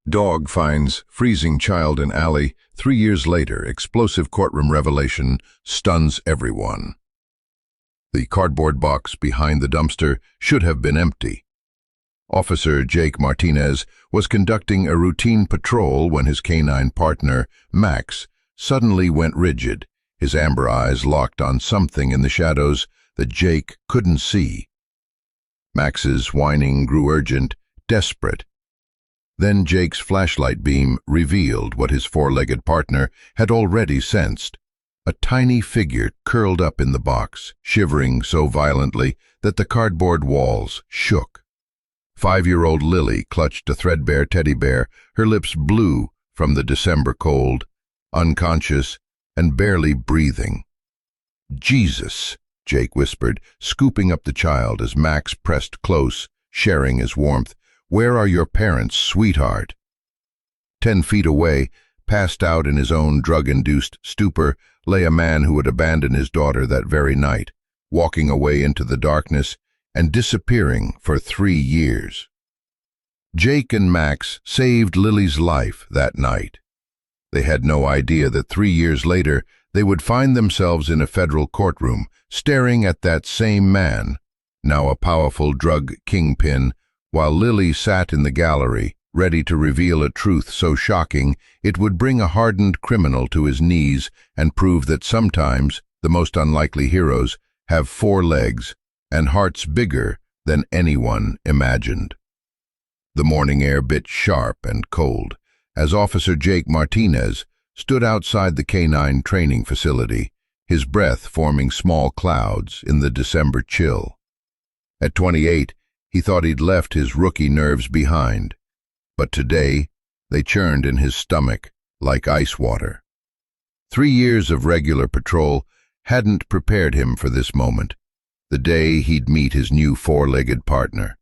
Dog finds freezing child in alley. 3 years later, explosive courtroom revelation stuns everyone. The cardboard box behind the dumpster should have been empty. Officer Jake Martinez was conducting a routine patrol when his canine partner, Max, suddenly went rigid, his amber eyes locked on something in the shadows that Jake couldn't see. Max's whining grew urgent, desperate. Then Jake's flashlight beam revealed what his four-legged partner had already sensed. A tiny figure curled up in the box, shivering so violently that the cardboard walls shook. 5-year-old Lily clutched a threadbare teddy bear, her lips blue from the December cold, unconscious and barely breathing. "Jesus," Jake whispered, scooping up the child as Max pressed close, sharing his warmth. "Where are your parents, sweetheart?" 10 feet away, passed out in his own drug-induced stupor, lay a man who had abandoned his daughter that very night, walking away into the darkness and disappearing for 3 years. Jake and Max saved Lily's life that night. They had no idea that 3 years later they would find themselves in a federal courtroom, staring at that same man, now a powerful drug kingpin, while Lily sat in the gallery, ready to reveal a truth so shocking it would bring a hardened criminal to his knees and prove that sometimes the most unlikely heroes have 4 legs and hearts bigger than anyone imagined. The morning air bit sharp and cold as Officer Jake Martinez stood outside the canine training facility, his breath forming small clouds in the December chill. At 28, he thought he'd left his rookie nerves behind, but today they churned in his stomach like ice water. 3 years of regular patrol hadn't prepared him for this moment, the day he'd meet his new 4-legged partner.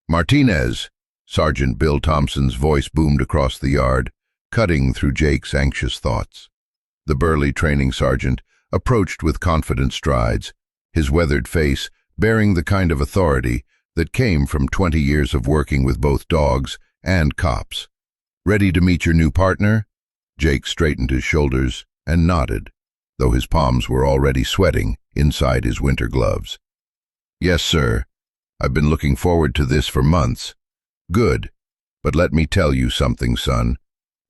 "Martinez!" Sergeant Bill Thompson's voice boomed across the yard, cutting through Jake's anxious thoughts. The burly training sergeant approached with confident strides, his weathered face bearing the kind of authority that came from 20 years of working with both dogs and cops. "Ready to meet your new partner?" Jake straightened his shoulders and nodded, though his palms were already sweating inside his winter gloves. "Yes, sir. I've been looking forward to this for months." "Good. But let me tell you something, son.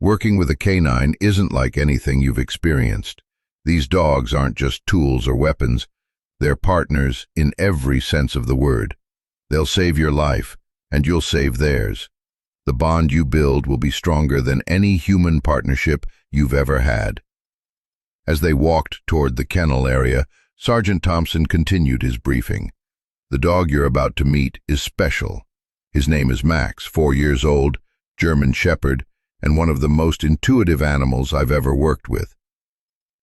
Working with a canine isn't like anything you've experienced. These dogs aren't just tools or weapons. They're partners in every sense of the word. They'll save your life, and you'll save theirs. The bond you build will be stronger than any human partnership you've ever had." As they walked toward the kennel area, Sergeant Thompson continued his briefing. "The dog you're about to meet is special. His name is Max, 4 years old, German Shepherd, and one of the most intuitive animals I've ever worked with.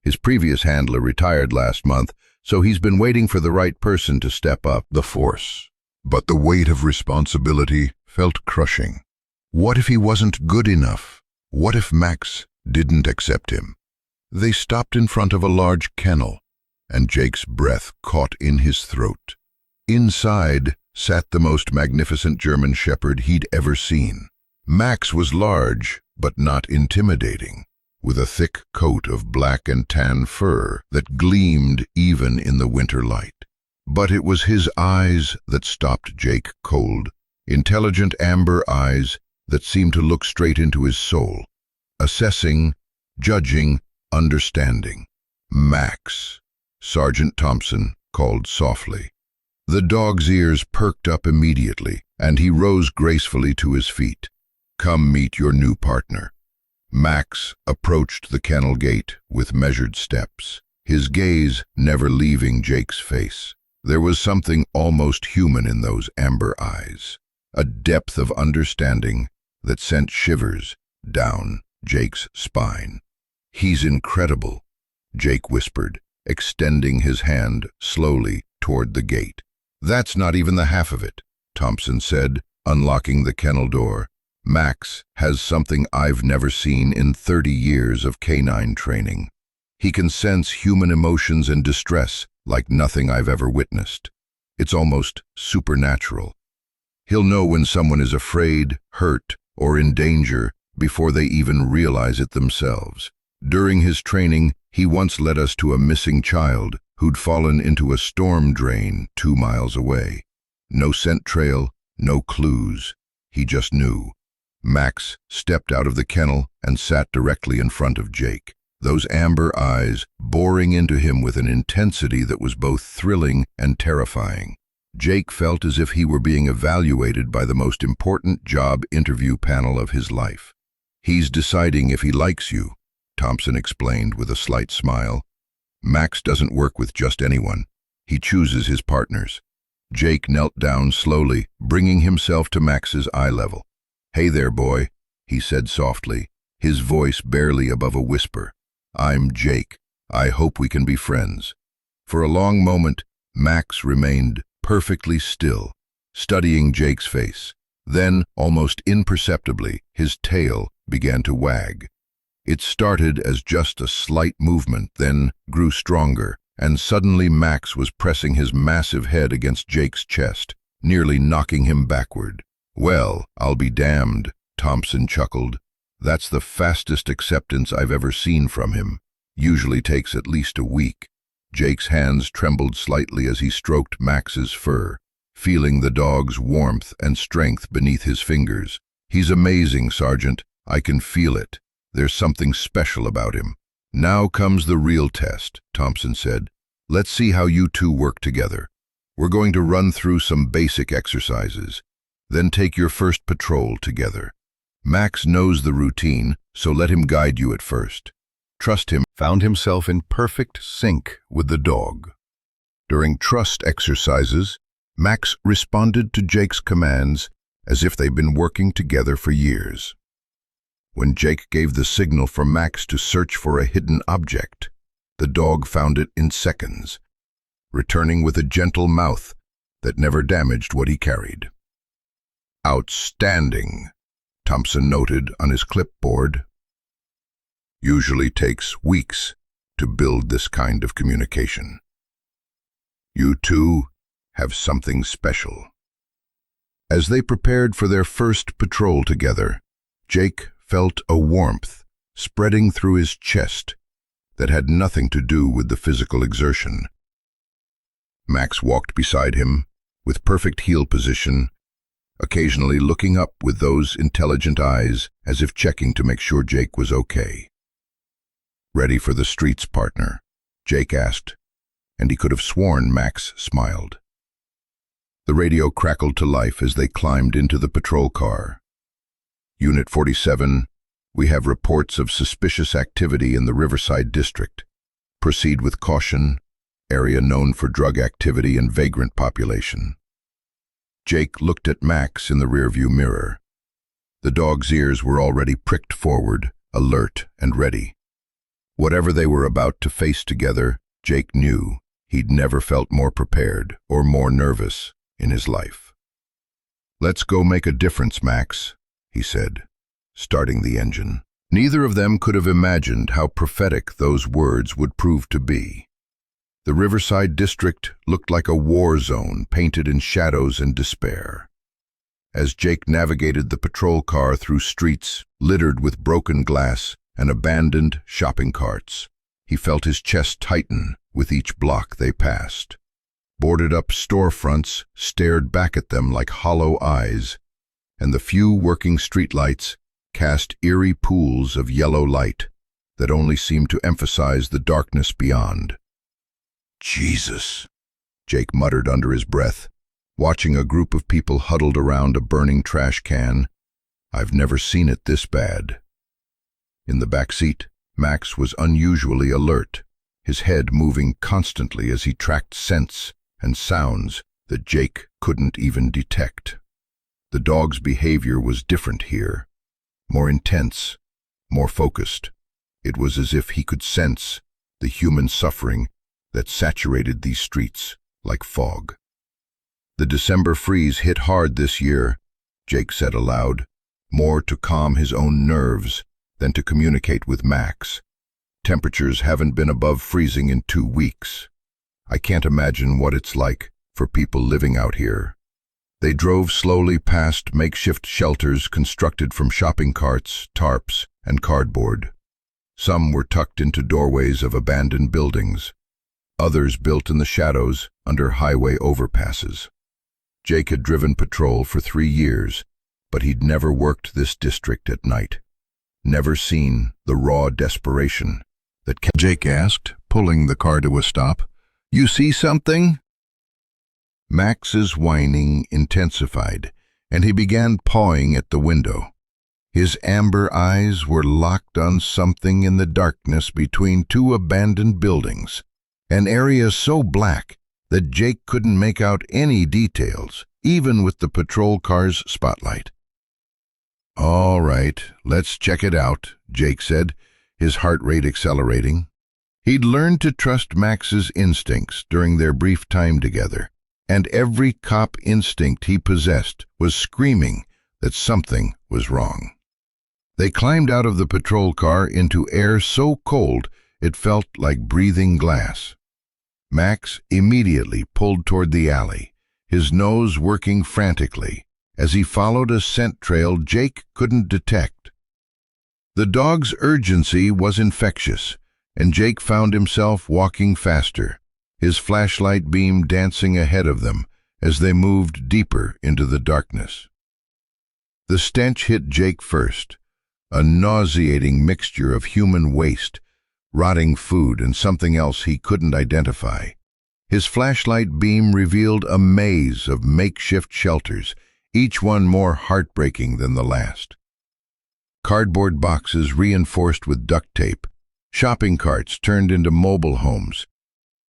His previous handler retired last month, so he's been waiting for the right person to step up the force. But the weight of responsibility felt crushing. What if he wasn't good enough? What if Max didn't accept him? They stopped in front of a large kennel, and Jake's breath caught in his throat. Inside sat the most magnificent German Shepherd he'd ever seen. Max was large, but not intimidating, with a thick coat of black and tan fur that gleamed even in the winter light. But it was his eyes that stopped Jake cold, intelligent amber eyes that seemed to look straight into his soul, assessing, judging, understanding. "Max," Sergeant Thompson called softly. The dog's ears perked up immediately, and he rose gracefully to his feet. "Come meet your new partner." Max approached the kennel gate with measured steps, his gaze never leaving Jake's face. There was something almost human in those amber eyes, a depth of understanding that sent shivers down Jake's spine. "He's incredible," Jake whispered, extending his hand slowly toward the gate. "That's not even the half of it," Thompson said, unlocking the kennel door. "Max has something I've never seen in 30 years of canine training. He can sense human emotions and distress like nothing I've ever witnessed. It's almost supernatural. He'll know when someone is afraid, hurt, or in danger before they even realize it themselves. During his training, he once led us to a missing child who'd fallen into a storm drain 2 miles away. No scent trail, no clues. He just knew. Max stepped out of the kennel and sat directly in front of Jake, those amber eyes boring into him with an intensity that was both thrilling and terrifying. Jake felt as if he were being evaluated by the most important job interview panel of his life. "He's deciding if he likes you," Thompson explained with a slight smile. "Max doesn't work with just anyone. He chooses his partners." Jake knelt down slowly, bringing himself to Max's eye level. "Hey there, boy," he said softly, his voice barely above a whisper. "I'm Jake. I hope we can be friends." For a long moment, Max remained perfectly still, studying Jake's face. Then, almost imperceptibly, his tail began to wag. It started as just a slight movement, then grew stronger, and suddenly Max was pressing his massive head against Jake's chest, nearly knocking him backward. "Well, I'll be damned," Thompson chuckled. "That's the fastest acceptance I've ever seen from him. Usually takes at least a week." Jake's hands trembled slightly as he stroked Max's fur, feeling the dog's warmth and strength beneath his fingers. "He's amazing, Sergeant. I can feel it. There's something special about him." "Now comes the real test," Thompson said. "Let's see how you two work together. We're going to run through some basic exercises, then take your first patrol together. Max knows the routine, so let him guide you at first." Trust him found himself in perfect sync with the dog. During trust exercises, Max responded to Jake's commands as if they'd been working together for years. When Jake gave the signal for Max to search for a hidden object, the dog found it in seconds, returning with a gentle mouth that never damaged what he carried. "Outstanding," Thompson noted on his clipboard. "Usually takes weeks to build this kind of communication. You two have something special." As they prepared for their first patrol together, Jake felt a warmth spreading through his chest that had nothing to do with the physical exertion. Max walked beside him with perfect heel position, occasionally looking up with those intelligent eyes as if checking to make sure Jake was okay. "Ready for the streets, partner?" Jake asked, and he could have sworn Max smiled. The radio crackled to life as they climbed into the patrol car. "Unit 47, we have reports of suspicious activity in the Riverside District. Proceed with caution, area known for drug activity and vagrant population." Jake looked at Max in the rearview mirror. The dog's ears were already pricked forward, alert and ready. Whatever they were about to face together, Jake knew he'd never felt more prepared or more nervous in his life. "Let's go make a difference, Max," he said, starting the engine. Neither of them could have imagined how prophetic those words would prove to be. The Riverside District looked like a war zone painted in shadows and despair. As Jake navigated the patrol car through streets littered with broken glass and abandoned shopping carts, he felt his chest tighten with each block they passed. Boarded-up storefronts stared back at them like hollow eyes, and the few working streetlights cast eerie pools of yellow light that only seemed to emphasize the darkness beyond. "Jesus," Jake muttered under his breath, watching a group of people huddled around a burning trash can. "I've never seen it this bad." In the back seat, Max was unusually alert, his head moving constantly as he tracked scents and sounds that Jake couldn't even detect. The dog's behavior was different here, more intense, more focused. It was as if he could sense the human suffering that saturated these streets like fog. "The December freeze hit hard this year," Jake said aloud, more to calm his own nerves than to communicate with Max. "Temperatures haven't been above freezing in 2 weeks. I can't imagine what it's like for people living out here." They drove slowly past makeshift shelters constructed from shopping carts, tarps, and cardboard. Some were tucked into doorways of abandoned buildings, others built in the shadows under highway overpasses. Jake had driven patrol for 3 years, but he'd never worked this district at night, never seen the raw desperation that kept. Jake asked, pulling the car to a stop. "You see something?" Max's whining intensified, and he began pawing at the window. His amber eyes were locked on something in the darkness between 2 abandoned buildings, an area so black that Jake couldn't make out any details, even with the patrol car's spotlight. "All right, let's check it out," Jake said, his heart rate accelerating. He'd learned to trust Max's instincts during their brief time together, and every cop instinct he possessed was screaming that something was wrong. They climbed out of the patrol car into air so cold it felt like breathing glass. Max immediately pulled toward the alley, his nose working frantically as he followed a scent trail Jake couldn't detect. The dog's urgency was infectious, and Jake found himself walking faster, his flashlight beam dancing ahead of them as they moved deeper into the darkness. The stench hit Jake first, a nauseating mixture of human waste, rotting food, and something else he couldn't identify. His flashlight beam revealed a maze of makeshift shelters, each one more heartbreaking than the last. Cardboard boxes reinforced with duct tape, shopping carts turned into mobile homes,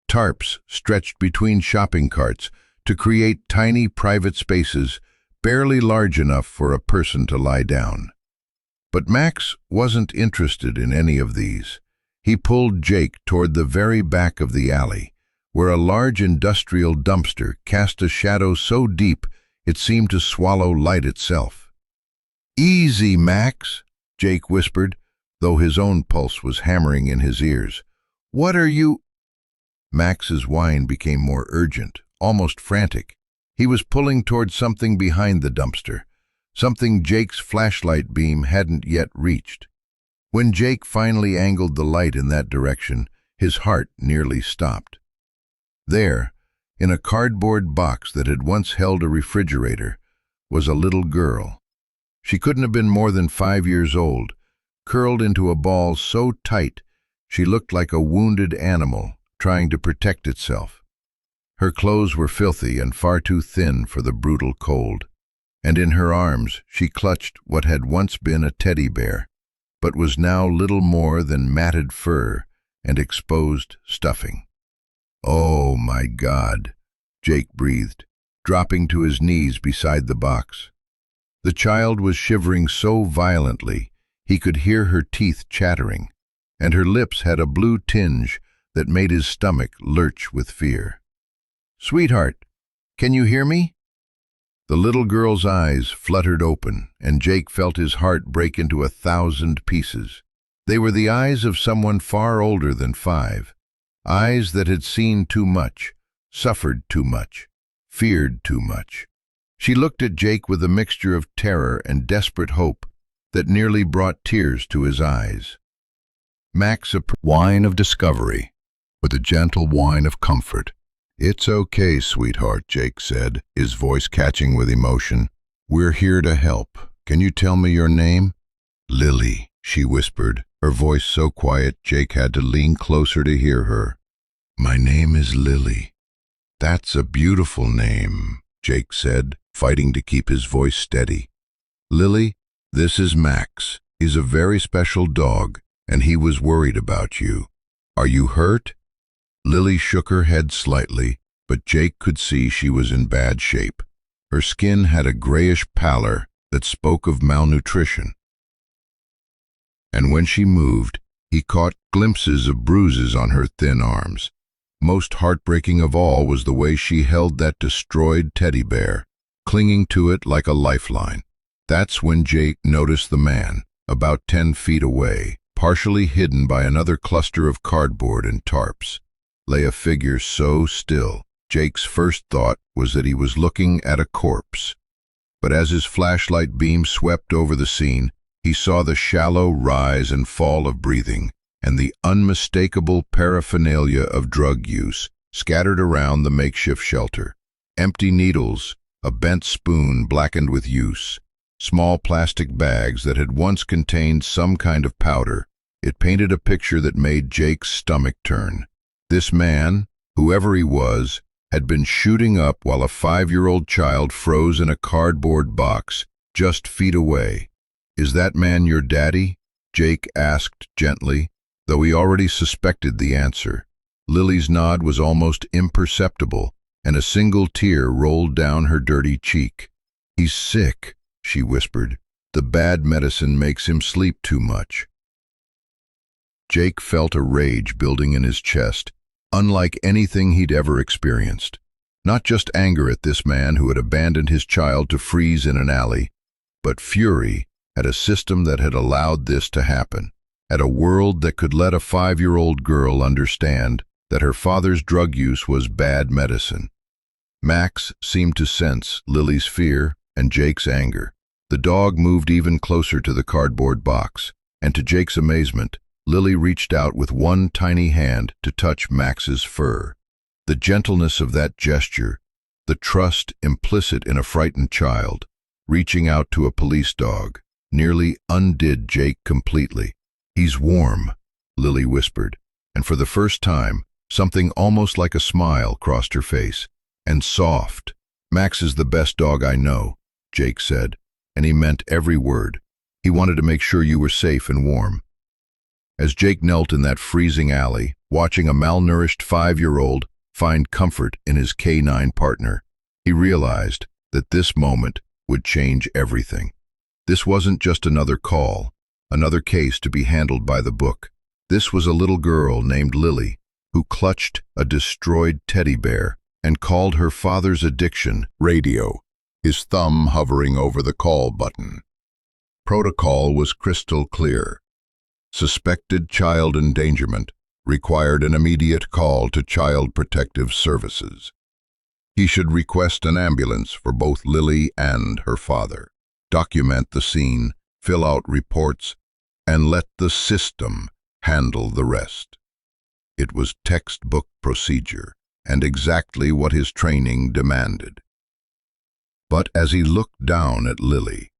tarps stretched between shopping carts to create tiny private spaces barely large enough for a person to lie down. But Max wasn't interested in any of these. He pulled Jake toward the very back of the alley, where a large industrial dumpster cast a shadow so deep it seemed to swallow light itself. "Easy, Max," Jake whispered, though his own pulse was hammering in his ears. "What are you—" Max's whine became more urgent, almost frantic. He was pulling toward something behind the dumpster, something Jake's flashlight beam hadn't yet reached. When Jake finally angled the light in that direction, his heart nearly stopped. There, in a cardboard box that had once held a refrigerator, was a little girl. She couldn't have been more than 5 years old, curled into a ball so tight she looked like a wounded animal trying to protect itself. Her clothes were filthy and far too thin for the brutal cold, and in her arms she clutched what had once been a teddy bear, but was now little more than matted fur and exposed stuffing. "Oh, my God," Jake breathed, dropping to his knees beside the box. The child was shivering so violently he could hear her teeth chattering, and her lips had a blue tinge that made his stomach lurch with fear. "Sweetheart, can you hear me?" The little girl's eyes fluttered open, and Jake felt his heart break into 1,000 pieces. They were the eyes of someone far older than 5, eyes that had seen too much, suffered too much, feared too much. She looked at Jake with a mixture of terror and desperate hope that nearly brought tears to his eyes. Max a whine of discovery, with a gentle whine of comfort. "It's okay, sweetheart," Jake said, his voice catching with emotion. "We're here to help. Can you tell me your name?" "Lily," she whispered, her voice so quiet Jake had to lean closer to hear her. "My name is Lily." "That's a beautiful name," Jake said, fighting to keep his voice steady. "Lily, this is Max. He's a very special dog, and he was worried about you. Are you hurt?" Lily shook her head slightly, but Jake could see she was in bad shape. Her skin had a grayish pallor that spoke of malnutrition. And when she moved, he caught glimpses of bruises on her thin arms. Most heartbreaking of all was the way she held that destroyed teddy bear, clinging to it like a lifeline. That's when Jake noticed the man, about 10 feet away, partially hidden by another cluster of cardboard and tarps, lay a figure so still Jake's first thought was that he was looking at a corpse. But as his flashlight beam swept over the scene, he saw the shallow rise and fall of breathing and the unmistakable paraphernalia of drug use scattered around the makeshift shelter. Empty needles, a bent spoon blackened with use, small plastic bags that had once contained some kind of powder. It painted a picture that made Jake's stomach turn. This man, whoever he was, had been shooting up while a 5-year-old child froze in a cardboard box just feet away. "Is that man your daddy?" Jake asked gently, though he already suspected the answer. Lily's nod was almost imperceptible, and a single tear rolled down her dirty cheek. "He's sick," she whispered. "The bad medicine makes him sleep too much." Jake felt a rage building in his chest, unlike anything he'd ever experienced. Not just anger at this man who had abandoned his child to freeze in an alley, but fury at a system that had allowed this to happen, at a world that could let a 5-year-old girl understand that her father's drug use was bad medicine. Max seemed to sense Lily's fear and Jake's anger. The dog moved even closer to the cardboard box, and to Jake's amazement, Lily reached out with one tiny hand to touch Max's fur. The gentleness of that gesture, the trust implicit in a frightened child, reaching out to a police dog, nearly undid Jake completely. "He's warm," Lily whispered, and for the first time, something almost like a smile crossed her face. "And soft." "Max is the best dog I know," Jake said, and he meant every word. He wanted to make sure you were safe and warm. As Jake knelt in that freezing alley, watching a malnourished 5-year-old find comfort in his canine partner, he realized that this moment would change everything. This wasn't just another call, another case to be handled by the book. This was a little girl named Lily, who clutched a destroyed teddy bear and called her father's addiction radio, his thumb hovering over the call button. Protocol was crystal clear. Suspected child endangerment required an immediate call to Child Protective Services. He should request an ambulance for both Lily and her father, document the scene, fill out reports, and let the system handle the rest. It was textbook procedure, and exactly what his training demanded. But as he looked down at Lily,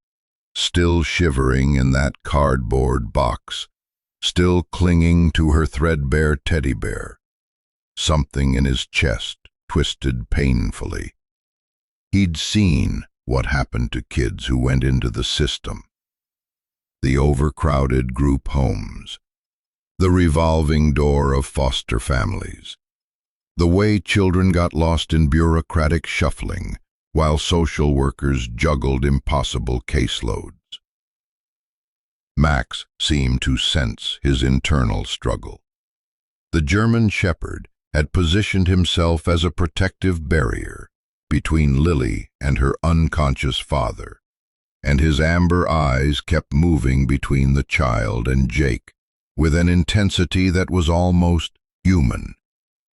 still shivering in that cardboard box, still clinging to her threadbare teddy bear, something in his chest twisted painfully. He'd seen what happened to kids who went into the system. The overcrowded group homes, the revolving door of foster families, the way children got lost in bureaucratic shuffling while social workers juggled impossible caseloads. Max seemed to sense his internal struggle. The German Shepherd had positioned himself as a protective barrier between Lily and her unconscious father, and his amber eyes kept moving between the child and Jake with an intensity that was almost human.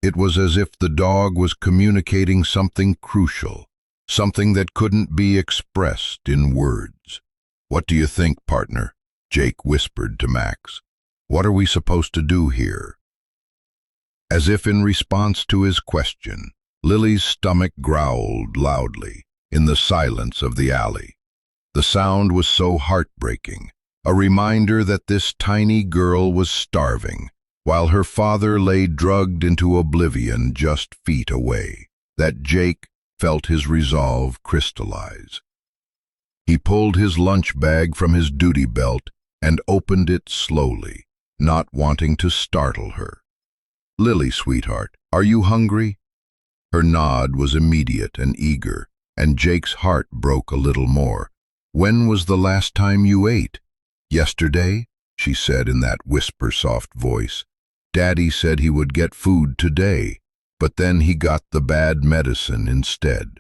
It was as if the dog was communicating something crucial, something that couldn't be expressed in words. "What do you think, partner?" Jake whispered to Max. "What are we supposed to do here?" As if in response to his question, Lily's stomach growled loudly in the silence of the alley. The sound was so heartbreaking, a reminder that this tiny girl was starving, while her father lay drugged into oblivion just feet away, that Jake felt his resolve crystallize. He pulled his lunch bag from his duty belt and opened it slowly, not wanting to startle her. "Lily, sweetheart, are you hungry?" Her nod was immediate and eager, and Jake's heart broke a little more. "When was the last time you ate?" "Yesterday," she said in that whisper-soft voice. "Daddy said he would get food today, but then he got the bad medicine instead."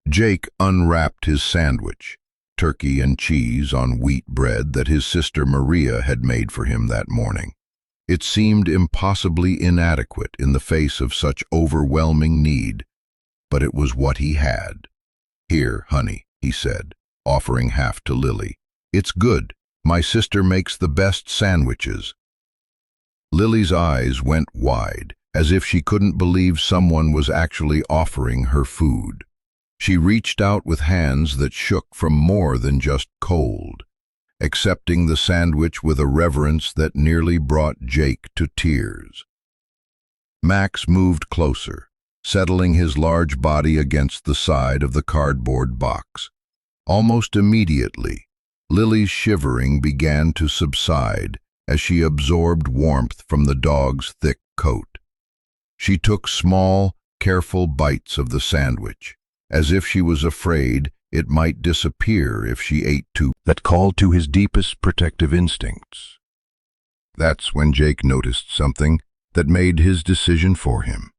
Jake unwrapped his sandwich, turkey and cheese on wheat bread that his sister Maria had made for him that morning. It seemed impossibly inadequate in the face of such overwhelming need, but it was what he had. "Here, honey," he said, offering half to Lily. "It's good. My sister makes the best sandwiches." Lily's eyes went wide, as if she couldn't believe someone was actually offering her food. She reached out with hands that shook from more than just cold, accepting the sandwich with a reverence that nearly brought Jake to tears. Max moved closer, settling his large body against the side of the cardboard box. Almost immediately, Lily's shivering began to subside as she absorbed warmth from the dog's thick coat. She took small, careful bites of the sandwich, as if she was afraid it might disappear if she ate too. That called to his deepest protective instincts. That's when Jake noticed something that made his decision for him.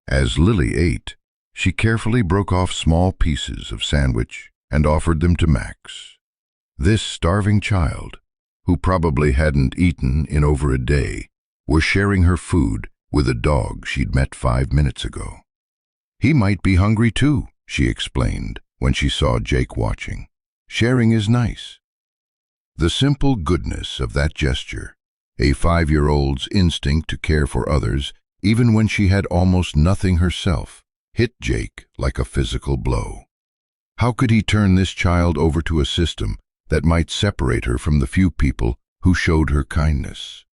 As Lily ate, she carefully broke off small pieces of sandwich and offered them to Max. This starving child, who probably hadn't eaten in over a day, was sharing her food with a dog she'd met 5 minutes ago. "He might be hungry too," she explained when she saw Jake watching. "Sharing is nice." The simple goodness of that gesture, a 5-year-old's instinct to care for others, even when she had almost nothing herself, hit Jake like a physical blow. How could he turn this child over to a system that might separate her from the few people who showed her kindness?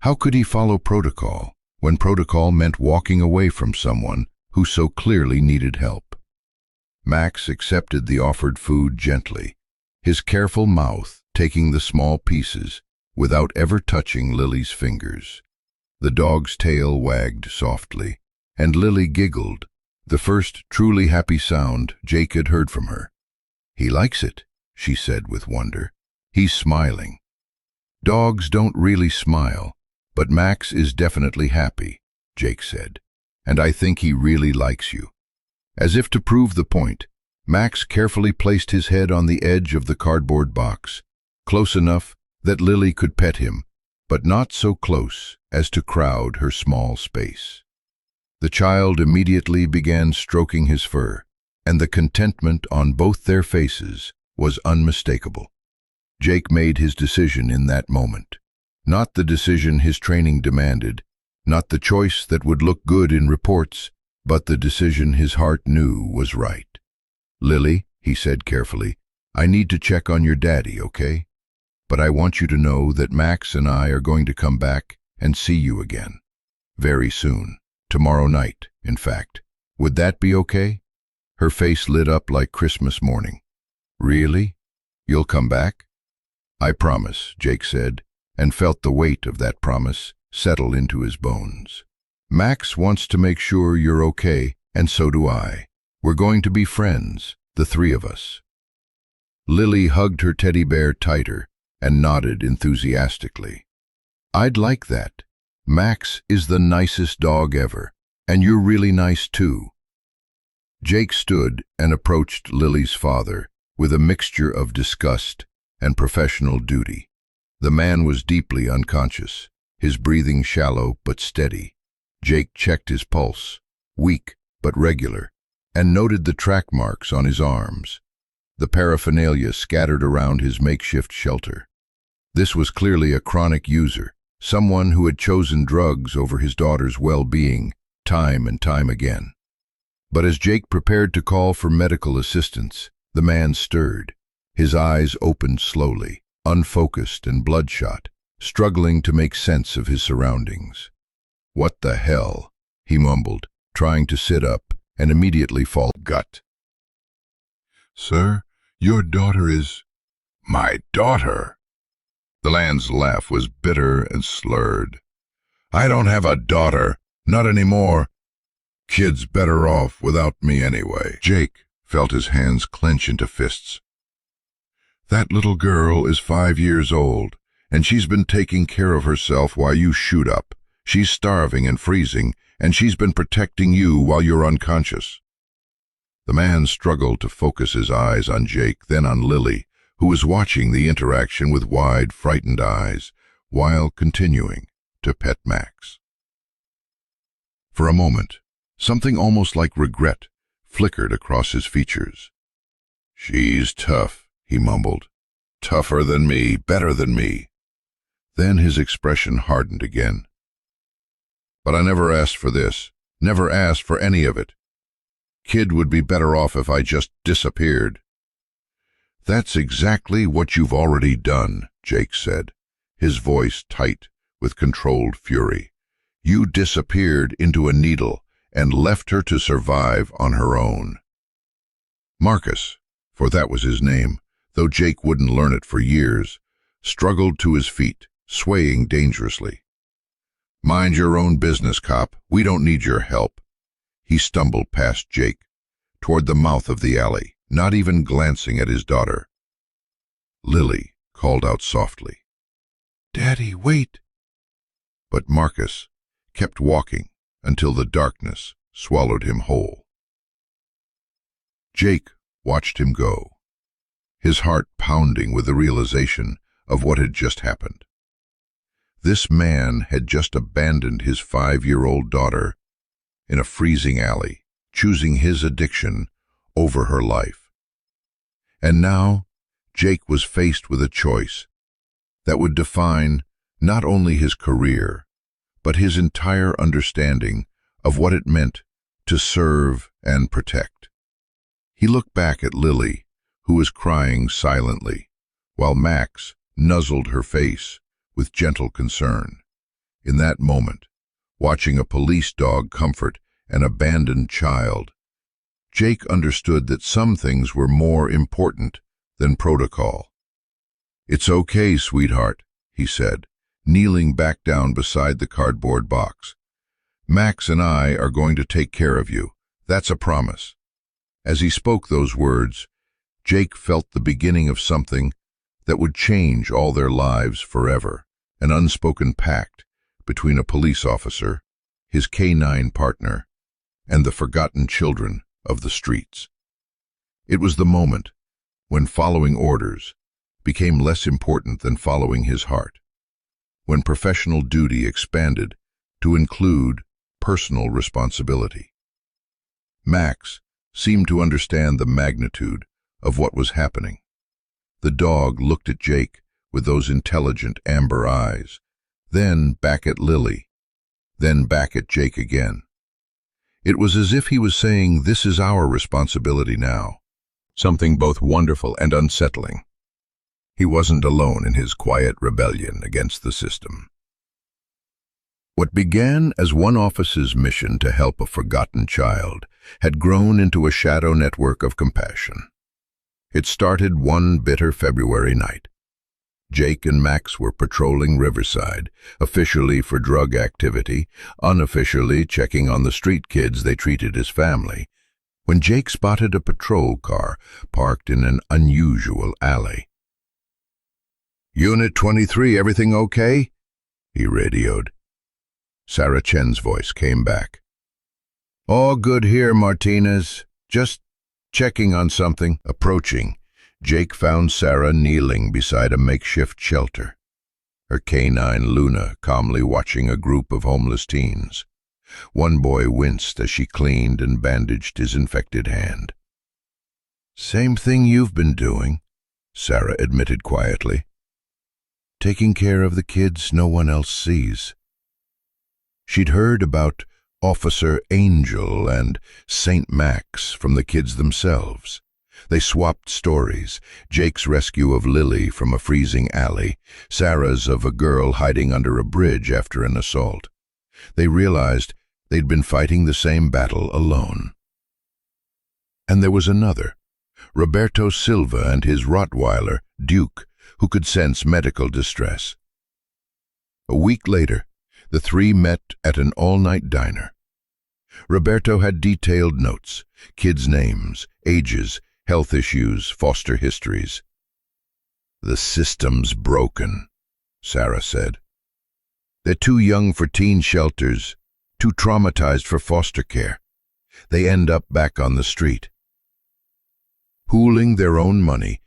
How could he follow protocol when protocol meant walking away from someone who so clearly needed help? Max accepted the offered food gently, his careful mouth taking the small pieces without ever touching Lily's fingers. The dog's tail wagged softly, and Lily giggled, the first truly happy sound Jake had heard from her. "He likes it," she said with wonder. "He's smiling." "Dogs don't really smile, but Max is definitely happy," Jake said, "and I think he really likes you." As if to prove the point, Max carefully placed his head on the edge of the cardboard box, close enough that Lily could pet him, but not so close as to crowd her small space. The child immediately began stroking his fur, and the contentment on both their faces was unmistakable. Jake made his decision in that moment. Not the decision his training demanded, not the choice that would look good in reports, but the decision his heart knew was right. "Lily," he said carefully, "I need to check on your daddy, okay? But I want you to know that Max and I are going to come back and see you again. Very soon. Tomorrow night, in fact. Would that be okay?" Her face lit up like Christmas morning. "Really? You'll come back?" "I promise," Jake said, and felt the weight of that promise settle into his bones. "Max wants to make sure you're okay, and so do I. We're going to be friends, the three of us." Lily hugged her teddy bear tighter and nodded enthusiastically. "I'd like that. Max is the nicest dog ever, and you're really nice too." Jake stood and approached Lily's father with a mixture of disgust and professional duty. The man was deeply unconscious, his breathing shallow but steady. Jake checked his pulse, weak but regular, and noted the track marks on his arms, the paraphernalia scattered around his makeshift shelter. This was clearly a chronic user, someone who had chosen drugs over his daughter's well-being time and time again. But as Jake prepared to call for medical assistance, the man stirred. His eyes opened slowly, unfocused and bloodshot, struggling to make sense of his surroundings. "What the hell?" he mumbled, trying to sit up and immediately fall gut. "Sir, your daughter is—" "My daughter?" The man's laugh was bitter and slurred. "I don't have a daughter, not anymore. Kid's better off without me anyway." Jake felt his hands clench into fists. "That little girl is 5 years old, and she's been taking care of herself while you shoot up. She's starving and freezing, and she's been protecting you while you're unconscious." The man struggled to focus his eyes on Jake, then on Lily, who was watching the interaction with wide, frightened eyes, while continuing, to pet Max. For a moment, something almost like regret flickered across his features. "She's tough," he mumbled. "Tougher than me, better than me." Then his expression hardened again. "But I never asked for this, never asked for any of it. Kid would be better off if I just disappeared." "That's exactly what you've already done," Jake said, his voice tight with controlled fury. "You disappeared into a needle and left her to survive on her own." Marcus, for that was his name, though Jake wouldn't learn it for years, struggled to his feet, swaying dangerously. "Mind your own business, cop. We don't need your help." He stumbled past Jake, toward the mouth of the alley, not even glancing at his daughter. Lily called out softly, "Daddy, wait!" But Marcus kept walking until the darkness swallowed him whole. Jake watched him go, his heart pounding with the realization of what had just happened. This man had just abandoned his 5-year-old daughter in a freezing alley, choosing his addiction over her life. And now Jake was faced with a choice that would define not only his career, but his entire understanding of what it meant to serve and protect. He looked back at Lily, who was crying silently, while Max nuzzled her face with gentle concern. In that moment, watching a police dog comfort an abandoned child, Jake understood that some things were more important than protocol. "It's okay, sweetheart," he said, kneeling back down beside the cardboard box. "Max and I are going to take care of you. That's a promise." As he spoke those words, Jake felt the beginning of something that would change all their lives forever, an unspoken pact between a police officer, his canine partner, and the forgotten children of the streets. It was the moment when following orders became less important than following his heart, when professional duty expanded to include personal responsibility. Max seemed to understand the magnitude of what was happening. The dog looked at Jake with those intelligent amber eyes, then back at Lily, then back at Jake again. It was as if he was saying, "This is our responsibility now," something both wonderful and unsettling. He wasn't alone in his quiet rebellion against the system. What began as one officer's mission to help a forgotten child had grown into a shadow network of compassion. It started one bitter February night. Jake and Max were patrolling Riverside, officially for drug activity, unofficially checking on the street kids they treated as family, when Jake spotted a patrol car parked in an unusual alley. "Unit 23, everything okay?" he radioed. Sarah Chen's voice came back. "All good here, Martinez. Just checking on something." Approaching, Jake found Sarah kneeling beside a makeshift shelter, her canine Luna calmly watching a group of homeless teens. One boy winced as she cleaned and bandaged his infected hand. "Same thing you've been doing," Sarah admitted quietly. "Taking care of the kids no one else sees." She'd heard about Officer Angel and St. Max from the kids themselves. They swapped stories, Jake's rescue of Lily from a freezing alley, Sarah's of a girl hiding under a bridge after an assault. They realized they'd been fighting the same battle alone. And there was another, Roberto Silva and his Rottweiler, Duke, who could sense medical distress. A week later, the three met at an all-night diner. Roberto had detailed notes, kids' names, ages, health issues, foster histories. "The system's broken," Sarah said. "They're too young for teen shelters, too traumatized for foster care. They end up back on the street." Pooling their own money,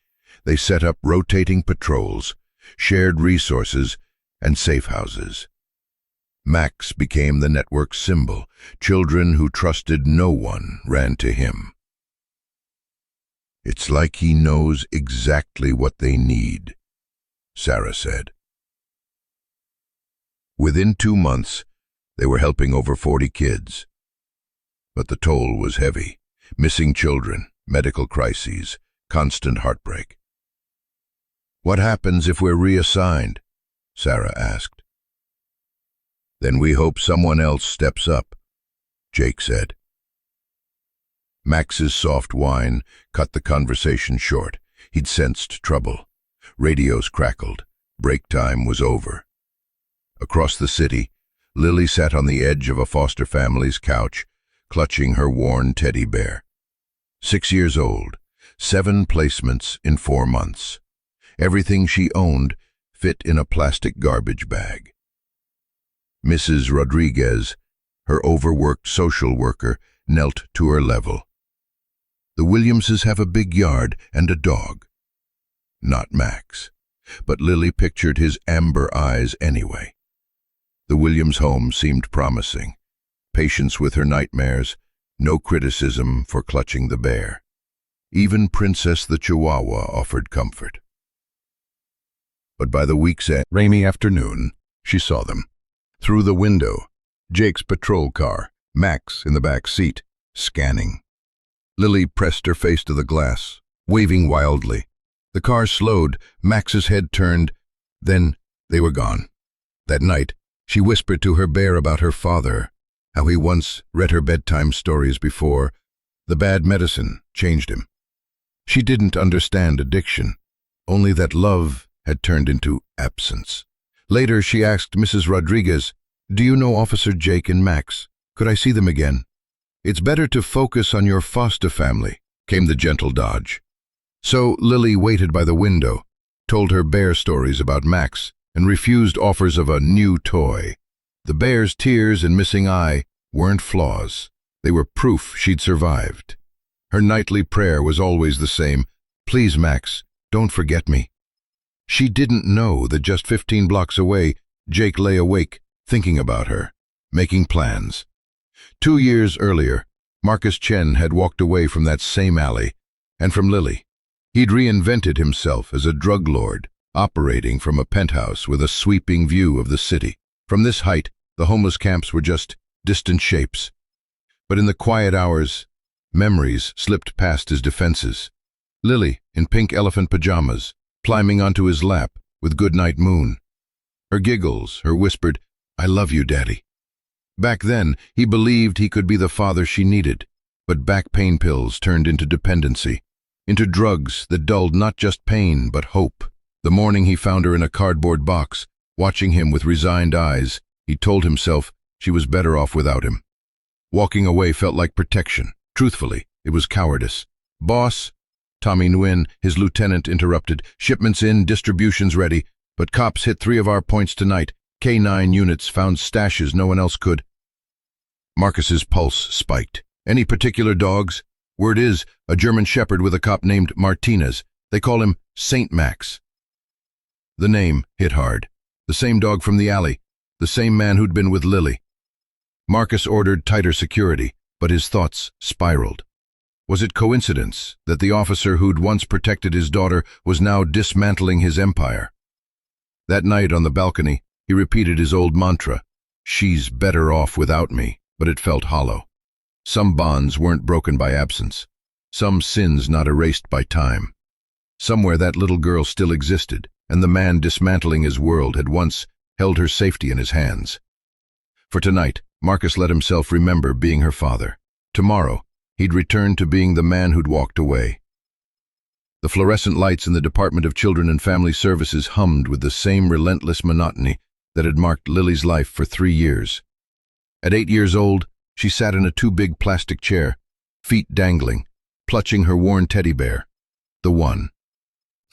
they set up rotating patrols, shared resources, and safe houses. Max became the network's symbol. Children who trusted no one ran to him. "It's like he knows exactly what they need," Sarah said. Within 2 months, they were helping over 40 kids. But the toll was heavy. Missing children, medical crises, constant heartbreak. "What happens if we're reassigned?" Sarah asked. "Then we hope someone else steps up," Jake said. Max's soft whine cut the conversation short. He'd sensed trouble. Radios crackled. Break time was over. Across the city, Lily sat on the edge of a foster family's couch, clutching her worn teddy bear. 6 years old, 7 placements in 4 months. Everything she owned fit in a plastic garbage bag. Mrs. Rodriguez, her overworked social worker, knelt to her level. "The Williamses have a big yard and a dog." Not Max, but Lily pictured his amber eyes anyway. The Williams home seemed promising. Patience with her nightmares, no criticism for clutching the bear. Even Princess the Chihuahua offered comfort. But by the week's end, rainy afternoon, she saw them. Through the window, Jake's patrol car, Max in the back seat, scanning. Lily pressed her face to the glass, waving wildly. The car slowed, Max's head turned, then they were gone. That night, she whispered to her bear about her father, how he once read her bedtime stories before. The bad medicine changed him. She didn't understand addiction, only that love had turned into absence. Later, she asked Mrs. Rodriguez, "Do you know Officer Jake and Max? Could I see them again?" "It's better to focus on your foster family," came the gentle dodge. So Lily waited by the window, told her bear stories about Max, and refused offers of a new toy. The bear's tears and missing eye weren't flaws. They were proof she'd survived. Her nightly prayer was always the same: "Please, Max, don't forget me." She didn't know that just 15 blocks away, Jake lay awake, thinking about her, making plans. 2 years earlier, Marcus Chen had walked away from that same alley, and from Lily. He'd reinvented himself as a drug lord, operating from a penthouse with a sweeping view of the city. From this height, the homeless camps were just distant shapes. But in the quiet hours, memories slipped past his defenses. Lily, in pink elephant pajamas, climbing onto his lap with Goodnight Moon. Her giggles, her whispered, "I love you, Daddy." Back then, he believed he could be the father she needed, but back pain pills turned into dependency, into drugs that dulled not just pain, but hope. The morning he found her in a cardboard box, watching him with resigned eyes, he told himself she was better off without him. Walking away felt like protection. Truthfully, it was cowardice. "Boss," Tommy Nguyen, his lieutenant, interrupted. "Shipments in, distributions ready, but cops hit 3 of our points tonight. K9 units found stashes no one else could." Marcus's pulse spiked. "Any particular dogs?" "Word is, a German shepherd with a cop named Martinez. They call him Saint Max." The name hit hard. The same dog from the alley, the same man who'd been with Lily. Marcus ordered tighter security, but his thoughts spiraled. Was it coincidence that the officer who'd once protected his daughter was now dismantling his empire? That night on the balcony, he repeated his old mantra, "She's better off without me," but it felt hollow. Some bonds weren't broken by absence, some sins not erased by time. Somewhere that little girl still existed, and the man dismantling his world had once held her safety in his hands. For tonight, Marcus let himself remember being her father. Tomorrow, he'd return to being the man who'd walked away. The fluorescent lights in the Department of Children and Family Services hummed with the same relentless monotony that had marked Lily's life for 3 years. At 8 years old, she sat in a too big plastic chair, feet dangling, clutching her worn teddy bear, the one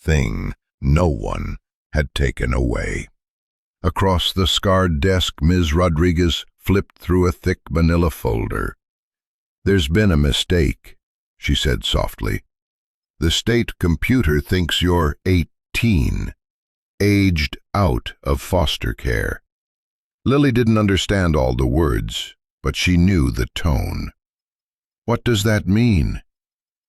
thing no one had taken away. Across the scarred desk, Ms. Rodriguez flipped through a thick manila folder. "There's been a mistake," she said softly. "The state computer thinks you're 18, aged out of foster care. Lily didn't understand all the words, but she knew the tone. "What does that mean?"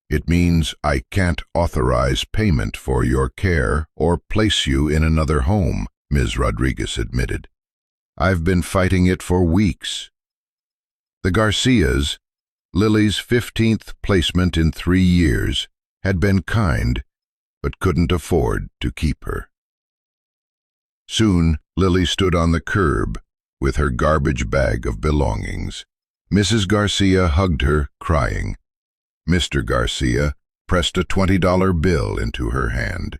"It means I can't authorize payment for your care or place you in another home," Ms. Rodriguez admitted. "I've been fighting it for weeks." The Garcias, Lily's 15th placement in 3 years, had been kind, but couldn't afford to keep her. Soon, Lily stood on the curb with her garbage bag of belongings. Mrs. Garcia hugged her, crying. Mr. Garcia pressed a $20 bill into her hand.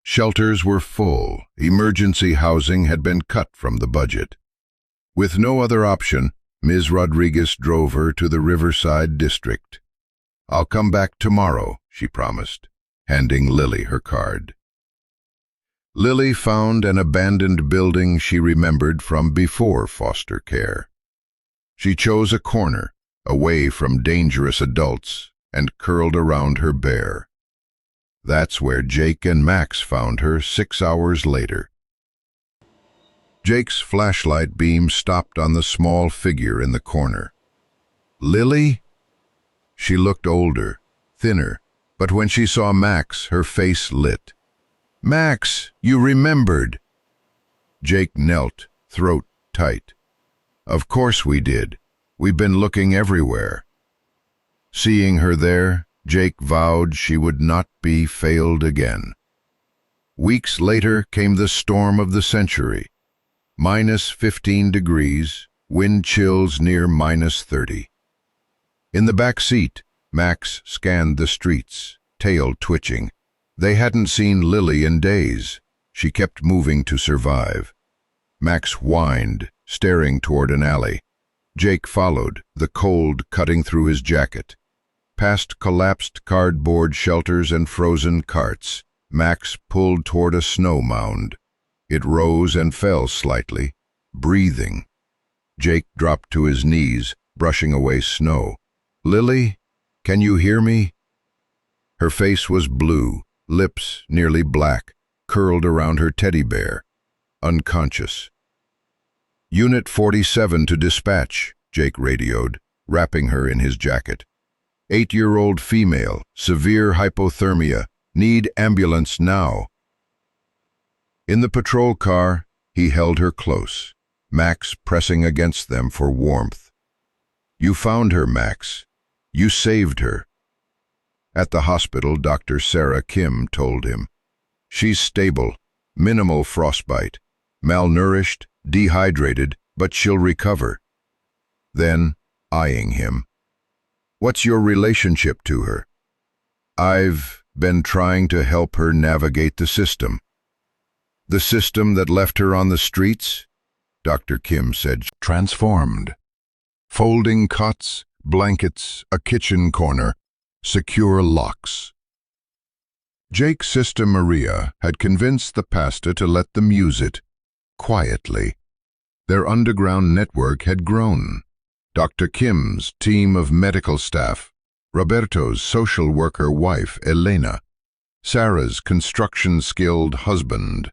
Shelters were full. Emergency housing had been cut from the budget. With no other option, Ms. Rodriguez drove her to the Riverside district. "I'll come back tomorrow," she promised, handing Lily her card. Lily found an abandoned building she remembered from before foster care. She chose a corner, away from dangerous adults, and curled around her bear. That's where Jake and Max found her 6 hours later. Jake's flashlight beam stopped on the small figure in the corner. "Lily?" She looked older, thinner, but when she saw Max, her face lit. "Max, you remembered!" Jake knelt, throat tight. "Of course we did. We've been looking everywhere." Seeing her there, Jake vowed she would not be failed again. Weeks later came the storm of the century. -15 degrees, wind chills near -30. In the back seat, Max scanned the streets, tail twitching. They hadn't seen Lily in days. She kept moving to survive. Max whined, staring toward an alley. Jake followed, the cold cutting through his jacket. Past collapsed cardboard shelters and frozen carts, Max pulled toward a snow mound. It rose and fell slightly, breathing. Jake dropped to his knees, brushing away snow. "Lily, can you hear me?" Her face was blue, lips nearly black, curled around her teddy bear, unconscious. "Unit 47 to dispatch," Jake radioed, wrapping her in his jacket. 8-year-old female, severe hypothermia, need ambulance now. In the patrol car, he held her close, Max pressing against them for warmth. "You found her, Max. You saved her." At the hospital, Dr. Sarah Kim told him. "She's stable, minimal frostbite, malnourished, dehydrated, but she'll recover." Then, eyeing him, "What's your relationship to her?" "I've been trying to help her navigate the system." "The system that left her on the streets?" Dr. Kim said. "Transformed. Folding cots, blankets, a kitchen corner, secure locks." Jake's sister Maria had convinced the pastor to let them use it, quietly. Their underground network had grown. Dr. Kim's team of medical staff, Roberto's social worker wife, Elena, Sarah's construction-skilled husband,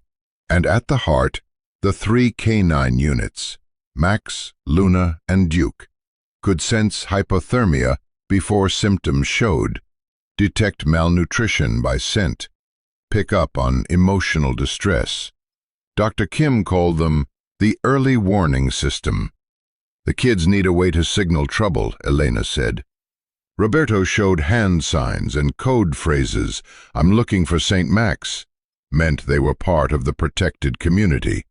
and at the heart, the 3 canine units, Max, Luna, and Duke, could sense hypothermia before symptoms showed, detect malnutrition by scent, pick up on emotional distress. Dr. Kim called them the early warning system. "The kids need a way to signal trouble," Elena said. Roberto showed hand signs and code phrases. "I'm looking for St. Max," meant they were part of the protected community.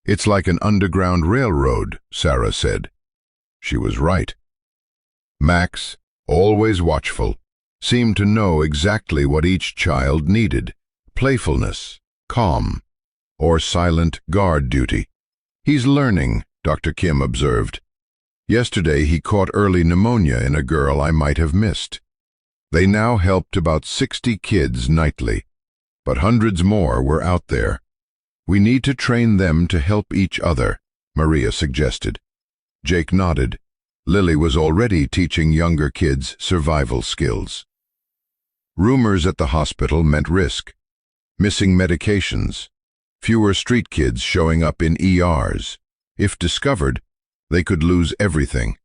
"It's like an underground railroad," Sarah said. She was right. Max, always watchful, seemed to know exactly what each child needed: playfulness, calm, or silent guard duty. "He's learning," Dr. Kim observed. "Yesterday he caught early pneumonia in a girl I might have missed." They now helped about 60 kids nightly, but hundreds more were out there. "We need to train them to help each other," Maria suggested. Jake nodded. Lily was already teaching younger kids survival skills. Rumors at the hospital meant risk. Missing medications, fewer street kids showing up in ERs, If discovered, they could lose everything.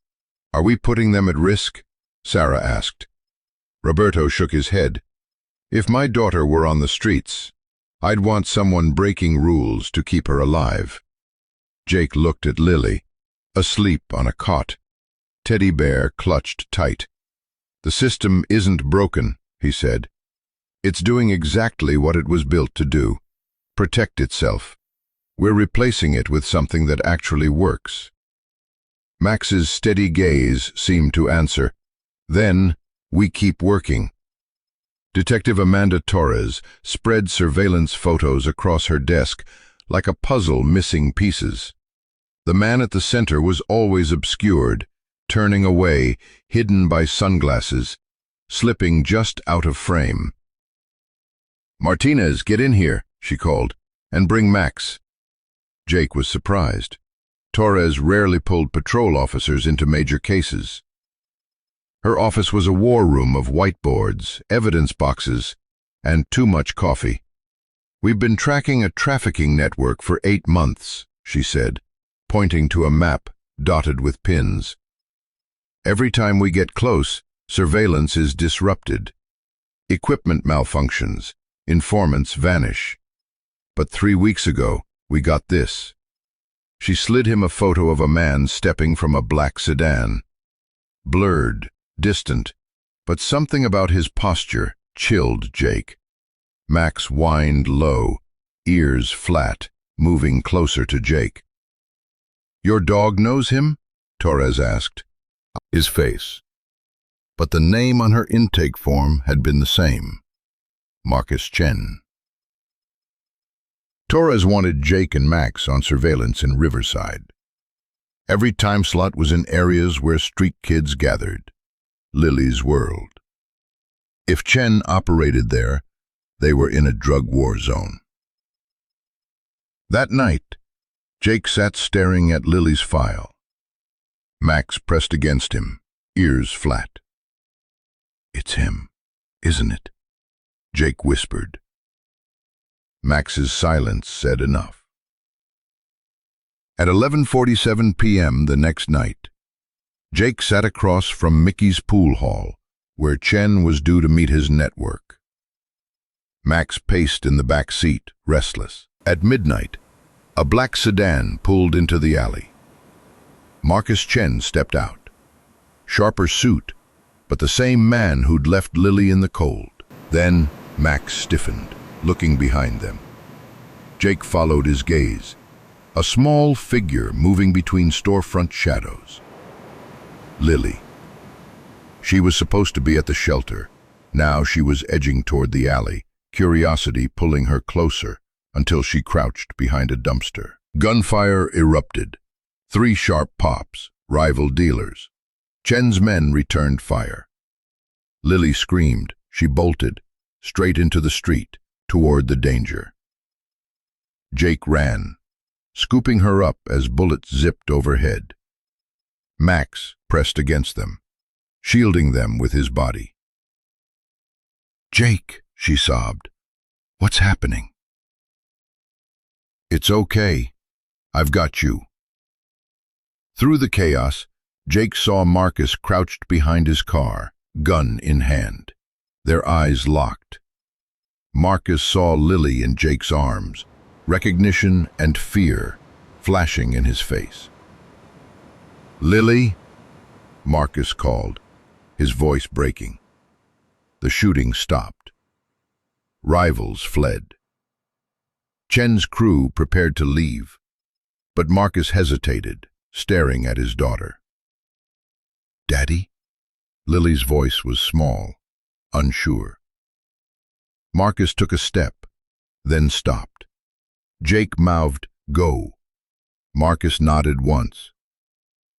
Are we putting them at risk? Sarah asked. Roberto shook his head. If my daughter were on the streets, I'd want someone breaking rules to keep her alive. Jake looked at Lily, asleep on a cot, teddy bear clutched tight. The system isn't broken, he said. It's doing exactly what it was built to do. Protect itself. We're replacing it with something that actually works. Max's steady gaze seemed to answer. Then, we keep working. Detective Amanda Torres spread surveillance photos across her desk like a puzzle missing pieces. The man at the center was always obscured, turning away, hidden by sunglasses, slipping just out of frame. "Martinez, get in here," she called, "and bring Max." Jake was surprised. Torres rarely pulled patrol officers into major cases. Her office was a war room of whiteboards, evidence boxes, and too much coffee. "We've been tracking a trafficking network for 8 months, she said, pointing to a map dotted with pins. "Every time we get close, surveillance is disrupted. Equipment malfunctions, informants vanish. But 3 weeks ago, we got this." She slid him a photo of a man stepping from a black sedan. Blurred, distant, but something about his posture chilled Jake. Max whined low, ears flat, moving closer to Jake. "Your dog knows him?" Torres asked. His face. But the name on her intake form had been the same. Marcus Chen. Torres wanted Jake and Max on surveillance in Riverside. Every time slot was in areas where street kids gathered. Lily's world. If Chen operated there, they were in a drug war zone. That night, Jake sat staring at Lily's file. Max pressed against him, ears flat. "It's him, isn't it?" Jake whispered. Max's silence said enough. At 11:47 p.m. the next night, Jake sat across from Mickey's pool hall, where Chen was due to meet his network. Max paced in the back seat, restless. At midnight, a black sedan pulled into the alley. Marcus Chen stepped out. Sharper suit, but the same man who'd left Lily in the cold. Then Max stiffened, looking behind them. Jake followed his gaze, a small figure moving between storefront shadows. Lily. She was supposed to be at the shelter. Now she was edging toward the alley, curiosity pulling her closer until she crouched behind a dumpster. Gunfire erupted. 3 sharp pops, rival dealers. Chen's men returned fire. Lily screamed. She bolted, straight into the street, toward the danger. Jake ran, scooping her up as bullets zipped overhead. Max pressed against them, shielding them with his body. "Jake," she sobbed, "what's happening?" "It's okay. I've got you." Through the chaos, Jake saw Marcus crouched behind his car, gun in hand. Their eyes locked. Marcus saw Lily in Jake's arms, recognition and fear flashing in his face. "Lily?" Marcus called, his voice breaking. The shooting stopped. Rivals fled. Chen's crew prepared to leave, but Marcus hesitated, staring at his daughter. "Daddy?" Lily's voice was small, unsure. Marcus took a step, then stopped. Jake mouthed, "Go." Marcus nodded once.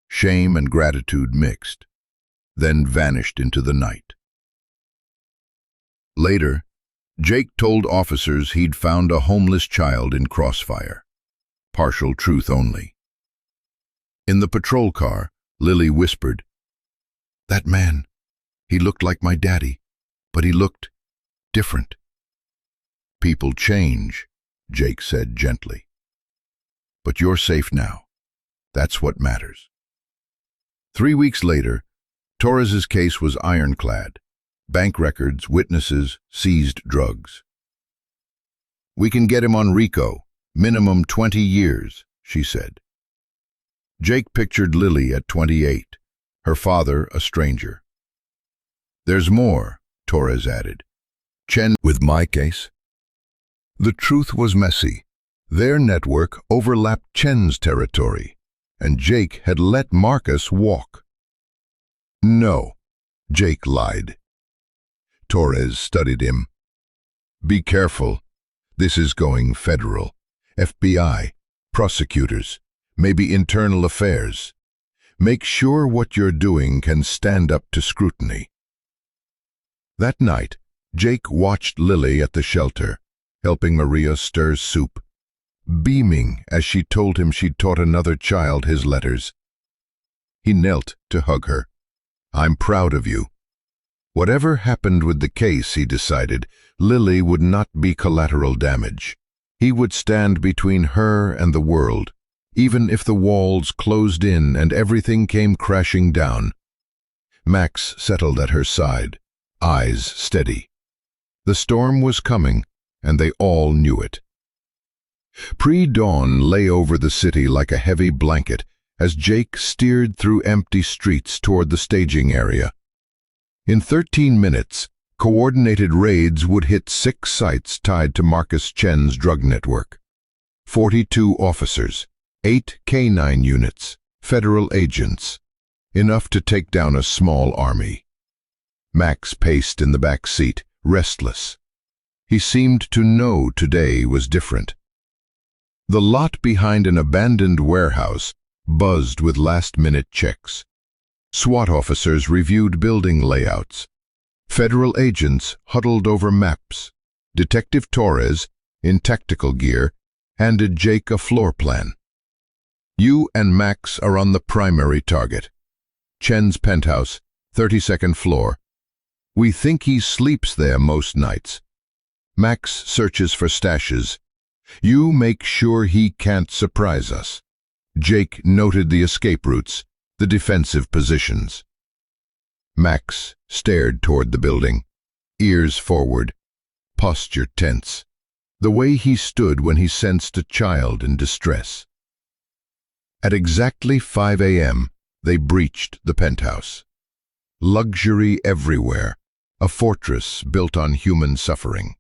Shame and gratitude mixed, then vanished into the night. Later, Jake told officers he'd found a homeless child in crossfire. Partial truth only. In the patrol car, Lily whispered, "That man, he looked like my daddy, but he looked different." "People change," Jake said gently. "But you're safe now. That's what matters. 3 weeks later, Torres's case was ironclad. Bank records, witnesses, seized drugs. "We can get him on RICO, minimum 20 years, she said. Jake pictured Lily at 28, her father a stranger. "There's more," Torres added. "Chen with my case." The truth was messy. Their network overlapped Chen's territory, and Jake had let Marcus walk. "No," Jake lied. Torres studied him. "Be careful. This is going federal. FBI, prosecutors, maybe internal affairs. Make sure what you're doing can stand up to scrutiny." That night, Jake watched Lily at the shelter, helping Maria stir soup, beaming as she told him she'd taught another child his letters. He knelt to hug her. "I'm proud of you." Whatever happened with the case, he decided, Lily would not be collateral damage. He would stand between her and the world, even if the walls closed in and everything came crashing down. Max settled at her side, eyes steady. The storm was coming, and they all knew it. Pre-dawn lay over the city like a heavy blanket as Jake steered through empty streets toward the staging area. In 13 minutes, coordinated raids would hit 6 sites tied to Marcus Chen's drug network. 42 officers, 8 K-9 units, federal agents, enough to take down a small army. Max paced in the back seat, restless. He seemed to know today was different. The lot behind an abandoned warehouse buzzed with last-minute checks. SWAT officers reviewed building layouts. Federal agents huddled over maps. Detective Torres, in tactical gear, handed Jake a floor plan. "You and Max are on the primary target. Chen's penthouse, 32nd floor. We think he sleeps there most nights. Max searches for stashes. You make sure he can't surprise us." Jake noted the escape routes, the defensive positions. Max stared toward the building, ears forward, posture tense, the way he stood when he sensed a child in distress. At exactly 5 a.m., they breached the penthouse. Luxury everywhere, a fortress built on human suffering.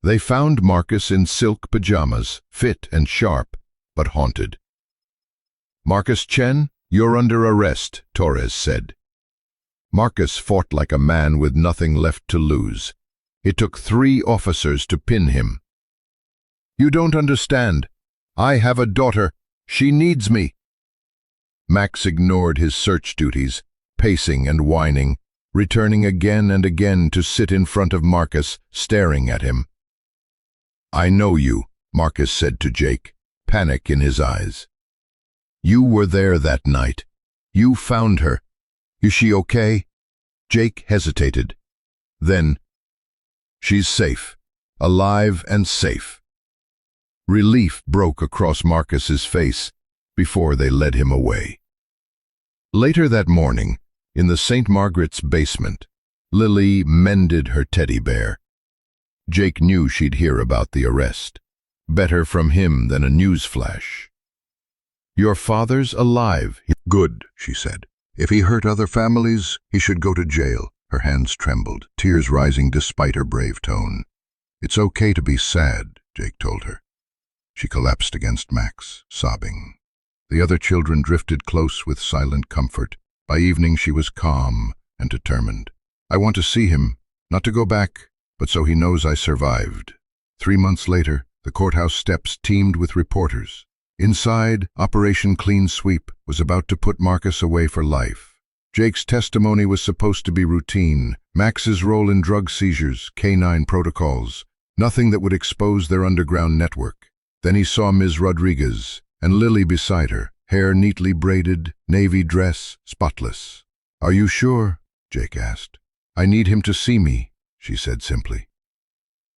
They found Marcus in silk pajamas, fit and sharp, but haunted. "Marcus Chen, you're under arrest," Torres said. Marcus fought like a man with nothing left to lose. It took 3 officers to pin him. "You don't understand. I have a daughter. She needs me." Max ignored his search duties, pacing and whining, returning again and again to sit in front of Marcus, staring at him. "I know you," Marcus said to Jake, panic in his eyes. "You were there that night. You found her. Is she okay?" Jake hesitated. Then, "She's safe, alive and safe." Relief broke across Marcus's face before they led him away. Later that morning, in the St. Margaret's basement, Lily mended her teddy bear. Jake knew she'd hear about the arrest. Better from him than a news flash. "Your father's alive." "Good," she said. "If he hurt other families, he should go to jail." Her hands trembled, tears rising despite her brave tone. "It's okay to be sad," Jake told her. She collapsed against Max, sobbing. The other children drifted close with silent comfort. By evening she was calm and determined. "I want to see him, not to go back, but so he knows I survived." 3 months later, the courthouse steps teemed with reporters. Inside, Operation Clean Sweep was about to put Marcus away for life. Jake's testimony was supposed to be routine. Max's role in drug seizures, K-9 protocols, nothing that would expose their underground network. Then he saw Ms. Rodriguez, and Lily beside her, hair neatly braided, navy dress, spotless. "Are you sure?" Jake asked. "I need him to see me," she said simply.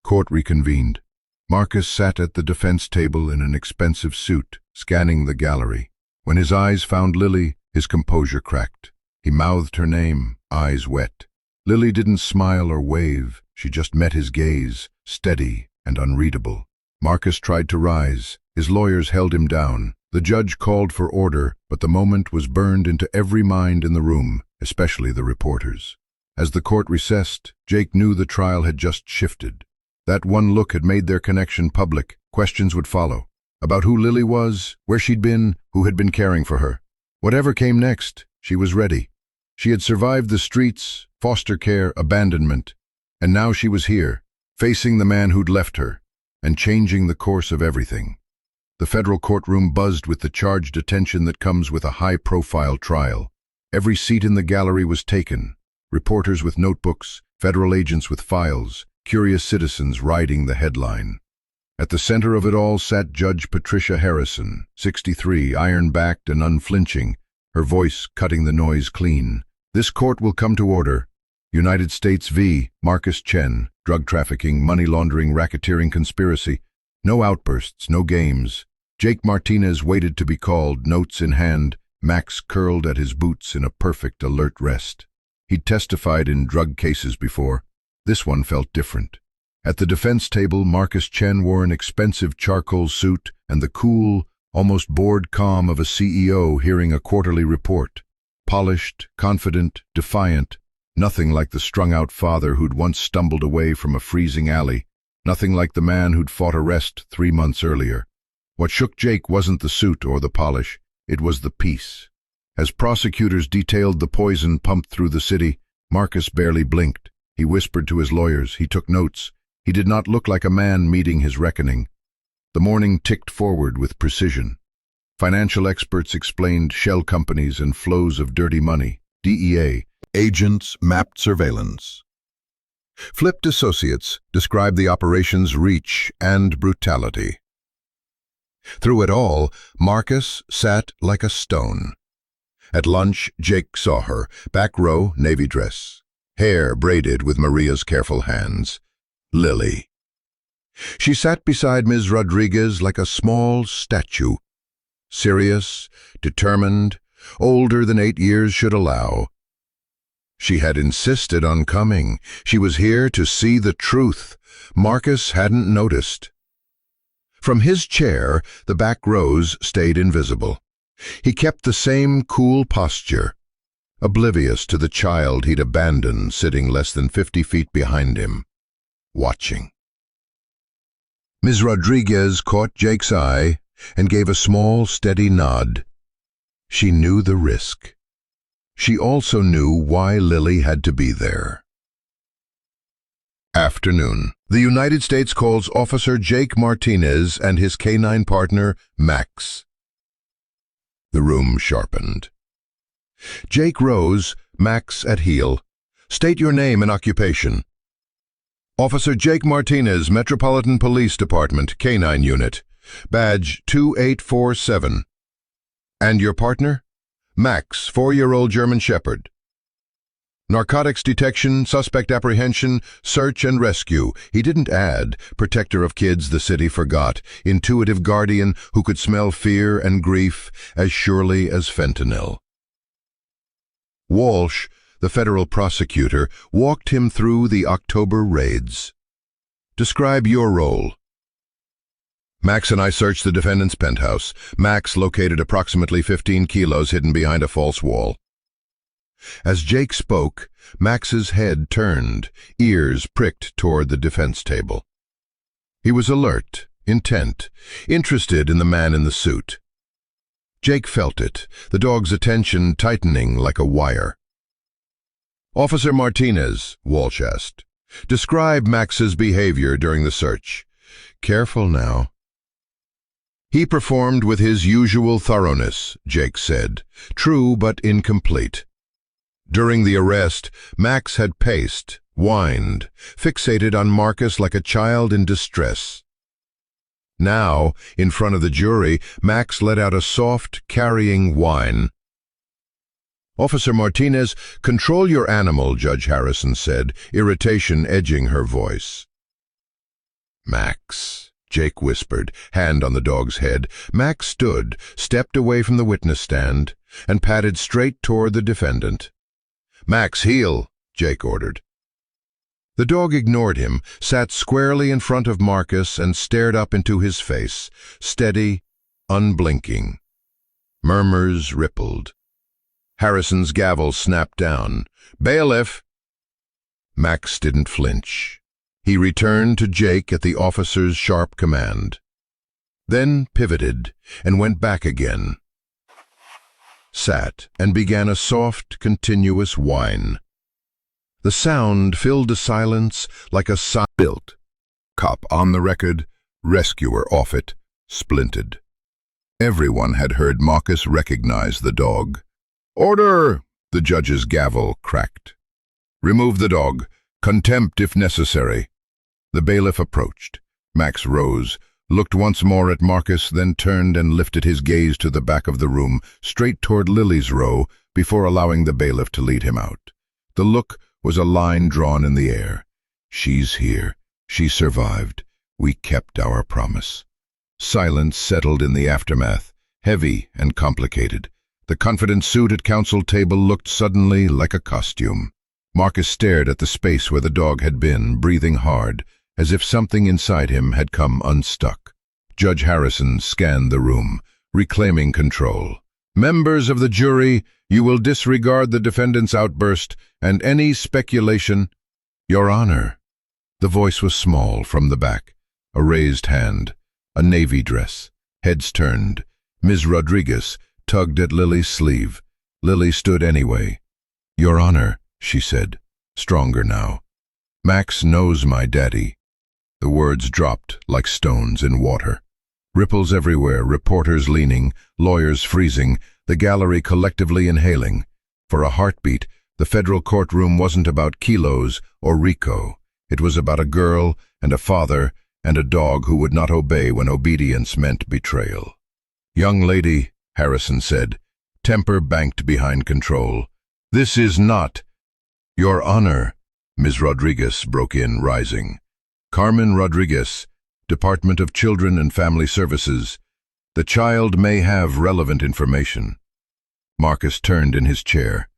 Court reconvened. Marcus sat at the defense table in an expensive suit, scanning the gallery. When his eyes found Lily, his composure cracked. He mouthed her name, eyes wet. Lily didn't smile or wave. She just met his gaze, steady and unreadable. Marcus tried to rise. His lawyers held him down. The judge called for order, but the moment was burned into every mind in the room, especially the reporters. As the court recessed, Jake knew the trial had just shifted. That one look had made their connection public. Questions would follow. About who Lily was, where she'd been, who had been caring for her. Whatever came next, she was ready. She had survived the streets, foster care, abandonment, and now she was here, facing the man who'd left her, and changing the course of everything. The federal courtroom buzzed with the charged attention that comes with a high-profile trial. Every seat in the gallery was taken. Reporters with notebooks, federal agents with files, curious citizens riding the headline. At the center of it all sat Judge Patricia Harrison, 63, iron-backed and unflinching, her voice cutting the noise clean. This court will come to order. United States v. Marcus Chen, drug trafficking, money laundering, racketeering, conspiracy. No outbursts, no games. Jake Martinez waited to be called, notes in hand, Max curled at his boots in a perfect alert rest. He'd testified in drug cases before. This one felt different. At the defense table, Marcus Chen wore an expensive charcoal suit and the cool, almost bored calm of a CEO hearing a quarterly report. Polished, confident, defiant, nothing like the strung-out father who'd once stumbled away from a freezing alley. Nothing like the man who'd fought arrest 3 months earlier. What shook Jake wasn't the suit or the polish, it was the peace. As prosecutors detailed the poison pumped through the city, Marcus barely blinked. He whispered to his lawyers, he took notes. He did not look like a man meeting his reckoning. The morning ticked forward with precision. Financial experts explained shell companies and flows of dirty money. DEA, agents mapped surveillance. Flipped associates described the operation's reach and brutality. Through it all, Marcus sat like a stone. At lunch, Jake saw her, back row, navy dress. Hair braided with Maria's careful hands. Lily. She sat beside Ms. Rodriguez like a small statue. Serious, determined, older than 8 years should allow. She had insisted on coming. She was here to see the truth. Marcus hadn't noticed. From his chair, the back rows stayed invisible. He kept the same cool posture, oblivious to the child he'd abandoned sitting less than 50 feet behind him, watching. Ms. Rodriguez caught Jake's eye and gave a small, steady nod. She knew the risk. She also knew why Lily had to be there. Afternoon. The United States calls Officer Jake Martinez and his canine partner, Max. The room sharpened. Jake rose, Max at heel. State your name and occupation. Officer Jake Martinez, Metropolitan Police Department, Canine Unit. Badge 2847. And your partner? Max, 4-year-old German Shepherd. Narcotics detection, suspect apprehension, search and rescue. He didn't add, protector of kids the city forgot, intuitive guardian who could smell fear and grief as surely as fentanyl. Walsh, the federal prosecutor, walked him through the October raids. Describe your role. Max and I searched the defendant's penthouse. Max located approximately 15 kilos hidden behind a false wall. As Jake spoke, Max's head turned, ears pricked toward the defense table. He was alert, intent, interested in the man in the suit. Jake felt it, the dog's attention tightening like a wire. Officer Martinez, Walsh asked, describe Max's behavior during the search. Careful now. He performed with his usual thoroughness, Jake said, true but incomplete. During the arrest, Max had paced, whined, fixated on Marcus like a child in distress. Now, in front of the jury, Max let out a soft, carrying whine. Officer Martinez, control your animal, Judge Harrison said, irritation edging her voice. Max, Jake whispered, hand on the dog's head. Max stood, stepped away from the witness stand, and padded straight toward the defendant. "Max, heel," Jake ordered. The dog ignored him, sat squarely in front of Marcus and stared up into his face, steady, unblinking. Murmurs rippled. Harrison's gavel snapped down. "Bailiff!" Max didn't flinch. He returned to Jake at the officer's sharp command. Then pivoted and went back again. Sat and began a soft, continuous whine. The sound filled the silence like a sigh built. Cop on the record, rescuer off it, splinted. Everyone had heard Marcus recognize the dog. "Order!" The judge's gavel cracked. "Remove the dog. Contempt if necessary." The bailiff approached. Max rose, looked once more at Marcus, then turned and lifted his gaze to the back of the room, straight toward Lily's row, before allowing the bailiff to lead him out. The look was a line drawn in the air. "She's here. She survived. We kept our promise." Silence settled in the aftermath, heavy and complicated. The confident suit at counsel table looked suddenly like a costume. Marcus stared at the space where the dog had been, breathing hard, as if something inside him had come unstuck. Judge Harrison scanned the room, reclaiming control. "Members of the jury, you will disregard the defendant's outburst and any speculation." "Your Honor." The voice was small from the back, a raised hand, a navy dress, heads turned. Ms. Rodriguez tugged at Lily's sleeve. Lily stood anyway. "Your Honor," she said, stronger now. "Max knows my daddy." The words dropped like stones in water. Ripples everywhere, reporters leaning, lawyers freezing, the gallery collectively inhaling. For a heartbeat, the federal courtroom wasn't about kilos or Rico. It was about a girl and a father and a dog who would not obey when obedience meant betrayal. "Young lady," Harrison said, temper banked behind control. "This is not—" "Your Honor," Ms. Rodriguez broke in, rising. "Carmen Rodriguez, Department of Children and Family Services. The child may have relevant information." Marcus turned in his chair.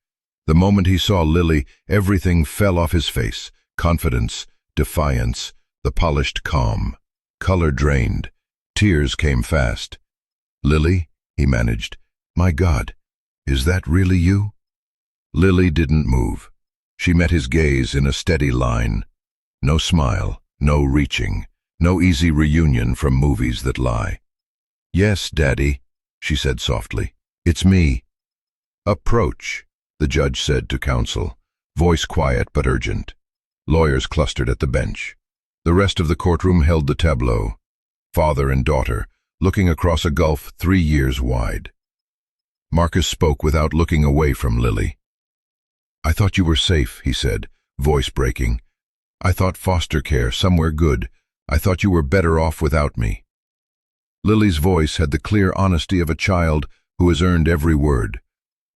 The moment he saw Lily, everything fell off his face. Confidence, defiance, the polished calm. Color drained. Tears came fast. "Lily," he managed. "My God, is that really you?" Lily didn't move. She met his gaze in a steady line. No smile, no reaching, no easy reunion from movies that lie. "Yes, Daddy," she said softly. "It's me." "Approach," the judge said to counsel, voice quiet but urgent. Lawyers clustered at the bench. The rest of the courtroom held the tableau. Father and daughter, looking across a gulf 3 years wide. Marcus spoke without looking away from Lily. "I thought you were safe," he said, voice breaking. "I thought foster care, somewhere good. I thought you were better off without me." Lily's voice had the clear honesty of a child who has earned every word.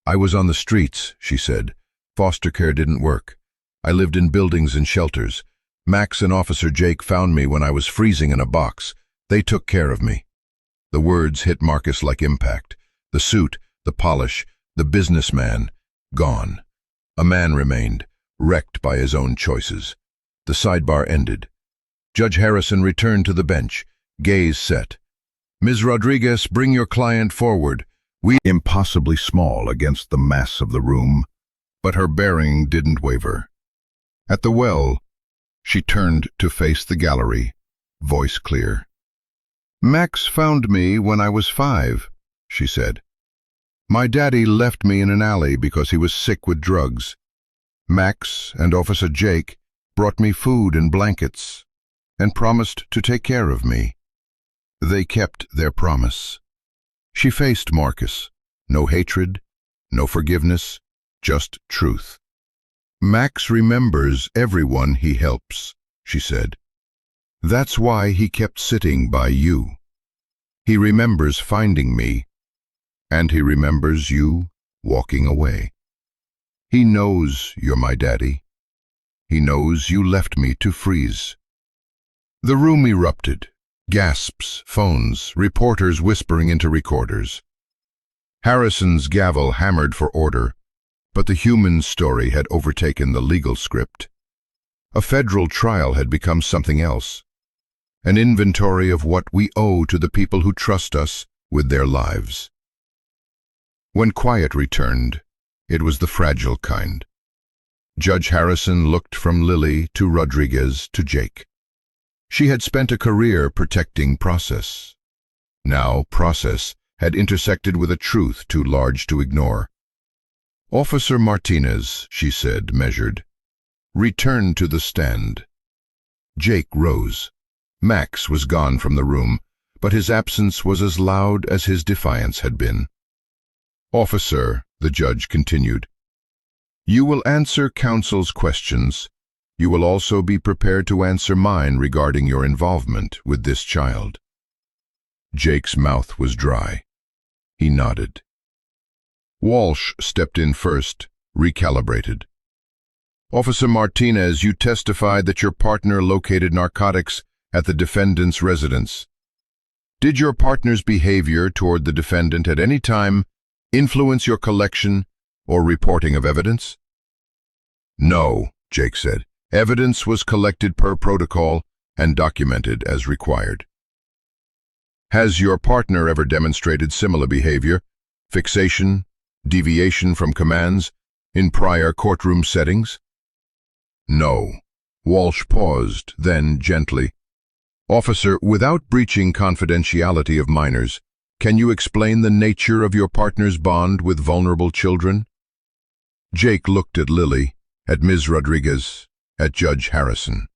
"I was on the streets," she said. "Foster care didn't work. I lived in buildings and shelters. Max and Officer Jake found me when I was freezing in a box. They took care of me." The words hit Marcus like impact. The suit, the polish, the businessman, gone. A man remained, wrecked by his own choices. The sidebar ended. Judge Harrison returned to the bench, gaze set. "Ms. Rodriguez, bring your client forward." Impossibly small against the mass of the room, but her bearing didn't waver. At the well, she turned to face the gallery, voice clear. "Max found me when I was 5, she said. "My daddy left me in an alley because he was sick with drugs. Max and Officer Jake brought me food and blankets and promised to take care of me. They kept their promise." She faced Marcus. No hatred, no forgiveness, just truth. "Max remembers everyone he helps," she said. "That's why he kept sitting by you. He remembers finding me, and he remembers you walking away. He knows you're my daddy. He knows you left me to freeze." The room erupted. Gasps, phones, reporters whispering into recorders. Harrison's gavel hammered for order, but the human story had overtaken the legal script. A federal trial had become something else, an inventory of what we owe to the people who trust us with their lives. When quiet returned, it was the fragile kind. Judge Harrison looked from Lily to Rodriguez to Jake. She had spent a career protecting process. Now process had intersected with a truth too large to ignore. "Officer Martinez," she said, measured, "return to the stand." Jake rose. Max was gone from the room, but his absence was as loud as his defiance had been. "Officer," the judge continued, "you will answer counsel's questions. You will also be prepared to answer mine regarding your involvement with this child." Jake's mouth was dry. He nodded. Walsh stepped in first, recalibrated. "Officer Martinez, you testified that your partner located narcotics at the defendant's residence. Did your partner's behavior toward the defendant at any time influence your collection or reporting of evidence?" "No," Jake said. "Evidence was collected per protocol and documented as required." "Has your partner ever demonstrated similar behavior, fixation, deviation from commands, in prior courtroom settings?" "No." Walsh paused, then gently, "Officer, without breaching confidentiality of minors, can you explain the nature of your partner's bond with vulnerable children?" Jake looked at Lily, at Ms. Rodriguez, at Judge Harrison.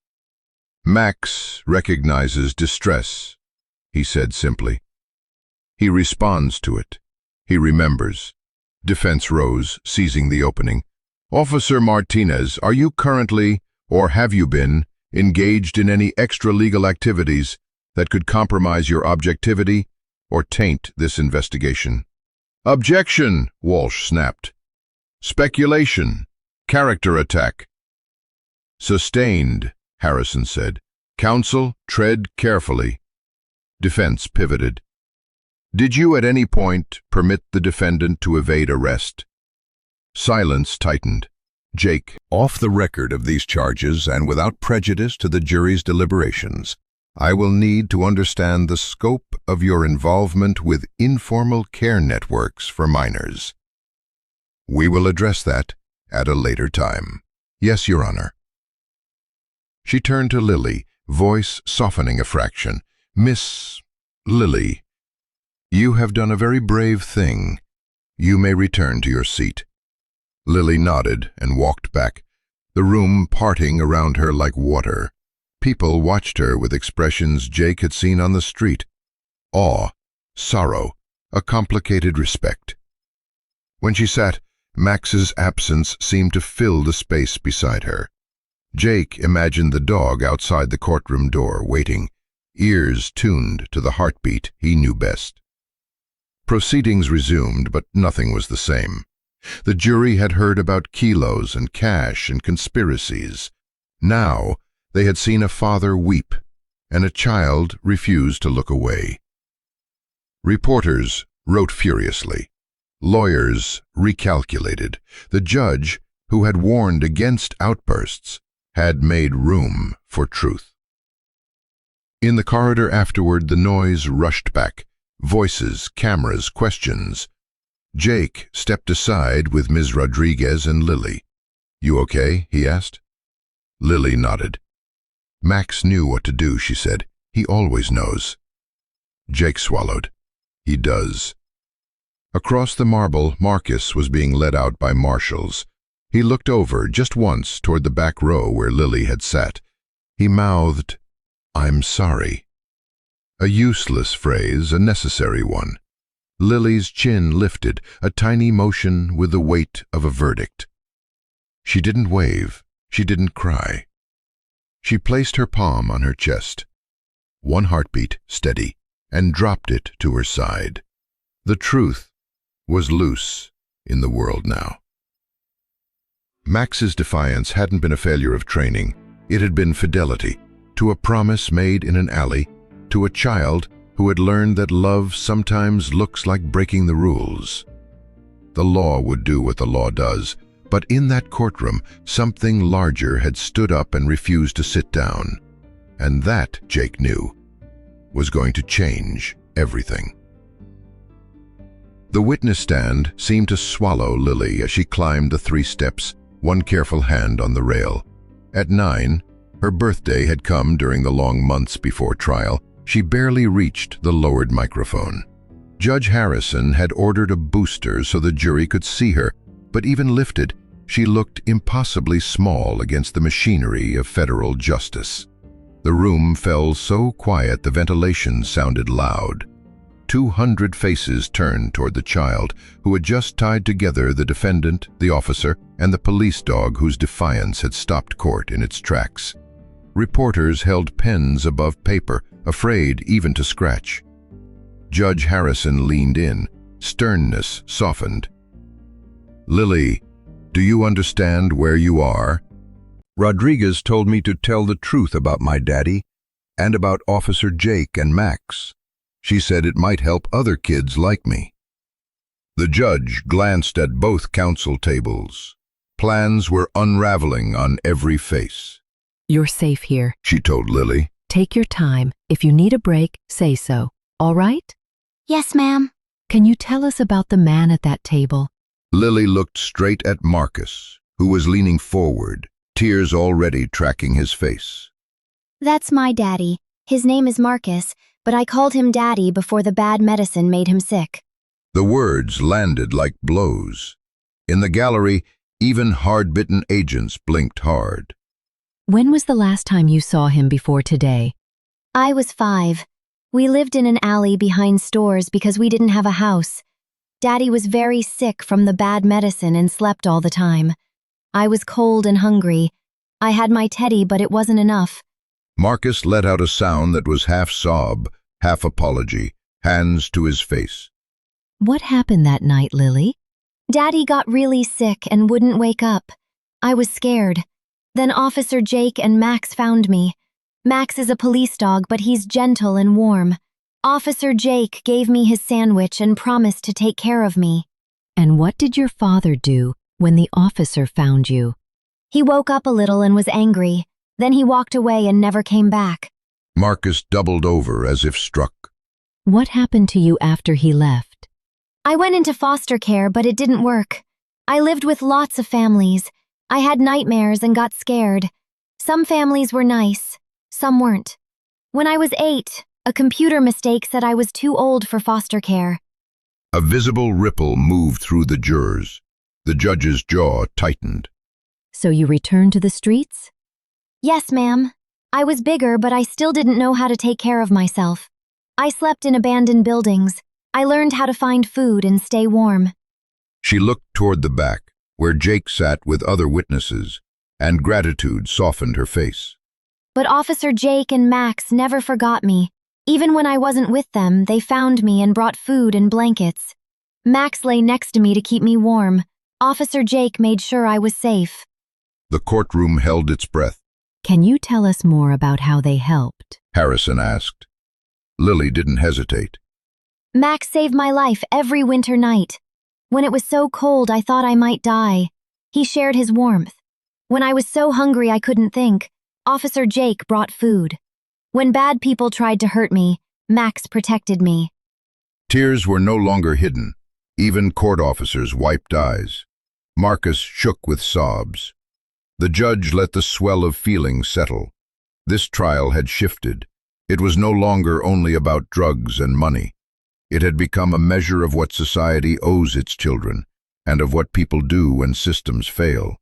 "Max recognizes distress," he said simply. "He responds to it. He remembers." Defense rose, seizing the opening. "Officer Martinez, are you currently, or have you been, engaged in any extra-legal activities that could compromise your objectivity or taint this investigation?" "Objection!" Walsh snapped. "Speculation. Character attack." "Sustained," Harrison said. "Counsel, tread carefully." Defense pivoted. "Did you at any point permit the defendant to evade arrest?" Silence tightened. "Jake, off the record of these charges and without prejudice to the jury's deliberations, I will need to understand the scope of your involvement with informal care networks for minors." "We will address that at a later time." "Yes, Your Honor." She turned to Lily, voice softening a fraction. "Miss Lily, you have done a very brave thing. You may return to your seat." Lily nodded and walked back, the room parting around her like water. People watched her with expressions Jake had seen on the street: awe, sorrow, a complicated respect. When she sat, Max's absence seemed to fill the space beside her. Jake imagined the dog outside the courtroom door, waiting, ears tuned to the heartbeat he knew best. Proceedings resumed, but nothing was the same. The jury had heard about kilos and cash and conspiracies. Now they had seen a father weep, and a child refuse to look away. Reporters wrote furiously. Lawyers recalculated. The judge, who had warned against outbursts, had made room for truth. In the corridor afterward, the noise rushed back. Voices, cameras, questions. Jake stepped aside with Ms. Rodriguez and Lily. "You okay?" he asked. Lily nodded. "Max knew what to do," she said. "He always knows." Jake swallowed. "He does." Across the marble, Marcus was being led out by marshals. He looked over just once toward the back row where Lily had sat. He mouthed, "I'm sorry." A useless phrase, a necessary one. Lily's chin lifted, a tiny motion with the weight of a verdict. She didn't wave, she didn't cry. She placed her palm on her chest, one heartbeat steady, and dropped it to her side. The truth was loose in the world now. Max's defiance hadn't been a failure of training. It had been fidelity to a promise made in an alley, to a child who had learned that love sometimes looks like breaking the rules. The law would do what the law does, but in that courtroom, something larger had stood up and refused to sit down. And that, Jake knew, was going to change everything. The witness stand seemed to swallow Lily as she climbed the 3 steps, one careful hand on the rail. At 9, her birthday had come during the long months before trial. She barely reached the lowered microphone. Judge Harrison had ordered a booster so the jury could see her, but even lifted, she looked impossibly small against the machinery of federal justice. The room fell so quiet the ventilation sounded loud. 200 faces turned toward the child, who had just tied together the defendant, the officer, and the police dog whose defiance had stopped court in its tracks. Reporters held pens above paper, afraid even to scratch. Judge Harrison leaned in, sternness softened. "Lily, do you understand where you are?" Rodriguez told me to tell the truth about my daddy and about Officer Jake and Max. She said it might help other kids like me. The judge glanced at both counsel tables. Plans were unraveling on every face. "You're safe here," she told Lily. "Take your time. If you need a break, say so. All right?" "Yes, ma'am." "Can you tell us about the man at that table?" Lily looked straight at Marcus, who was leaning forward, tears already tracking his face. "That's my daddy. His name is Marcus, but I called him Daddy before the bad medicine made him sick." The words landed like blows. In the gallery, even hard-bitten agents blinked hard. "When was the last time you saw him before today?" I was 5. We lived in an alley behind stores because we didn't have a house. Daddy was very sick from the bad medicine and slept all the time. I was cold and hungry. I had my teddy, but it wasn't enough. Marcus let out a sound that was half sob, half apology, hands to his face. "What happened that night, Lily?" Daddy got really sick and wouldn't wake up. I was scared. Then Officer Jake and Max found me. Max is a police dog, but he's gentle and warm. Officer Jake gave me his sandwich and promised to take care of me. "And what did your father do when the officer found you?" He woke up a little and was angry. Then he walked away and never came back. Marcus doubled over as if struck. "What happened to you after he left?" I went into foster care, but it didn't work. I lived with lots of families. I had nightmares and got scared. Some families were nice, some weren't. When I was 8, a computer mistake said I was too old for foster care. A visible ripple moved through the jurors. The judge's jaw tightened. "So you returned to the streets?" Yes, ma'am. I was bigger, but I still didn't know how to take care of myself. I slept in abandoned buildings. I learned how to find food and stay warm. She looked toward the back, where Jake sat with other witnesses, and gratitude softened her face. But Officer Jake and Max never forgot me. Even when I wasn't with them, they found me and brought food and blankets. Max lay next to me to keep me warm. Officer Jake made sure I was safe. The courtroom held its breath. "Can you tell us more about how they helped?" Harrison asked. Lily didn't hesitate. Max saved my life every winter night. When it was so cold, I thought I might die. He shared his warmth. When I was so hungry I couldn't think, Officer Jake brought food. When bad people tried to hurt me, Max protected me. Tears were no longer hidden. Even court officers wiped eyes. Marcus shook with sobs. The judge let the swell of feeling settle. This trial had shifted. It was no longer only about drugs and money. It had become a measure of what society owes its children, and of what people do when systems fail.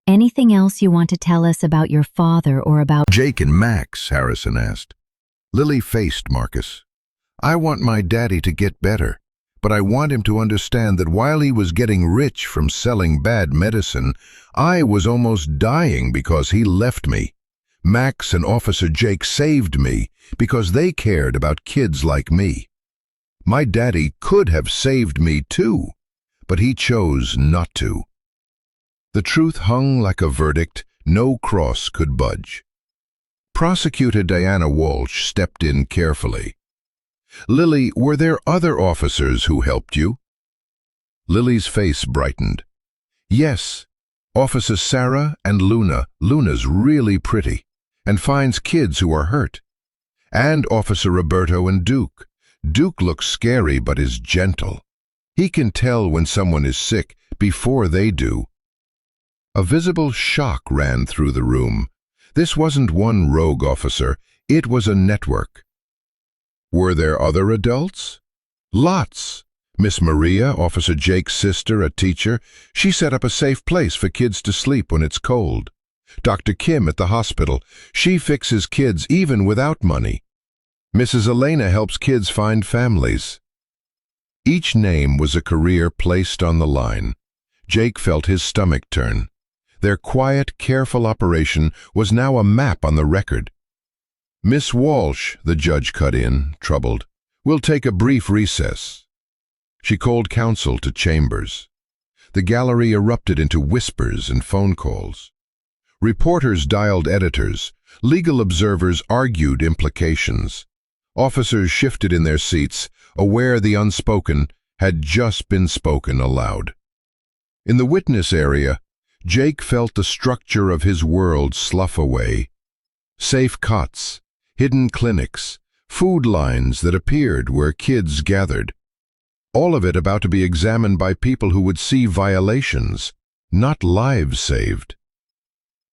"Anything else you want to tell us about your father or about—" "Jake and Max," Harrison asked. Lily faced Marcus. "I want my daddy to get better, but I want him to understand that while he was getting rich from selling bad medicine, I was almost dying because he left me. Max and Officer Jake saved me because they cared about kids like me. My daddy could have saved me too, but he chose not to." The truth hung like a verdict no cross could budge. Prosecutor Diana Walsh stepped in carefully. "Lily, were there other officers who helped you?" Lily's face brightened. "Yes, Officers Sarah and Luna. Luna's really pretty and finds kids who are hurt. And Officer Roberto and Duke. Duke looks scary but is gentle. He can tell when someone is sick before they do." A visible shock ran through the room. This wasn't one rogue officer, it was a network. "Were there other adults?" "Lots. Miss Maria, Officer Jake's sister, a teacher, she set up a safe place for kids to sleep when it's cold. Dr. Kim at the hospital, she fixes kids even without money. Mrs. Elena helps kids find families." Each name was a career placed on the line. Jake felt his stomach turn. Their quiet, careful operation was now a map on the record. "Miss Walsh," the judge cut in, troubled, "we'll take a brief recess." She called counsel to chambers. The gallery erupted into whispers and phone calls. Reporters dialed editors. Legal observers argued implications. Officers shifted in their seats, aware the unspoken had just been spoken aloud. In the witness area, Jake felt the structure of his world slough away. Safe cots, hidden clinics, food lines that appeared where kids gathered. All of it about to be examined by people who would see violations, not lives saved.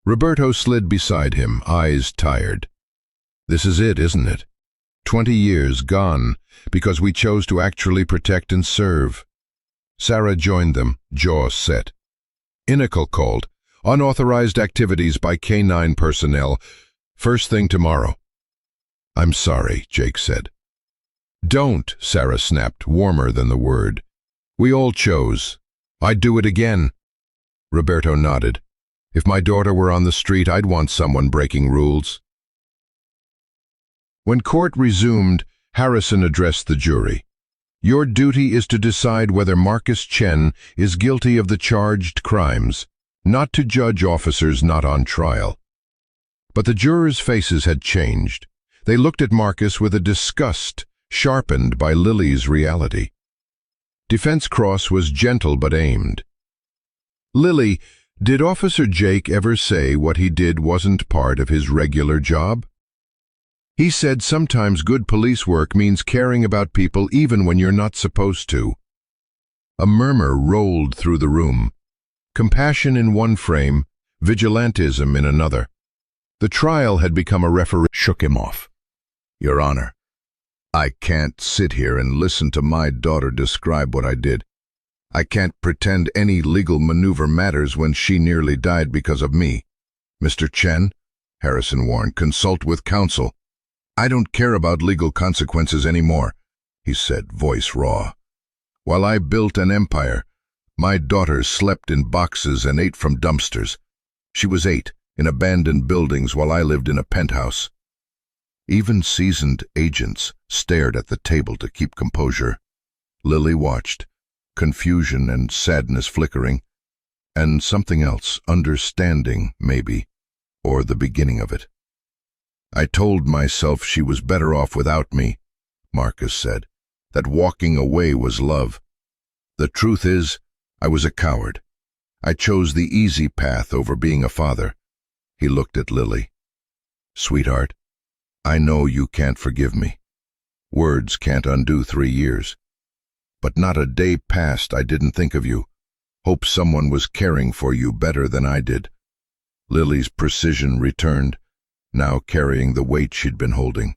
Roberto slid beside him, eyes tired. "This is it, isn't it? 20 years gone because we chose to actually protect and serve." Sarah joined them, jaw set. "Inical called. Unauthorized activities by K9 personnel. First thing tomorrow." "I'm sorry," Jake said. "Don't," Sarah snapped, warmer than the word. "We all chose. I'd do it again." Roberto nodded. "If my daughter were on the street, I'd want someone breaking rules." When court resumed, Harrison addressed the jury. "Your duty is to decide whether Marcus Chen is guilty of the charged crimes, not to judge officers not on trial." But the jurors' faces had changed. They looked at Marcus with a disgust sharpened by Lily's reality. Defense cross was gentle but aimed. "Lily, did Officer Jake ever say what he did wasn't part of his regular job?" "He said sometimes good police work means caring about people even when you're not supposed to." A murmur rolled through the room. Compassion in one frame, vigilantism in another. The trial had become a referee. Shook him off. "Your Honor, I can't sit here and listen to my daughter describe what I did. I can't pretend any legal maneuver matters when she nearly died because of me. Mr. Chen," Harrison warned, "consult with counsel." "I don't care about legal consequences anymore," he said, voice raw. "While I built an empire, my daughter slept in boxes and ate from dumpsters. She was 8, in abandoned buildings while I lived in a penthouse." Even seasoned agents stared at the table to keep composure. Lily watched, confusion and sadness flickering, and something else, understanding, maybe, or the beginning of it. "I told myself she was better off without me," Marcus said, "that walking away was love. The truth is, I was a coward. I chose the easy path over being a father." He looked at Lily. "Sweetheart, I know you can't forgive me. Words can't undo 3 years. But not a day passed I didn't think of you, hope someone was caring for you better than I did." Lily's precision returned, now carrying the weight she'd been holding.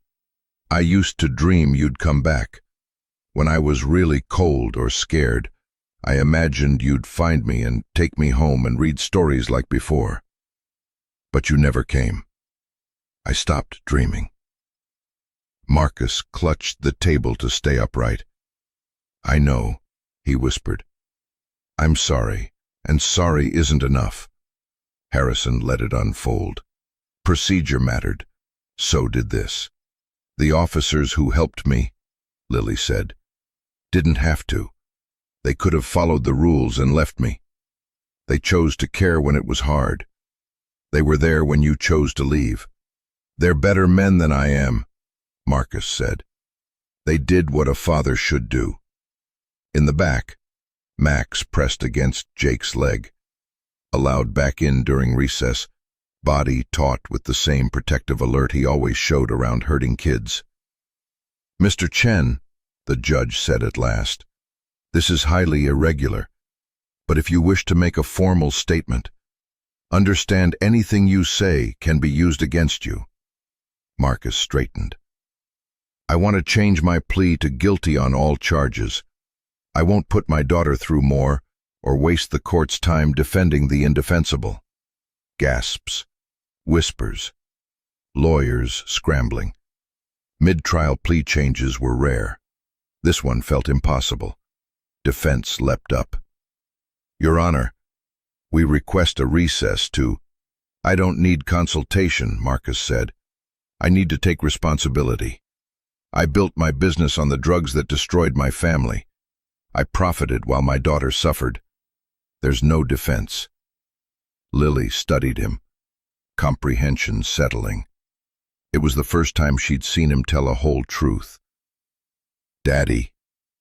"I used to dream you'd come back. When I was really cold or scared, I imagined you'd find me and take me home and read stories like before. But you never came. I stopped dreaming." Marcus clutched the table to stay upright. "I know," he whispered. "I'm sorry, and sorry isn't enough." Harrison let it unfold. Procedure mattered. So did this. "The officers who helped me," Lily said, "didn't have to. They could have followed the rules and left me. They chose to care when it was hard. They were there when you chose to leave. "They're better men than I am," Marcus said. "They did what a father should do." In the back, Max pressed against Jake's leg. Allowed back in during recess, body taut with the same protective alert he always showed around hurting kids. "Mr. Chen," the judge said at last, "this is highly irregular, but if you wish to make a formal statement, understand anything you say can be used against you." Marcus straightened. "I want to change my plea to guilty on all charges. I won't put my daughter through more or waste the court's time defending the indefensible." Gasps, whispers, lawyers scrambling. Mid-trial plea changes were rare. This one felt impossible. Defense leapt up. "Your Honor, we request a recess to—" "I don't need consultation," Marcus said. "I need to take responsibility. I built my business on the drugs that destroyed my family. I profited while my daughter suffered. There's no defense." Lily studied him, comprehension settling. It was the first time she'd seen him tell a whole truth. "Daddy,"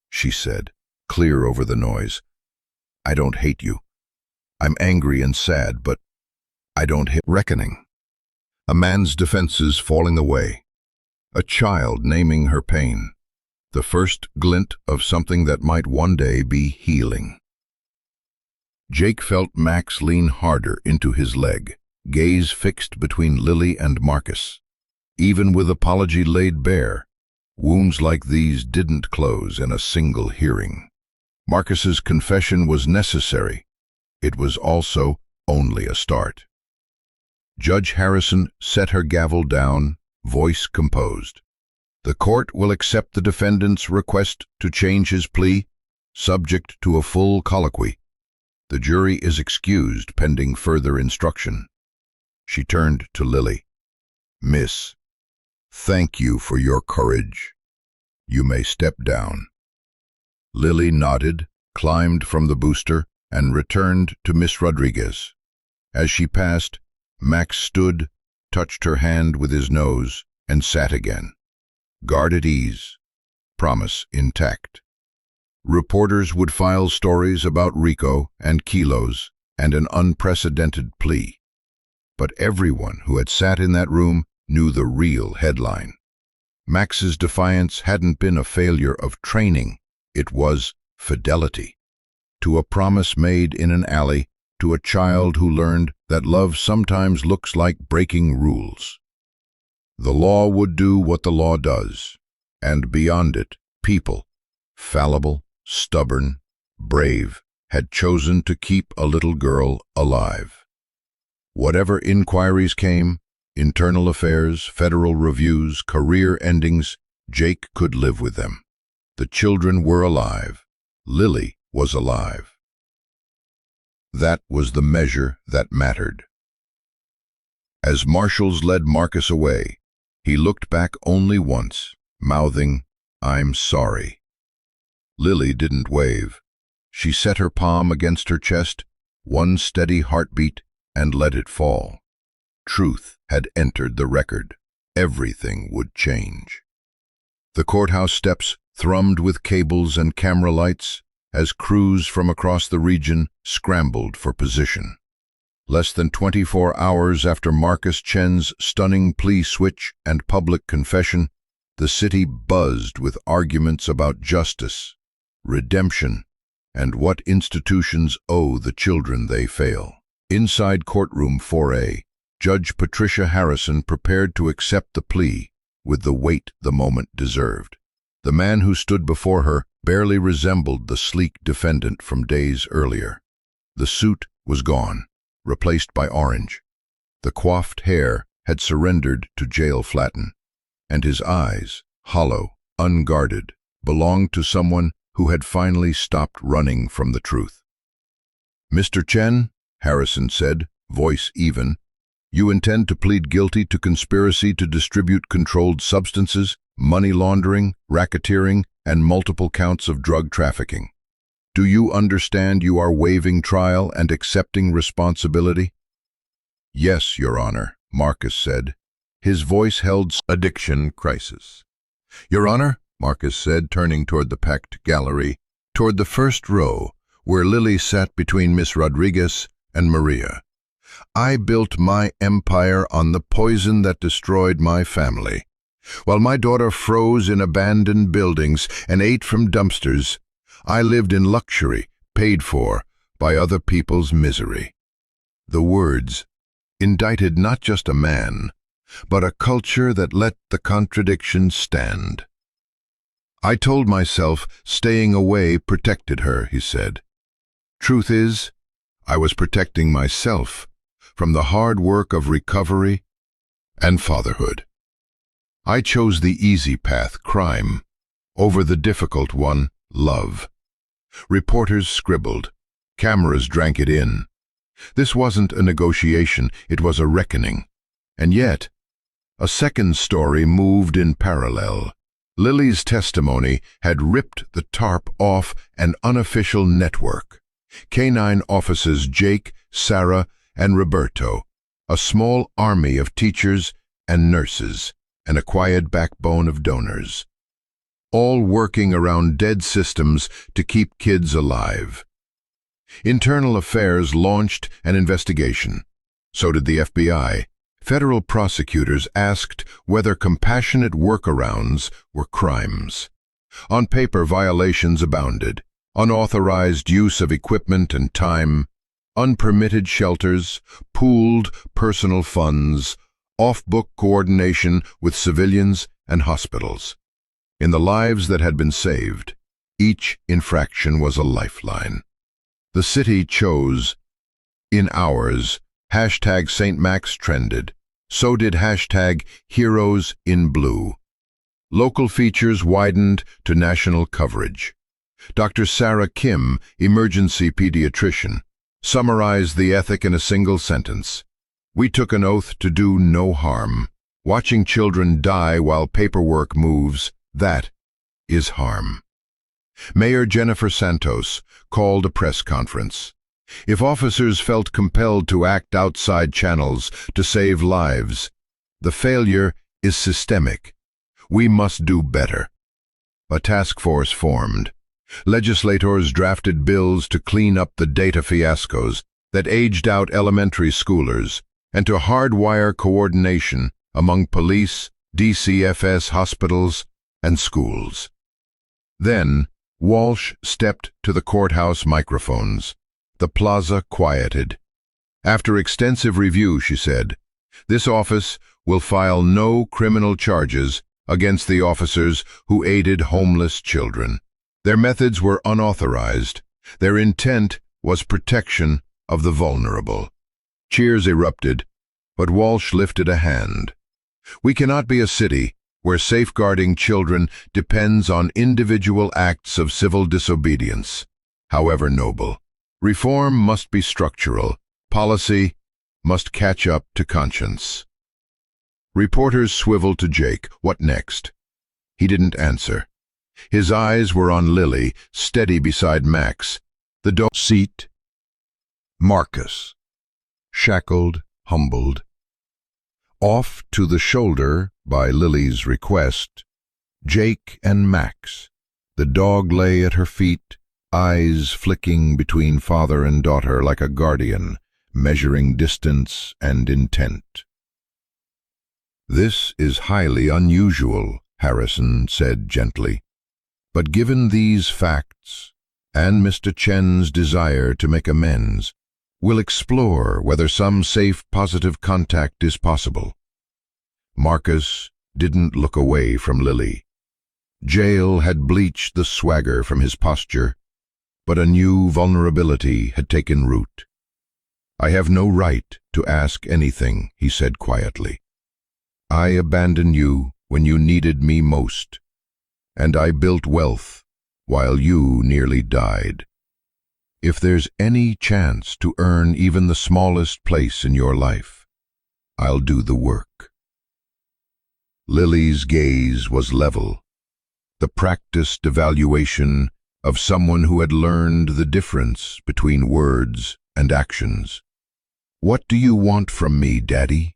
she said, clear over the noise, "I don't hate you. I'm angry and sad, but I don't hate." Reckoning. A man's defenses falling away. A child naming her pain. The first glint of something that might one day be healing. Jake felt Max lean harder into his leg, gaze fixed between Lily and Marcus. Even with apology laid bare, wounds like these didn't close in a single hearing. Marcus's confession was necessary. It was also only a start. Judge Harrison set her gavel down, voice composed. "The court will accept the defendant's request to change his plea, subject to a full colloquy. The jury is excused pending further instruction." She turned to Lily. "Miss, thank you for your courage. You may step down." Lily nodded, climbed from the booster, and returned to Miss Rodriguez. As she passed, Max stood, touched her hand with his nose, and sat again. Guard at ease, promise intact. Reporters would file stories about Rico and kilos and an unprecedented plea. But everyone who had sat in that room knew the real headline. Max's defiance hadn't been a failure of training, it was fidelity. To a promise made in an alley, to a child who learned that love sometimes looks like breaking rules. The law would do what the law does, and beyond it, people, fallible, stubborn, brave, had chosen to keep a little girl alive. Whatever inquiries came, internal affairs, federal reviews, career endings, Jake could live with them. The children were alive. Lily was alive. That was the measure that mattered. As marshals led Marcus away, he looked back only once, mouthing, "I'm sorry." Lily didn't wave. She set her palm against her chest, one steady heartbeat, and let it fall. Truth had entered the record. Everything would change. The courthouse steps thrummed with cables and camera lights as crews from across the region scrambled for position. Less than 24 hours after Marcus Chen's stunning plea switch and public confession, the city buzzed with arguments about justice, redemption, and what institutions owe the children they fail. Inside Courtroom 4A, Judge Patricia Harrison prepared to accept the plea with the weight the moment deserved. The man who stood before her barely resembled the sleek defendant from days earlier. The suit was gone, replaced by orange. The coiffed hair had surrendered to jail flatten, and his eyes, hollow, unguarded, belonged to someone who had finally stopped running from the truth. "Mr. Chen," Harrison said, voice even, "you intend to plead guilty to conspiracy to distribute controlled substances, money laundering, racketeering, and multiple counts of drug trafficking. Do you understand you are waiving trial and accepting responsibility?" "Yes, Your Honor," Marcus said, His voice held addiction crisis. "Your Honor," Marcus said, turning toward the packed gallery, toward the first row, where Lily sat between Miss Rodriguez and Maria. "I built my empire on the poison that destroyed my family. While my daughter froze in abandoned buildings and ate from dumpsters, I lived in luxury, paid for by other people's misery." The words indicted not just a man, but a culture that let the contradiction stand. "I told myself staying away protected her," he said. "Truth is, I was protecting myself from the hard work of recovery and fatherhood. I chose the easy path, crime, over the difficult one, love." Reporters scribbled. Cameras drank it in. This wasn't a negotiation, it was a reckoning. And yet, a second story moved in parallel. Lily's testimony had ripped the tarp off an unofficial network. Canine officers Jake, Sarah, and Roberto, a small army of teachers and nurses, and a quiet backbone of donors, all working around dead systems to keep kids alive. Internal Affairs launched an investigation. So did the FBI. Federal prosecutors asked whether compassionate workarounds were crimes. On paper, violations abounded: unauthorized use of equipment and time, unpermitted shelters, pooled personal funds, off-book coordination with civilians and hospitals. In the lives that had been saved, each infraction was a lifeline. The city chose. In hours, hashtag St. Max trended. So did hashtag Heroes in Blue. Local features widened to national coverage. Dr. Sarah Kim, emergency pediatrician, summarized the ethic in a single sentence: "We took an oath to do no harm. Watching children die while paperwork moves, that is harm." Mayor Jennifer Santos called a press conference. If officers felt compelled to act outside channels to save lives, the failure is systemic. We must do better. A task force formed. Legislators drafted bills to clean up the data fiascos that aged out elementary schoolers and to hardwire coordination among police, DCFS hospitals, and schools. Then, Walsh stepped to the courthouse microphones. The plaza quieted. After extensive review, she said, "This office will file no criminal charges against the officers who aided homeless children. Their methods were unauthorized. Their intent was protection of the vulnerable." Cheers erupted, but Walsh lifted a hand. "We cannot be a city where safeguarding children depends on individual acts of civil disobedience, however noble. Reform must be structural. Policy must catch up to conscience." Reporters swiveled to Jake. What next? He didn't answer. His eyes were on Lily, steady beside Max. The seat. Marcus. Shackled, humbled. Off to the shoulder, by Lily's request, Jake and Max. The dog lay at her feet, eyes flicking between father and daughter like a guardian, measuring distance and intent. "This is highly unusual," Harrison said gently. "But given these facts, and Mr. Chen's desire to make amends, we'll explore whether some safe, positive contact is possible." Marcus didn't look away from Lily. Jail had bleached the swagger from his posture, but a new vulnerability had taken root. "I have no right to ask anything," he said quietly. "I abandoned you when you needed me most, and I built wealth while you nearly died. If there's any chance to earn even the smallest place in your life, I'll do the work." Lily's gaze was level, the practiced evaluation of someone who had learned the difference between words and actions. "What do you want from me, Daddy?"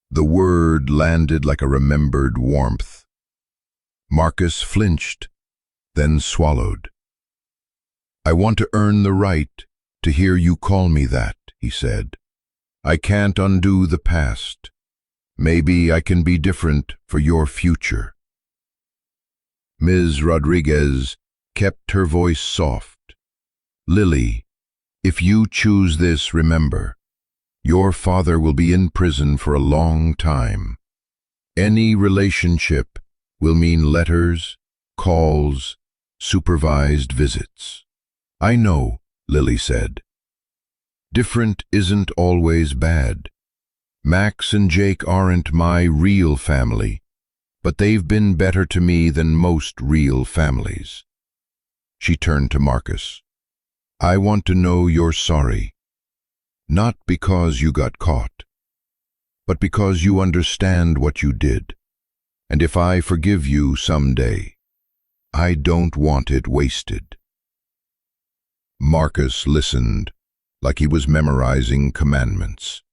The word landed like a remembered warmth. Marcus flinched, then swallowed. "I want to earn the right to hear you call me that," he said. "I can't undo the past. Maybe I can be different for your future." Ms. Rodriguez kept her voice soft. "Lily, if you choose this, remember, your father will be in prison for a long time. Any relationship will mean letters, calls, supervised visits." "I know," Lily said. "Different isn't always bad. Max and Jake aren't my real family, but they've been better to me than most real families." She turned to Marcus. "I want to know you're sorry. Not because you got caught, but because you understand what you did. And if I forgive you someday, I don't want it wasted." Marcus listened like he was memorizing commandments.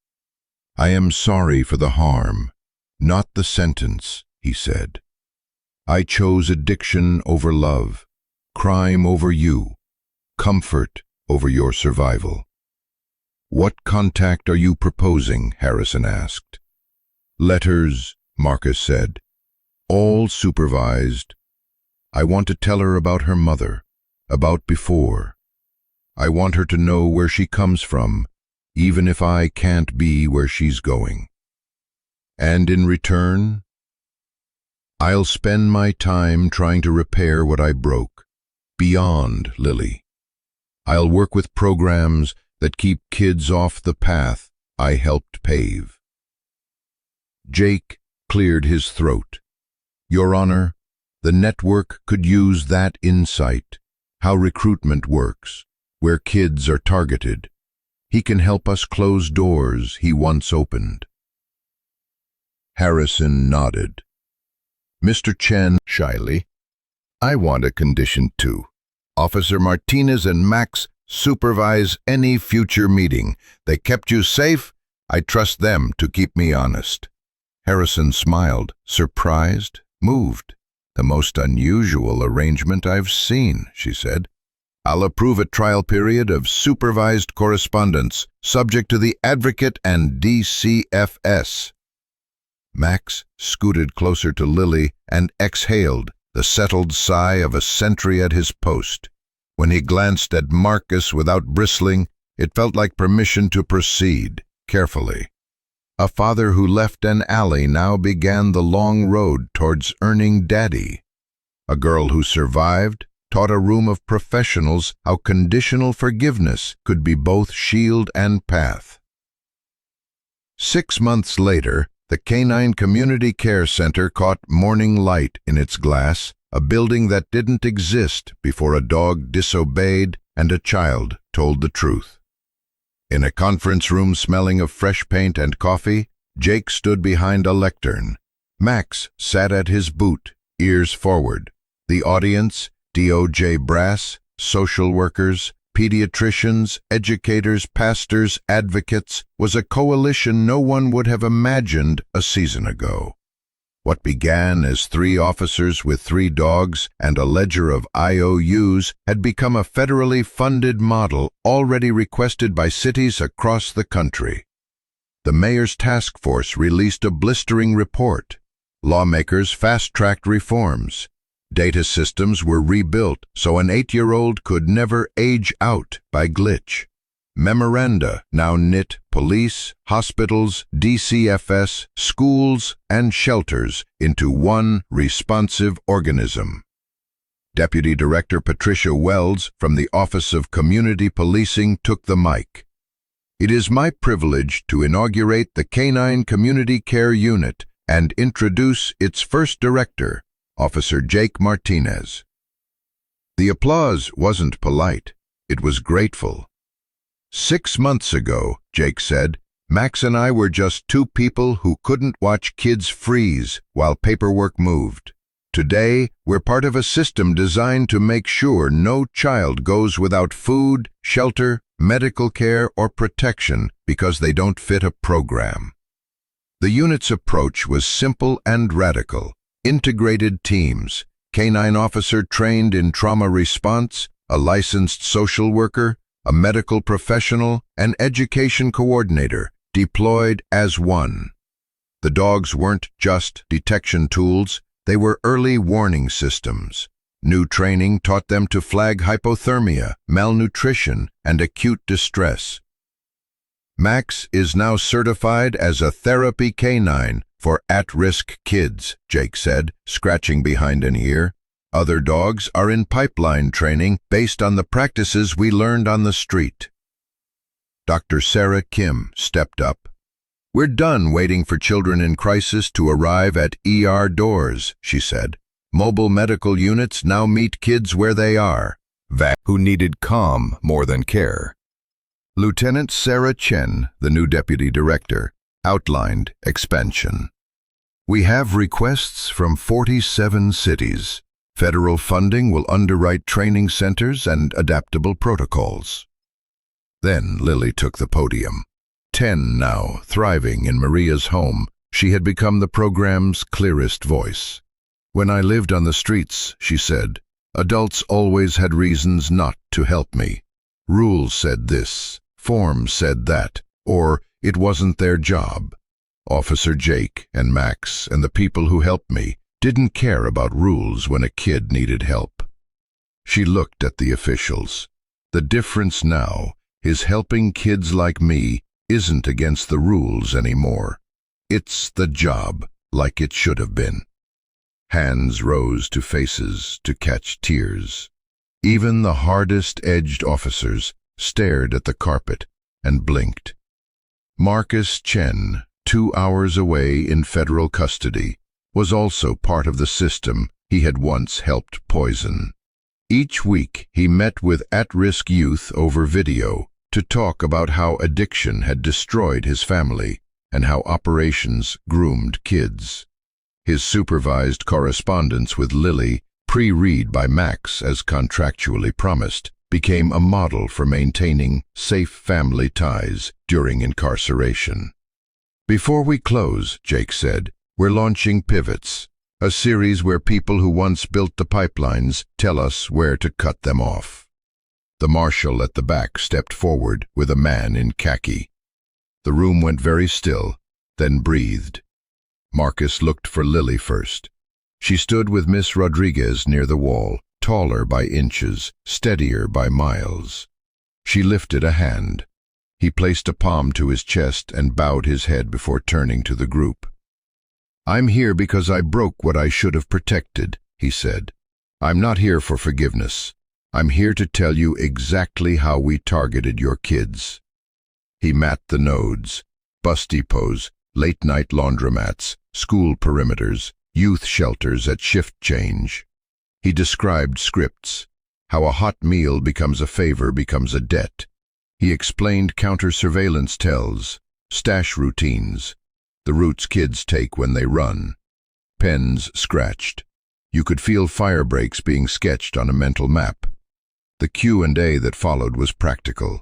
"I am sorry for the harm, not the sentence," he said. "I chose addiction over love, crime over you, comfort over your survival." "What contact are you proposing?" Harrison asked. "Letters," Marcus said. "All supervised. I want to tell her about her mother, about before. I want her to know where she comes from, even if I can't be where she's going. And in return, I'll spend my time trying to repair what I broke, beyond Lily. I'll work with programs that keep kids off the path I helped pave." Jake cleared his throat. "Your Honor, the network could use that insight, how recruitment works, where kids are targeted. He can help us close doors he once opened." Harrison nodded. "Mr. Chen," shyly, "I want a condition too. Officer Martinez and Max supervise any future meeting. They kept you safe. I trust them to keep me honest." Harrison smiled, surprised, moved. "The most unusual arrangement I've seen," she said. "I'll approve a trial period of supervised correspondence, subject to the advocate and DCFS." Max scooted closer to Lily and exhaled, the settled sigh of a sentry at his post. When he glanced at Marcus without bristling, it felt like permission to proceed, carefully. A father who left an alley now began the long road towards earning daddy. A girl who survived taught a room of professionals how conditional forgiveness could be both shield and path. 6 months later, the Canine Community Care Center caught morning light in its glass, a building that didn't exist before a dog disobeyed and a child told the truth. In a conference room smelling of fresh paint and coffee, Jake stood behind a lectern. Max sat at his boot, ears forward. The audience, DOJ brass, social workers, pediatricians, educators, pastors, advocates, was a coalition no one would have imagined a season ago. What began as 3 officers with 3 dogs and a ledger of IOUs had become a federally funded model already requested by cities across the country. The mayor's task force released a blistering report. Lawmakers fast-tracked reforms. Data systems were rebuilt so an 8-year-old could never age out by glitch. Memoranda now knit police, hospitals, DCFS, schools, and shelters into one responsive organism. Deputy Director Patricia Wells from the Office of Community Policing took the mic. "It is my privilege to inaugurate the Canine Community Care Unit and introduce its first director, Officer Jake Martinez." The applause wasn't polite, it was grateful. 6 months ago, Jake said, Max and I were just 2 people who couldn't watch kids freeze while paperwork moved. Today, we're part of a system designed to make sure no child goes without food, shelter, medical care, or protection because they don't fit a program. The unit's approach was simple and radical. Integrated teams, canine officer trained in trauma response, a licensed social worker, a medical professional, an education coordinator, deployed as one. The dogs weren't just detection tools, they were early warning systems. New training taught them to flag hypothermia, malnutrition, and acute distress. Max is now certified as a therapy canine for at-risk kids, Jake said, scratching behind an ear. Other dogs are in pipeline training based on the practices we learned on the street. Dr. Sarah Kim stepped up. "We're done waiting for children in crisis to arrive at ER doors," she said. "Mobile medical units now meet kids where they are." Who needed calm more than care. Lieutenant Sarah Chen, the new deputy director, outlined expansion. "We have requests from 47 cities. Federal funding will underwrite training centers and adaptable protocols." Then Lily took the podium. 10 now, thriving in Maria's home, she had become the program's clearest voice. "When I lived on the streets," she said, "adults always had reasons not to help me. Rules said this, forms said that, or it wasn't their job. Officer Jake and Max and the people who helped me didn't care about rules when a kid needed help." She looked at the officials. "The difference now is helping kids like me isn't against the rules anymore. It's the job, like it should have been." Hands rose to faces to catch tears. Even the hardest-edged officers stared at the carpet and blinked. Marcus Chen, 2 hours away in federal custody, was also part of the system he had once helped poison. Each week he met with at-risk youth over video to talk about how addiction had destroyed his family and how operations groomed kids. His supervised correspondence with Lily, pre-read by Max as contractually promised, became a model for maintaining safe family ties during incarceration. "Before we close," Jake said, "we're launching Pivots, a series where people who once built the pipelines tell us where to cut them off." The marshal at the back stepped forward with a man in khaki. The room went very still, then breathed. Marcus looked for Lily first. She stood with Miss Rodriguez near the wall, taller by inches, steadier by miles. She lifted a hand. He placed a palm to his chest and bowed his head before turning to the group. "I'm here because I broke what I should have protected," he said. "I'm not here for forgiveness. I'm here to tell you exactly how we targeted your kids." He mapped the nodes, bus depots, late-night laundromats, school perimeters, youth shelters at shift change. He described scripts, how a hot meal becomes a favor becomes a debt. He explained counter-surveillance tells, stash routines, the routes kids take when they run. Pens scratched. You could feel fire breaks being sketched on a mental map. The Q&A that followed was practical.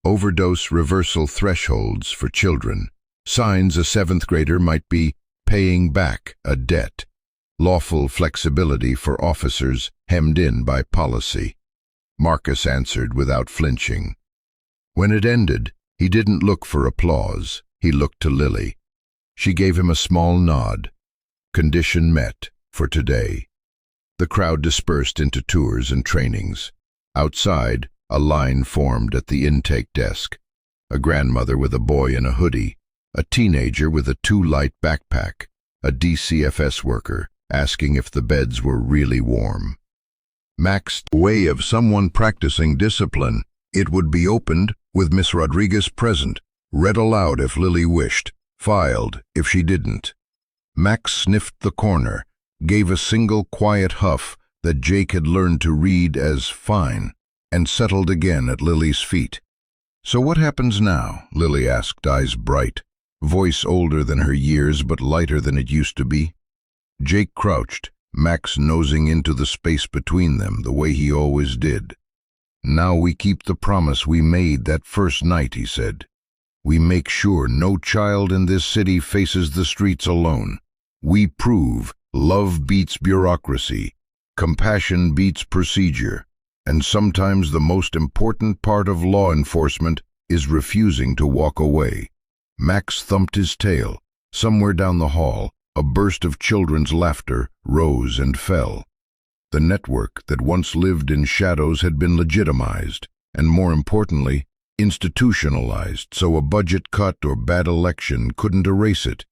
Overdose reversal thresholds for children. Signs a 7th grader might be paying back a debt. Lawful flexibility for officers hemmed in by policy. Marcus answered without flinching. When it ended, he didn't look for applause. He looked to Lily. She gave him a small nod. Condition met for today. The crowd dispersed into tours and trainings. Outside, a line formed at the intake desk. A grandmother with a boy in a hoodie, a teenager with a too-light backpack, a DCFS worker asking if the beds were really warm. Max's way of someone practicing discipline. It would be opened with Miss Rodriguez present, read aloud if Lily wished, filed if she didn't. Max sniffed the corner, gave a single quiet huff that Jake had learned to read as fine, and settled again at Lily's feet. "So what happens now?" Lily asked, eyes bright, voice older than her years but lighter than it used to be. Jake crouched, Max nosing into the space between them the way he always did. "Now we keep the promise we made that first night," he said. We make sure no child in this city faces the streets alone. We prove love beats bureaucracy, compassion beats procedure, and sometimes the most important part of law enforcement is refusing to walk away. Max thumped his tail. Somewhere down the hall, a burst of children's laughter rose and fell. The network that once lived in shadows had been legitimized, and more importantly, institutionalized, so a budget cut or bad election couldn't erase it.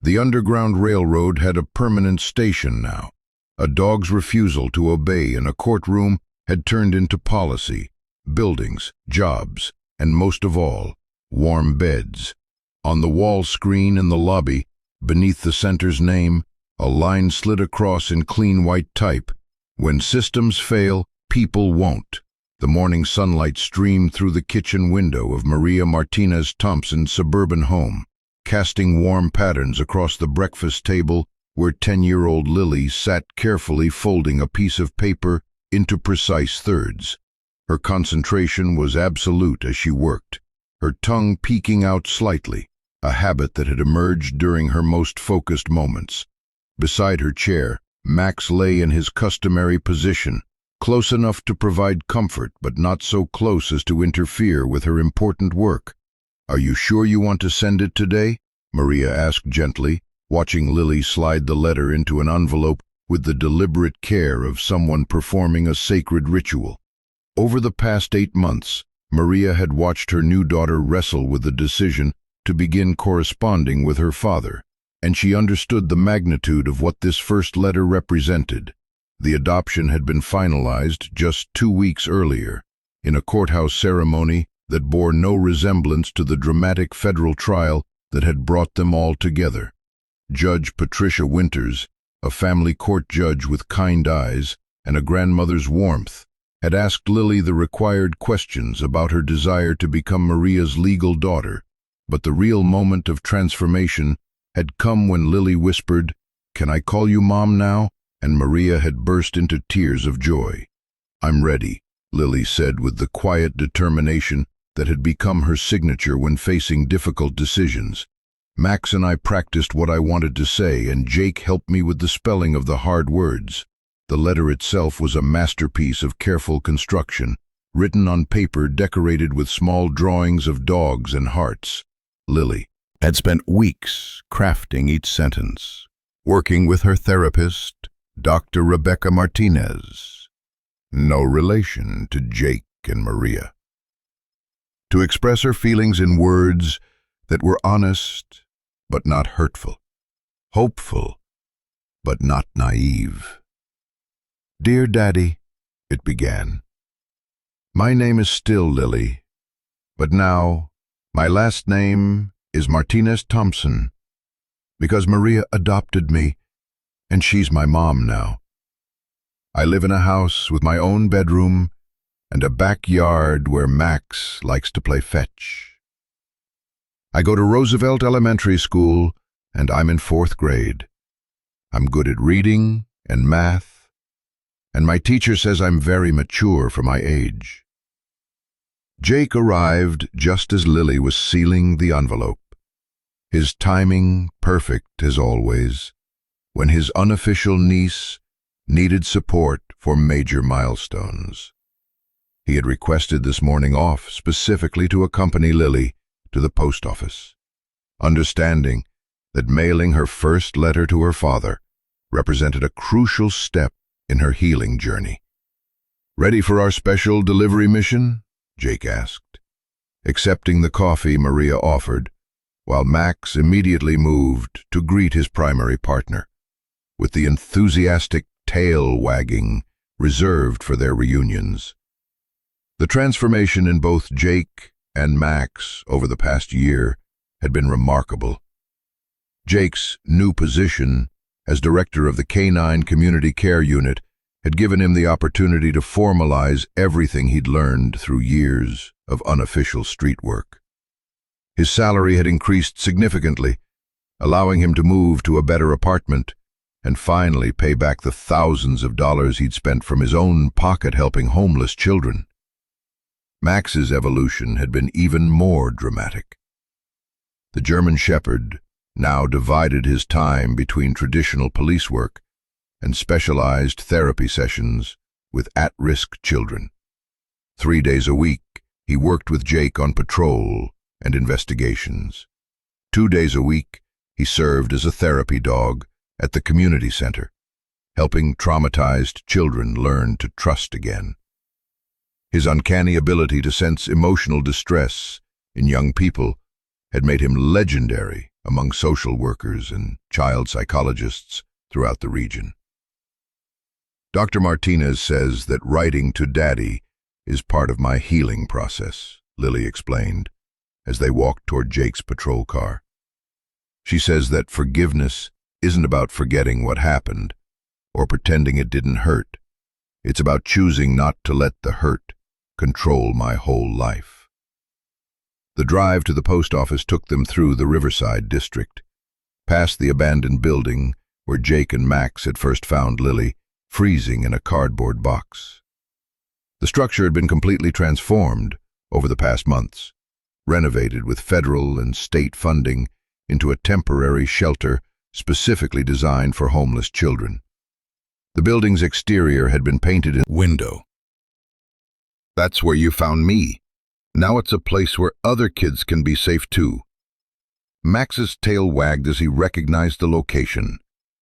The Underground Railroad had a permanent station now. A dog's refusal to obey in a courtroom had turned into policy, buildings, jobs, and most of all, warm beds. On the wall screen in the lobby, beneath the center's name, a line slid across in clean white type. When systems fail, people won't. The morning sunlight streamed through the kitchen window of Maria Martinez Thompson's suburban home, casting warm patterns across the breakfast table where 10-year-old Lily sat carefully folding a piece of paper into precise thirds. Her concentration was absolute as she worked, her tongue peeking out slightly, a habit that had emerged during her most focused moments. Beside her chair, Max lay in his customary position, close enough to provide comfort but not so close as to interfere with her important work. "Are you sure you want to send it today?" Maria asked gently, watching Lily slide the letter into an envelope with the deliberate care of someone performing a sacred ritual. Over the past 8 months, Maria had watched her new daughter wrestle with the decision to begin corresponding with her father, and she understood the magnitude of what this first letter represented. The adoption had been finalized just 2 weeks earlier, in a courthouse ceremony that bore no resemblance to the dramatic federal trial that had brought them all together. Judge Patricia Winters, a family court judge with kind eyes and a grandmother's warmth, had asked Lily the required questions about her desire to become Maria's legal daughter, but the real moment of transformation had come when Lily whispered, "Can I call you Mom now?" and Maria had burst into tears of joy. "I'm ready," Lily said with the quiet determination that had become her signature when facing difficult decisions. "Max and I practiced what I wanted to say, and Jake helped me with the spelling of the hard words." The letter itself was a masterpiece of careful construction, written on paper decorated with small drawings of dogs and hearts. Lily had spent weeks crafting each sentence, working with her therapist, Dr. Rebecca Martinez, no relation to Jake and Maria, to express her feelings in words that were honest but not hurtful, hopeful but not naive. "Dear Daddy," it began, "my name is still Lily, but now my last name is Martinez Thompson because Maria adopted me and she's my mom now. I live in a house with my own bedroom and a backyard where Max likes to play fetch. I go to Roosevelt Elementary School and I'm in 4th grade. I'm good at reading and math, and my teacher says I'm very mature for my age." Jake arrived just as Lily was sealing the envelope, his timing perfect as always, when his unofficial niece needed support for major milestones. He had requested this morning off specifically to accompany Lily to the post office, understanding that mailing her first letter to her father represented a crucial step in her healing journey. "Ready for our special delivery mission?" Jake asked, accepting the coffee Maria offered, while Max immediately moved to greet his primary partner, with the enthusiastic tail wagging reserved for their reunions. The transformation in both Jake and Max over the past year had been remarkable. Jake's new position as director of the Canine Community Care Unit had given him the opportunity to formalize everything he'd learned through years of unofficial street work. His salary had increased significantly, allowing him to move to a better apartment and finally pay back the thousands of dollars he'd spent from his own pocket helping homeless children. Max's evolution had been even more dramatic. The German Shepherd now divided his time between traditional police work and specialized therapy sessions with at-risk children. 3 days a week, he worked with Jake on patrol and investigations. 2 days a week, he served as a therapy dog at the community center, helping traumatized children learn to trust again. His uncanny ability to sense emotional distress in young people had made him legendary among social workers and child psychologists throughout the region. Dr. Martinez says that writing to Daddy is part of my healing process, Lily explained, as they walked toward Jake's patrol car. She says that forgiveness isn't about forgetting what happened or pretending it didn't hurt. It's about choosing not to let the hurt control my whole life. The drive to the post office took them through the Riverside district, past the abandoned building where Jake and Max had first found Lily, freezing in a cardboard box. The structure had been completely transformed over the past months, renovated with federal and state funding into a temporary shelter specifically designed for homeless children. The building's exterior had been painted in window. That's where you found me. Now it's a place where other kids can be safe too. Max's tail wagged as he recognized the location,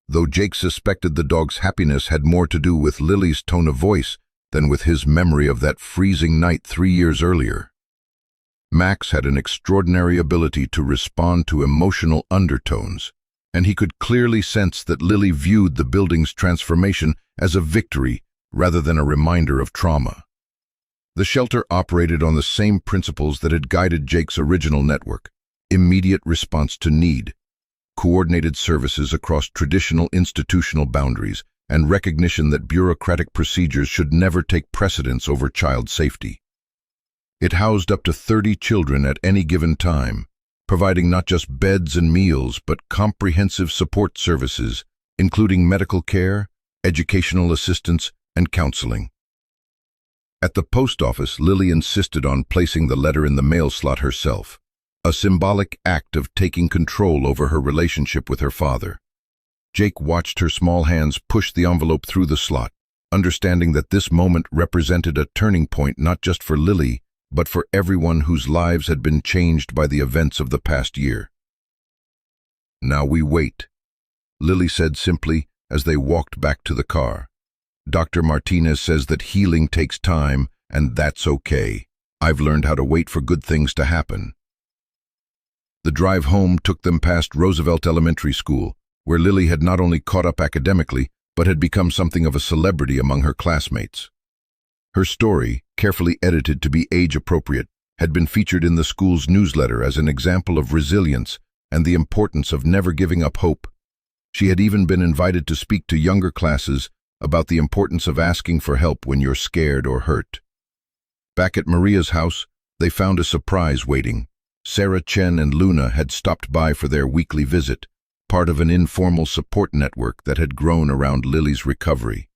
though Jake suspected the dog's happiness had more to do with Lily's tone of voice than with his memory of that freezing night 3 years earlier. Max had an extraordinary ability to respond to emotional undertones, and he could clearly sense that Lily viewed the building's transformation as a victory rather than a reminder of trauma. The shelter operated on the same principles that had guided Jake's original network: immediate response to need, coordinated services across traditional institutional boundaries, and recognition that bureaucratic procedures should never take precedence over child safety. It housed up to 30 children at any given time, providing not just beds and meals, but comprehensive support services, including medical care, educational assistance, and counseling. At the post office, Lily insisted on placing the letter in the mail slot herself, a symbolic act of taking control over her relationship with her father. Jake watched her small hands push the envelope through the slot, understanding that this moment represented a turning point not just for Lily, but for everyone whose lives had been changed by the events of the past year. "Now we wait," Lily said simply as they walked back to the car. "Dr. Martinez says that healing takes time, and that's okay. I've learned how to wait for good things to happen." The drive home took them past Roosevelt Elementary School, where Lily had not only caught up academically, but had become something of a celebrity among her classmates. Her story, carefully edited to be age-appropriate, had been featured in the school's newsletter as an example of resilience and the importance of never giving up hope. She had even been invited to speak to younger classes about the importance of asking for help when you're scared or hurt. Back at Maria's house, they found a surprise waiting. Sarah, Chen, and Luna had stopped by for their weekly visit, part of an informal support network that had grown around Lily's recovery.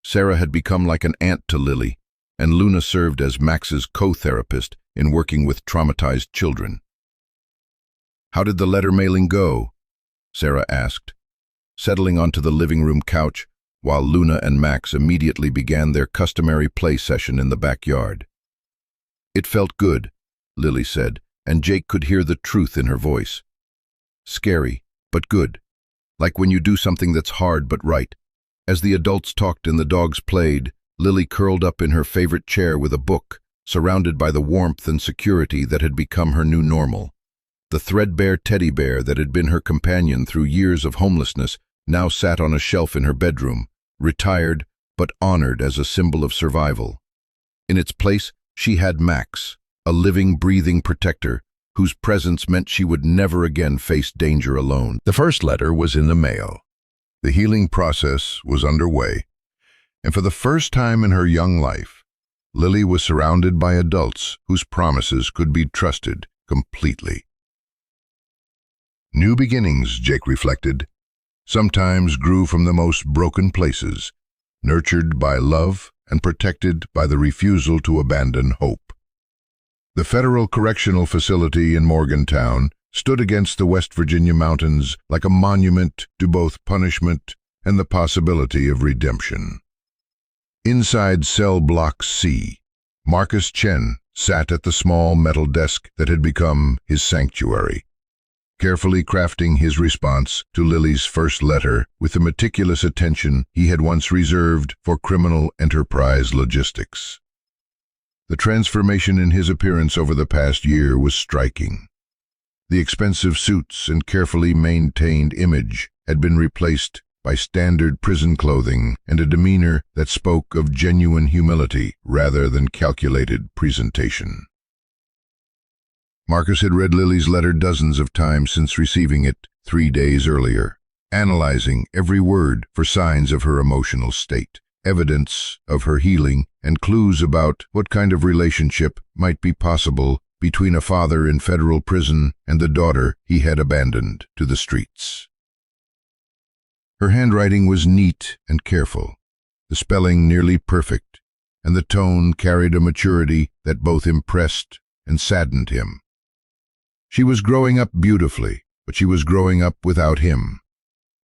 Sarah had become like an aunt to Lily, and Luna served as Max's co-therapist in working with traumatized children. "How did the letter mailing go?" Sarah asked, settling onto the living room couch while Luna and Max immediately began their customary play session in the backyard. "It felt good," Lily said, and Jake could hear the truth in her voice. "Scary, but good. Like when you do something that's hard but right." As the adults talked and the dogs played, Lily curled up in her favorite chair with a book, surrounded by the warmth and security that had become her new normal. The threadbare teddy bear that had been her companion through years of homelessness now sat on a shelf in her bedroom, retired but honored as a symbol of survival. In its place, she had Max, a living, breathing protector whose presence meant she would never again face danger alone. The first letter was in the mail. The healing process was underway, and for the first time in her young life, Lily was surrounded by adults whose promises could be trusted completely. New beginnings, Jake reflected, sometimes grew from the most broken places, nurtured by love and protected by the refusal to abandon hope. The Federal Correctional Facility in Morgantown stood against the West Virginia mountains like a monument to both punishment and the possibility of redemption. Inside cell block C, Marcus Chen sat at the small metal desk that had become his sanctuary, carefully crafting his response to Lily's first letter with the meticulous attention he had once reserved for criminal enterprise logistics. The transformation in his appearance over the past year was striking. The expensive suits and carefully maintained image had been replaced by standard prison clothing and a demeanor that spoke of genuine humility rather than calculated presentation. Marcus had read Lily's letter dozens of times since receiving it 3 days earlier, analyzing every word for signs of her emotional state, evidence of her healing, and clues about what kind of relationship might be possible between a father in federal prison and the daughter he had abandoned to the streets. Her handwriting was neat and careful, the spelling nearly perfect, and the tone carried a maturity that both impressed and saddened him. She was growing up beautifully, but she was growing up without him,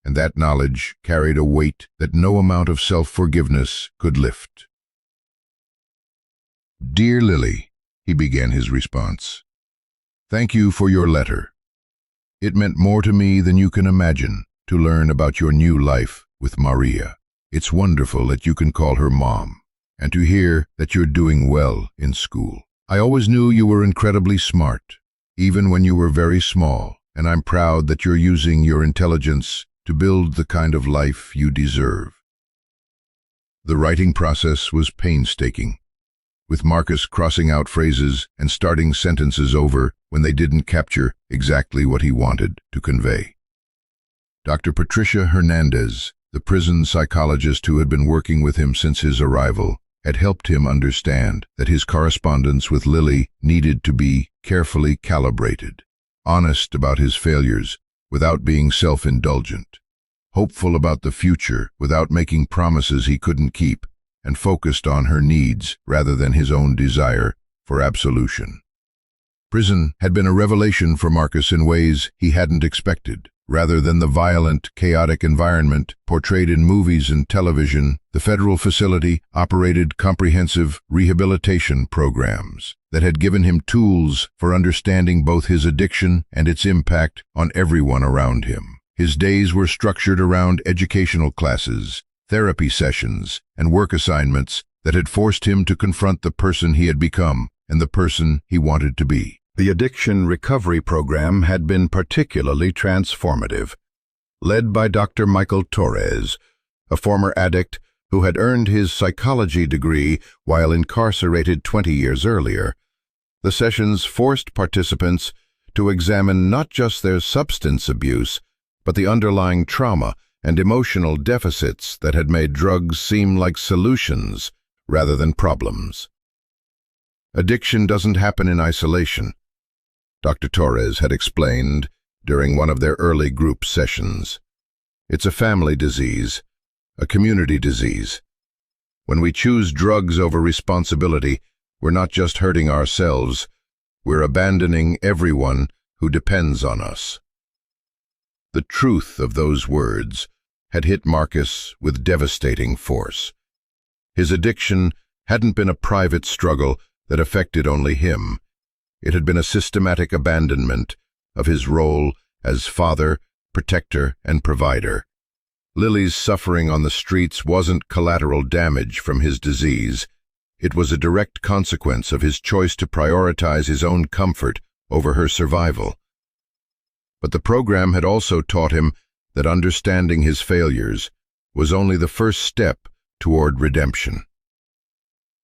and that knowledge carried a weight that no amount of self-forgiveness could lift. "Dear Lily," he began his response, "thank you for your letter. It meant more to me than you can imagine to learn about your new life with Maria. It's wonderful that you can call her Mom, and to hear that you're doing well in school. I always knew you were incredibly smart, even when you were very small, and I'm proud that you're using your intelligence to build the kind of life you deserve." The writing process was painstaking, with Marcus crossing out phrases and starting sentences over when they didn't capture exactly what he wanted to convey. Dr. Patricia Hernandez, the prison psychologist who had been working with him since his arrival, had helped him understand that his correspondence with Lily needed to be carefully calibrated, honest about his failures without being self-indulgent, hopeful about the future without making promises he couldn't keep, and focused on her needs rather than his own desire for absolution. Prison had been a revelation for Marcus in ways he hadn't expected. Rather than the violent, chaotic environment portrayed in movies and television, the federal facility operated comprehensive rehabilitation programs that had given him tools for understanding both his addiction and its impact on everyone around him. His days were structured around educational classes, therapy sessions, and work assignments that had forced him to confront the person he had become and the person he wanted to be. The addiction recovery program had been particularly transformative, led by Dr. Michael Torres, a former addict who had earned his psychology degree while incarcerated 20 years earlier. The sessions forced participants to examine not just their substance abuse, but the underlying trauma and emotional deficits that had made drugs seem like solutions rather than problems. Addiction doesn't happen in isolation, Dr. Torres had explained during one of their early group sessions. It's a family disease, a community disease. When we choose drugs over responsibility, we're not just hurting ourselves, we're abandoning everyone who depends on us. The truth of those words had hit Marcus with devastating force. His addiction hadn't been a private struggle that affected only him. It had been a systematic abandonment of his role as father, protector, and provider. Lily's suffering on the streets wasn't collateral damage from his disease. It was a direct consequence of his choice to prioritize his own comfort over her survival. But the program had also taught him that understanding his failures was only the first step toward redemption.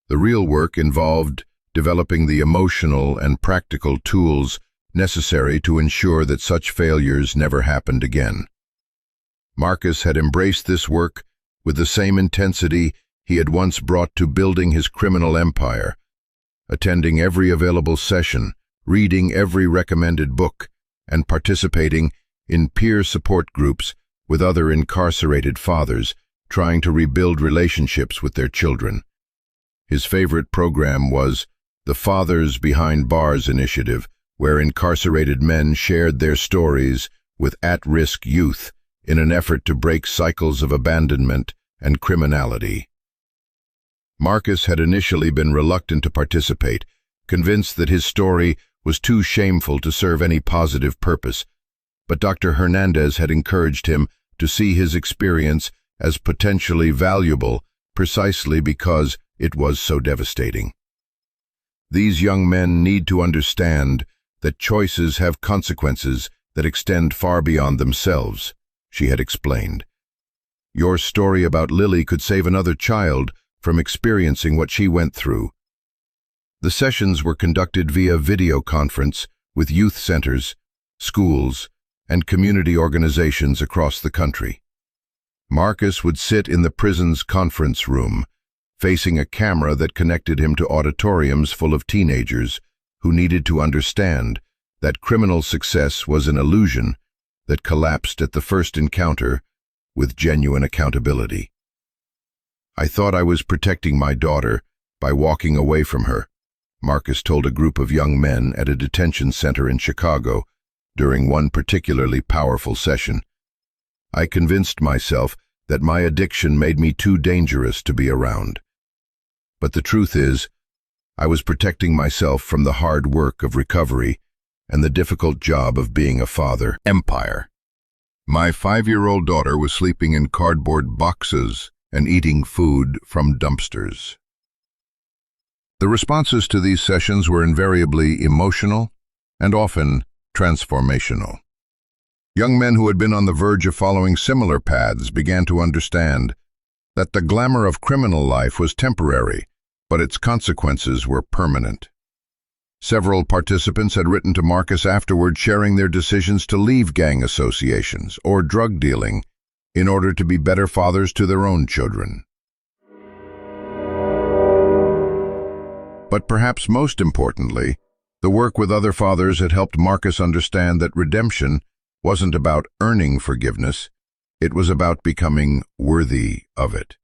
The real work involved developing the emotional and practical tools necessary to ensure that such failures never happened again. Marcus had embraced this work with the same intensity he had once brought to building his criminal empire, attending every available session, reading every recommended book, and participating in peer support groups with other incarcerated fathers trying to rebuild relationships with their children. His favorite program was the Fathers Behind Bars initiative, where incarcerated men shared their stories with at-risk youth in an effort to break cycles of abandonment and criminality. Marcus had initially been reluctant to participate, convinced that his story was too shameful to serve any positive purpose, but Dr. Hernandez had encouraged him to see his experience as potentially valuable precisely because it was so devastating. These young men need to understand that choices have consequences that extend far beyond themselves, she had explained. Your story about Lily could save another child from experiencing what she went through. The sessions were conducted via video conference with youth centers, schools, and community organizations across the country. Marcus would sit in the prison's conference room, facing a camera that connected him to auditoriums full of teenagers who needed to understand that criminal success was an illusion that collapsed at the first encounter with genuine accountability. I thought I was protecting my daughter by walking away from her, Marcus told a group of young men at a detention center in Chicago during one particularly powerful session. I convinced myself that my addiction made me too dangerous to be around. But the truth is, I was protecting myself from the hard work of recovery and the difficult job of being a father. Empire. My 5-year-old daughter was sleeping in cardboard boxes and eating food from dumpsters. The responses to these sessions were invariably emotional and often transformational. Young men who had been on the verge of following similar paths began to understand that the glamour of criminal life was temporary, but its consequences were permanent. Several participants had written to Marcus afterward, sharing their decisions to leave gang associations or drug dealing in order to be better fathers to their own children. But perhaps most importantly, the work with other fathers had helped Marcus understand that redemption wasn't about earning forgiveness, it was about becoming worthy of it.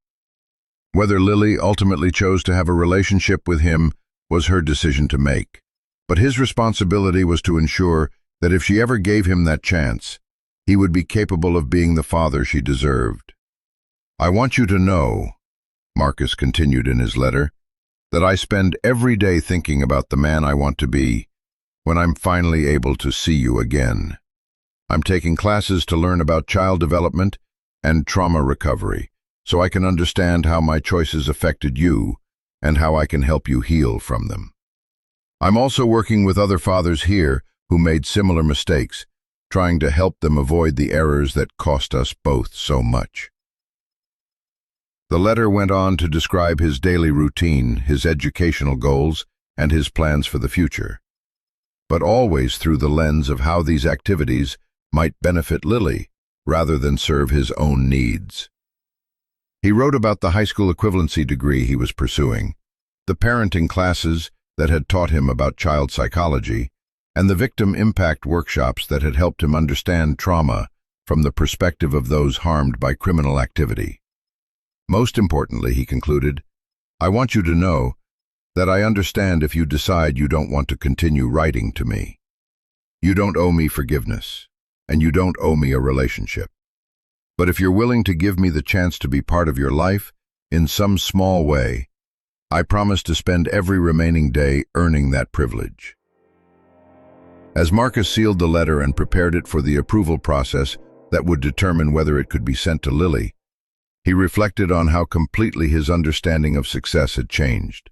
Whether Lily ultimately chose to have a relationship with him was her decision to make, but his responsibility was to ensure that if she ever gave him that chance, he would be capable of being the father she deserved. I want you to know, Marcus continued in his letter, that I spend every day thinking about the man I want to be when I'm finally able to see you again. I'm taking classes to learn about child development and trauma recovery, so I can understand how my choices affected you and how I can help you heal from them. I'm also working with other fathers here who made similar mistakes, trying to help them avoid the errors that cost us both so much. The letter went on to describe his daily routine, his educational goals, and his plans for the future, but always through the lens of how these activities might benefit Lily rather than serve his own needs. He wrote about the high school equivalency degree he was pursuing, the parenting classes that had taught him about child psychology, and the victim impact workshops that had helped him understand trauma from the perspective of those harmed by criminal activity. Most importantly, he concluded, I want you to know that I understand if you decide you don't want to continue writing to me. You don't owe me forgiveness, and you don't owe me a relationship. But if you're willing to give me the chance to be part of your life in some small way, I promise to spend every remaining day earning that privilege. As Marcus sealed the letter and prepared it for the approval process that would determine whether it could be sent to Lily, he reflected on how completely his understanding of success had changed.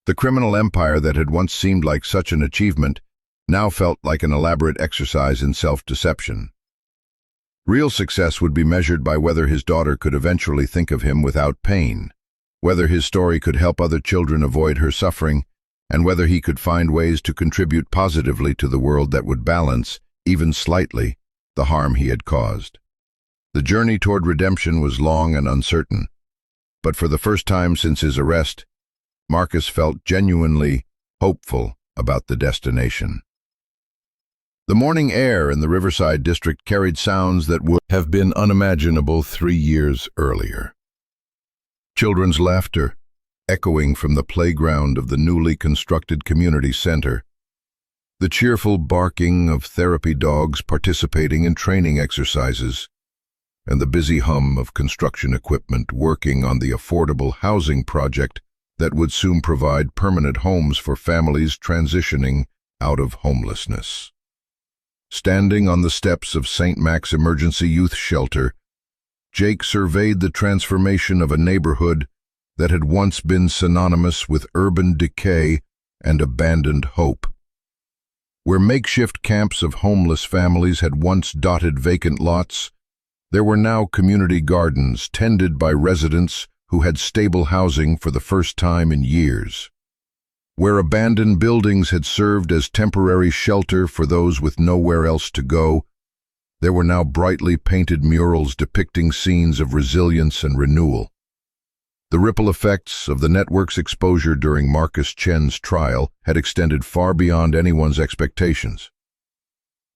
The criminal empire that had once seemed like such an achievement now felt like an elaborate exercise in self-deception. Real success would be measured by whether his daughter could eventually think of him without pain, whether his story could help other children avoid her suffering, and whether he could find ways to contribute positively to the world that would balance, even slightly, the harm he had caused. The journey toward redemption was long and uncertain, but for the first time since his arrest, Marcus felt genuinely hopeful about the destination. The morning air in the Riverside district carried sounds that would have been unimaginable 3 years earlier. Children's laughter, echoing from the playground of the newly constructed community center, The cheerful barking of therapy dogs participating in training exercises, and the busy hum of construction equipment working on the affordable housing project that would soon provide permanent homes for families transitioning out of homelessness. Standing on the steps of St. Max Emergency Youth Shelter, Jake surveyed the transformation of a neighborhood that had once been synonymous with urban decay and abandoned hope. Where makeshift camps of homeless families had once dotted vacant lots, there were now community gardens tended by residents who had stable housing for the first time in years. Where abandoned buildings had served as temporary shelter for those with nowhere else to go, there were now brightly painted murals depicting scenes of resilience and renewal. The ripple effects of the network's exposure during Marcus Chen's trial had extended far beyond anyone's expectations.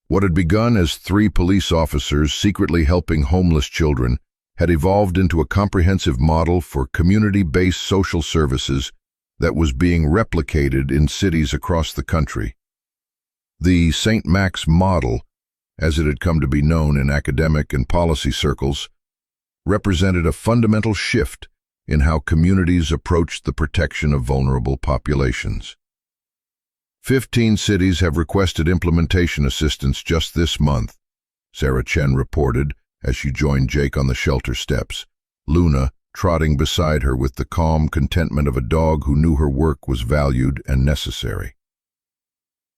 What had begun as 3 police officers secretly helping homeless children had evolved into a comprehensive model for community-based social services that was being replicated in cities across the country. The St. Max model, as it had come to be known in academic and policy circles, represented a fundamental shift in how communities approached the protection of vulnerable populations. 15 cities have requested implementation assistance just this month, Sarah Chen reported as she joined Jake on the shelter steps, Luna trotting beside her with the calm contentment of a dog who knew her work was valued and necessary.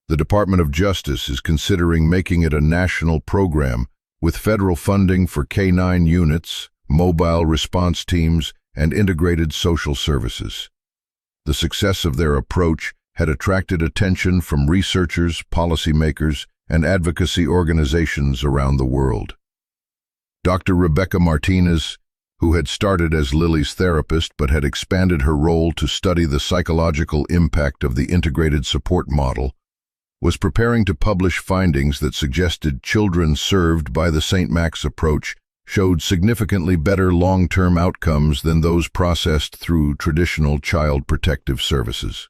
The Department of Justice is considering making it a national program with federal funding for K-9 units, mobile response teams, and integrated social services. The success of their approach had attracted attention from researchers, policymakers, and advocacy organizations around the world. Dr. Rebecca Martinez, who had started as Lily's therapist but had expanded her role to study the psychological impact of the integrated support model, was preparing to publish findings that suggested children served by the St. Max approach showed significantly better long-term outcomes than those processed through traditional child protective services.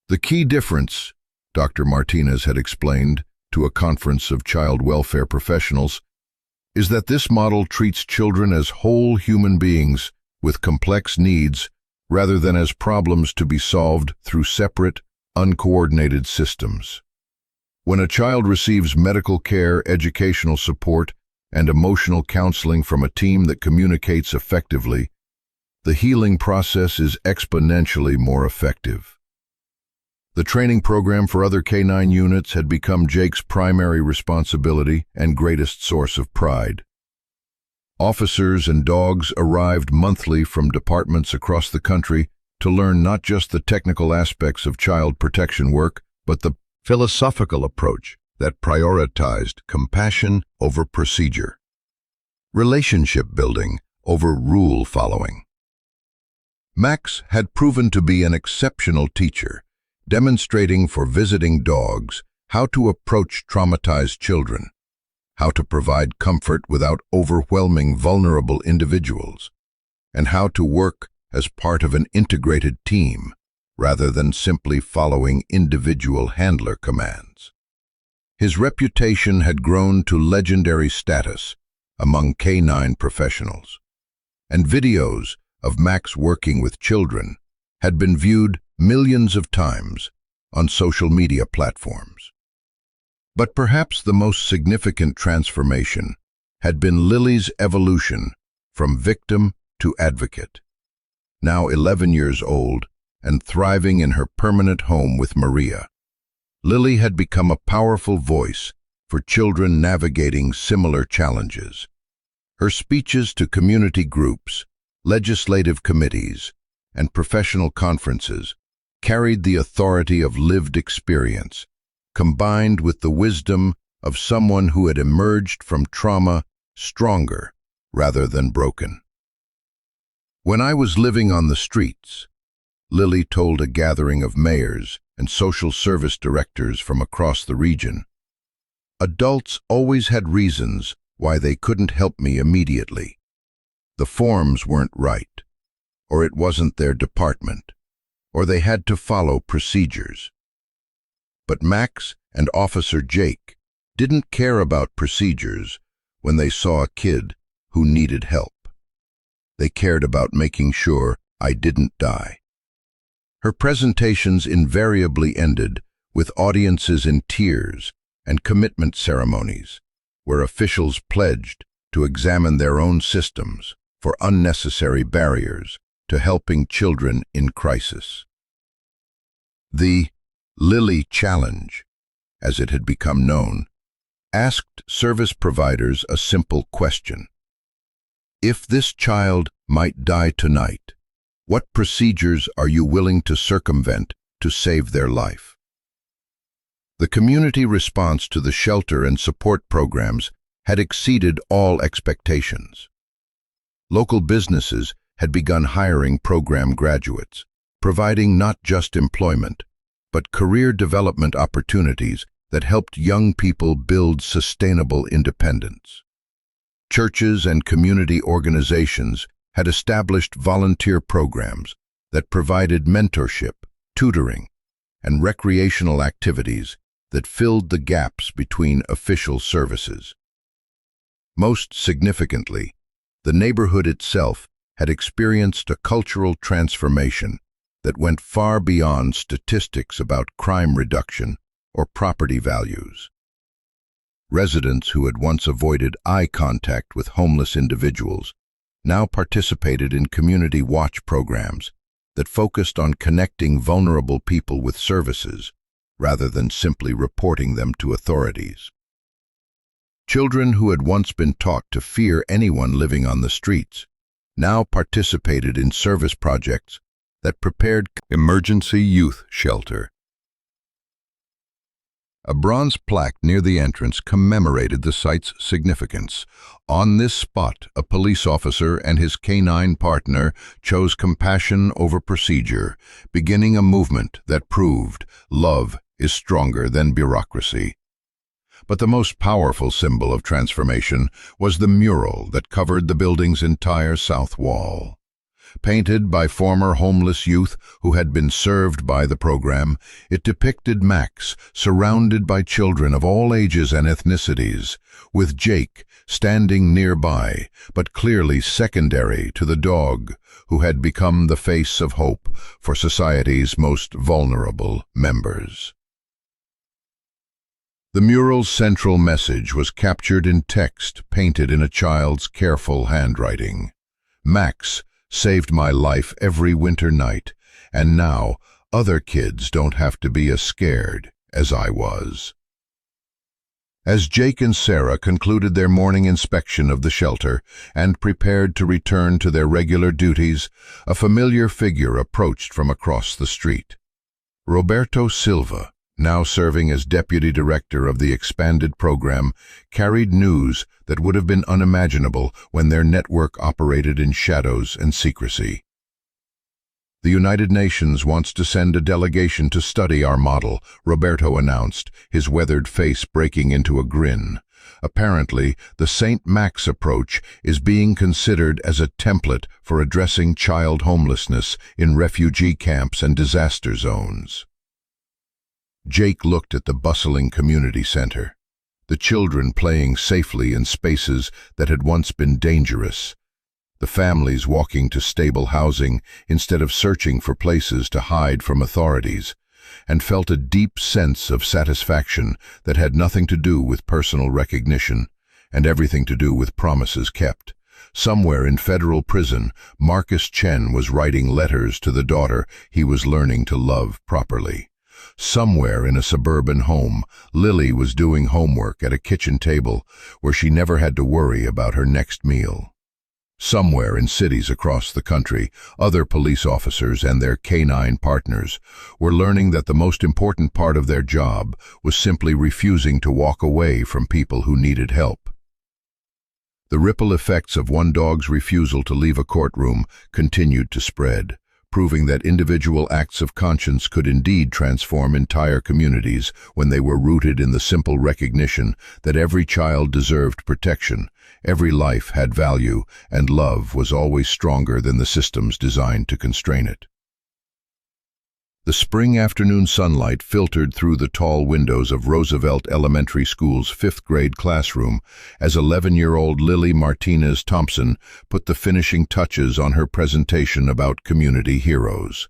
The key difference, Dr. Martinez had explained to a conference of child welfare professionals, is that this model treats children as whole human beings with complex needs rather than as problems to be solved through separate, uncoordinated systems. When a child receives medical care, educational support, and emotional counseling from a team that communicates effectively, the healing process is exponentially more effective. The training program for other K-9 units had become Jake's primary responsibility and greatest source of pride. Officers and dogs arrived monthly from departments across the country to learn not just the technical aspects of child protection work, but the philosophical approach that prioritized compassion over procedure, relationship building over rule following. Max had proven to be an exceptional teacher, demonstrating for visiting dogs how to approach traumatized children, how to provide comfort without overwhelming vulnerable individuals, and how to work as part of an integrated team rather than simply following individual handler commands. His reputation had grown to legendary status among K-9 professionals, and videos of Max working with children had been viewed millions of times on social media platforms. But perhaps the most significant transformation had been Lily's evolution from victim to advocate. Now 11 years old and thriving in her permanent home with Maria, Lily had become a powerful voice for children navigating similar challenges. Her speeches to community groups, legislative committees, and professional conferences carried the authority of lived experience, combined with the wisdom of someone who had emerged from trauma stronger rather than broken. When I was living on the streets, Lily told a gathering of mayors and social service directors from across the region, adults always had reasons why they couldn't help me immediately. The forms weren't right, or it wasn't their department, or they had to follow procedures. But Max and Officer Jake didn't care about procedures when they saw a kid who needed help. They cared about making sure I didn't die. Her presentations invariably ended with audiences in tears and commitment ceremonies, where officials pledged to examine their own systems for unnecessary barriers to helping children in crisis. The Lily Challenge, as it had become known, asked service providers a simple question. If this child might die tonight, what procedures are you willing to circumvent to save their life? The community response to the shelter and support programs had exceeded all expectations. Local businesses had begun hiring program graduates, providing not just employment, but career development opportunities that helped young people build sustainable independence. Churches and community organizations had established volunteer programs that provided mentorship, tutoring, and recreational activities that filled the gaps between official services. Most significantly, the neighborhood itself had experienced a cultural transformation that went far beyond statistics about crime reduction or property values. Residents who had once avoided eye contact with homeless individuals now participated in community watch programs that focused on connecting vulnerable people with services rather than simply reporting them to authorities. Children who had once been taught to fear anyone living on the streets now participated in service projects that prepared emergency youth shelter. A bronze plaque near the entrance commemorated the site's significance. On this spot, a police officer and his canine partner chose compassion over procedure, beginning a movement that proved love is stronger than bureaucracy. But the most powerful symbol of transformation was the mural that covered the building's entire south wall. Painted by former homeless youth who had been served by the program, it depicted Max surrounded by children of all ages and ethnicities, with Jake standing nearby, but clearly secondary to the dog who had become the face of hope for society's most vulnerable members. The mural's central message was captured in text painted in a child's careful handwriting. Max saved my life every winter night, and now other kids don't have to be as scared as I was. As Jake and Sarah concluded their morning inspection of the shelter and prepared to return to their regular duties, a familiar figure approached from across the street. Roberto Silva, now serving as deputy director of the expanded program, carried news that would have been unimaginable when their network operated in shadows and secrecy. The United Nations wants to send a delegation to study our model, Roberto announced, his weathered face breaking into a grin. Apparently, the St. Max approach is being considered as a template for addressing child homelessness in refugee camps and disaster zones. Jake looked at the bustling community center, the children playing safely in spaces that had once been dangerous, the families walking to stable housing instead of searching for places to hide from authorities, and felt a deep sense of satisfaction that had nothing to do with personal recognition and everything to do with promises kept. Somewhere in federal prison, Marcus Chen was writing letters to the daughter he was learning to love properly. Somewhere in a suburban home, Lily was doing homework at a kitchen table where she never had to worry about her next meal. Somewhere in cities across the country, other police officers and their canine partners were learning that the most important part of their job was simply refusing to walk away from people who needed help. The ripple effects of one dog's refusal to leave a courtroom continued to spread, proving that individual acts of conscience could indeed transform entire communities when they were rooted in the simple recognition that every child deserved protection, every life had value, and love was always stronger than the systems designed to constrain it. The spring afternoon sunlight filtered through the tall windows of Roosevelt Elementary School's fifth-grade classroom as 11-year-old Lily Martinez Thompson put the finishing touches on her presentation about community heroes.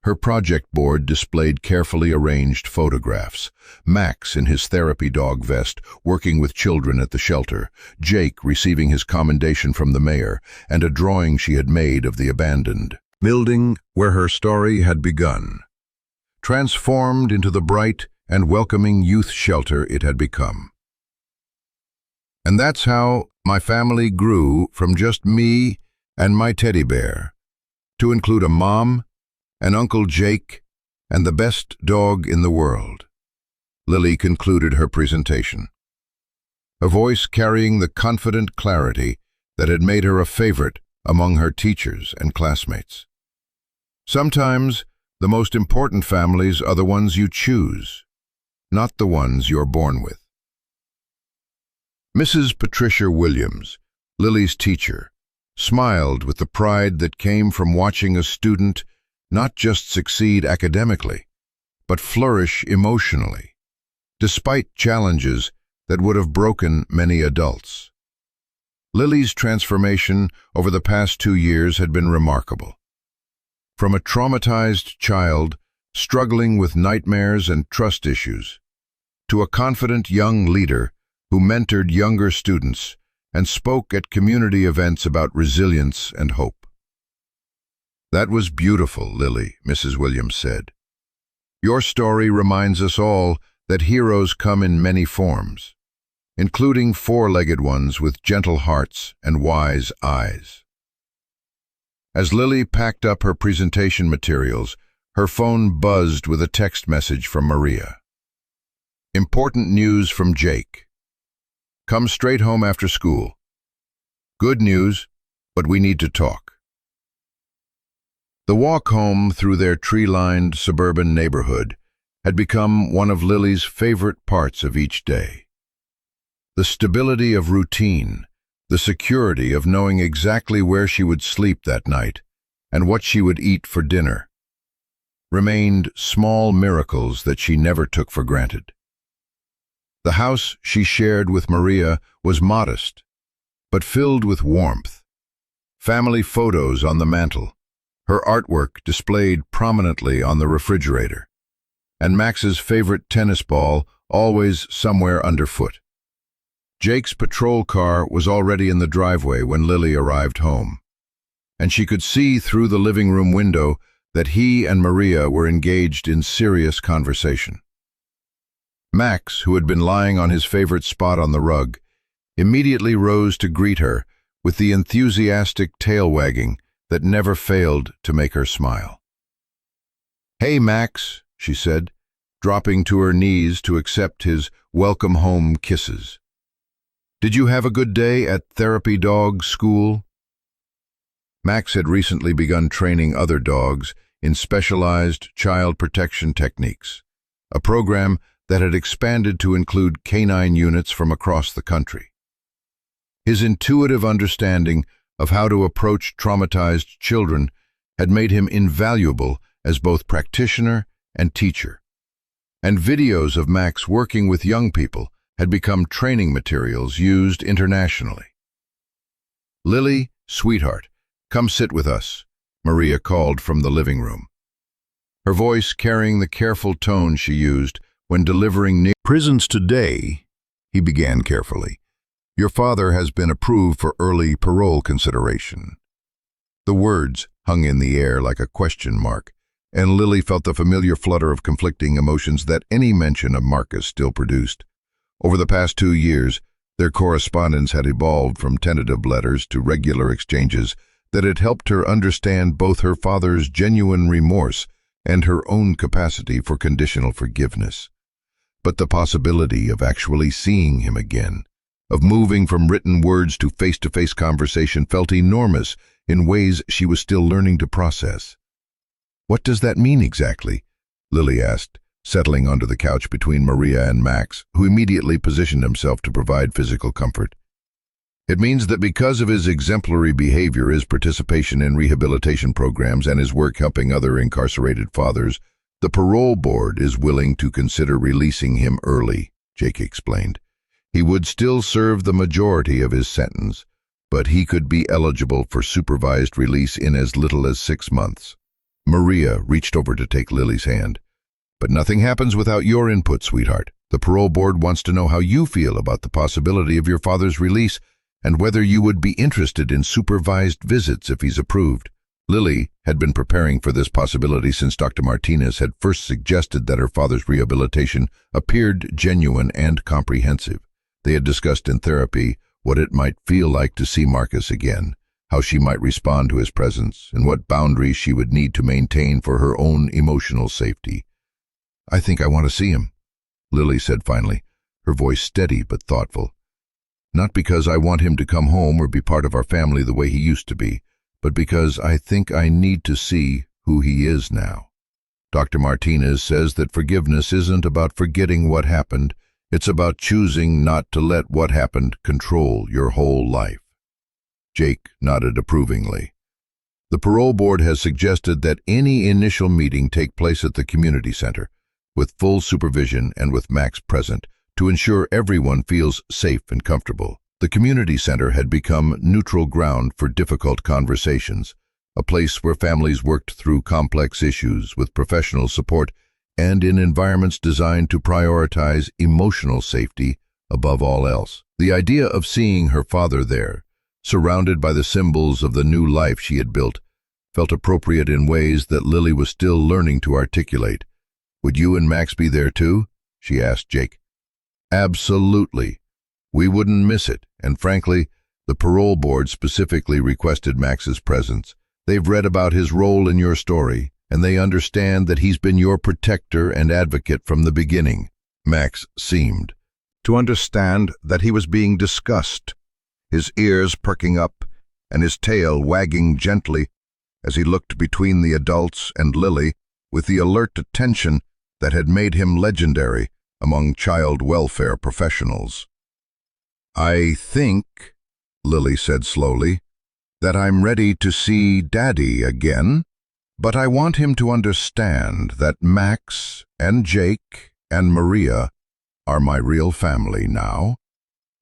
Her project board displayed carefully arranged photographs: Max in his therapy dog vest working with children at the shelter, Jake receiving his commendation from the mayor, and a drawing she had made of the abandoned building where her story had begun, transformed into the bright and welcoming youth shelter it had become. And that's how my family grew from just me and my teddy bear to include a mom, an Uncle Jake, and the best dog in the world. Lily concluded her presentation, a voice carrying the confident clarity that had made her a favorite among her teachers and classmates. Sometimes, the most important families are the ones you choose, not the ones you're born with. Mrs. Patricia Williams, Lily's teacher, smiled with the pride that came from watching a student not just succeed academically, but flourish emotionally, despite challenges that would have broken many adults. Lily's transformation over the past 2 years had been remarkable. From a traumatized child struggling with nightmares and trust issues, to a confident young leader who mentored younger students and spoke at community events about resilience and hope. "That was beautiful, Lily," Mrs. Williams said. "Your story reminds us all that heroes come in many forms, including four-legged ones with gentle hearts and wise eyes." As Lily packed up her presentation materials, her phone buzzed with a text message from Maria. "Important news from Jake. Come straight home after school. Good news, but we need to talk." The walk home through their tree-lined suburban neighborhood had become one of Lily's favorite parts of each day. The stability of routine, the security of knowing exactly where she would sleep that night and what she would eat for dinner, remained small miracles that she never took for granted. The house she shared with Maria was modest, but filled with warmth. Family photos on the mantel, her artwork displayed prominently on the refrigerator, and Max's favorite tennis ball always somewhere underfoot. Jake's patrol car was already in the driveway when Lily arrived home, and she could see through the living room window that he and Maria were engaged in serious conversation. Max, who had been lying on his favorite spot on the rug, immediately rose to greet her with the enthusiastic tail wagging that never failed to make her smile. "Hey, Max," she said, dropping to her knees to accept his welcome home kisses. "Did you have a good day at therapy dog school?" Max had recently begun training other dogs in specialized child protection techniques, a program that had expanded to include canine units from across the country. His intuitive understanding of how to approach traumatized children had made him invaluable as both practitioner and teacher, and videos of Max working with young people had become training materials used internationally. "Lily, sweetheart, come sit with us," Maria called from the living room, her voice carrying the careful tone she used when delivering news. "Prisons today," he began carefully. "Your father has been approved for early parole consideration." The words hung in the air like a question mark, and Lily felt the familiar flutter of conflicting emotions that any mention of Marcus still produced. Over the past 2 years, their correspondence had evolved from tentative letters to regular exchanges that had helped her understand both her father's genuine remorse and her own capacity for conditional forgiveness. But the possibility of actually seeing him again, of moving from written words to face-to-face conversation, felt enormous in ways she was still learning to process. "What does that mean exactly?" Lily asked, settling onto the couch between Maria and Max, who immediately positioned himself to provide physical comfort. It means that because of his exemplary behavior, his participation in rehabilitation programs, and his work helping other incarcerated fathers, the parole board is willing to consider releasing him early, Jake explained. He would still serve the majority of his sentence, but he could be eligible for supervised release in as little as 6 months. Maria reached over to take Lily's hand. But nothing happens without your input, sweetheart. The parole board wants to know how you feel about the possibility of your father's release and whether you would be interested in supervised visits if he's approved. Lily had been preparing for this possibility since Dr. Martinez had first suggested that her father's rehabilitation appeared genuine and comprehensive. They had discussed in therapy what it might feel like to see Marcus again, how she might respond to his presence, and what boundaries she would need to maintain for her own emotional safety. "I think I want to see him," Lily said finally, her voice steady but thoughtful. "Not because I want him to come home or be part of our family the way he used to be, but because I think I need to see who he is now. Dr. Martinez says that forgiveness isn't about forgetting what happened, it's about choosing not to let what happened control your whole life." Jake nodded approvingly. The parole board has suggested that any initial meeting take place at the community center, with full supervision and with Max present, to ensure everyone feels safe and comfortable. The community center had become neutral ground for difficult conversations, a place where families worked through complex issues with professional support and in environments designed to prioritize emotional safety above all else. The idea of seeing her father there, surrounded by the symbols of the new life she had built, felt appropriate in ways that Lily was still learning to articulate. "Would you and Max be there too?" she asked Jake. "Absolutely. We wouldn't miss it, and frankly, the parole board specifically requested Max's presence. They've read about his role in your story, and they understand that he's been your protector and advocate from the beginning." Max seemed to understand that he was being discussed, his ears perking up and his tail wagging gently as he looked between the adults and Lily with the alert attention that had made him legendary among child welfare professionals. "I think," Lily said slowly, "that I'm ready to see Daddy again, but I want him to understand that Max and Jake and Maria are my real family now.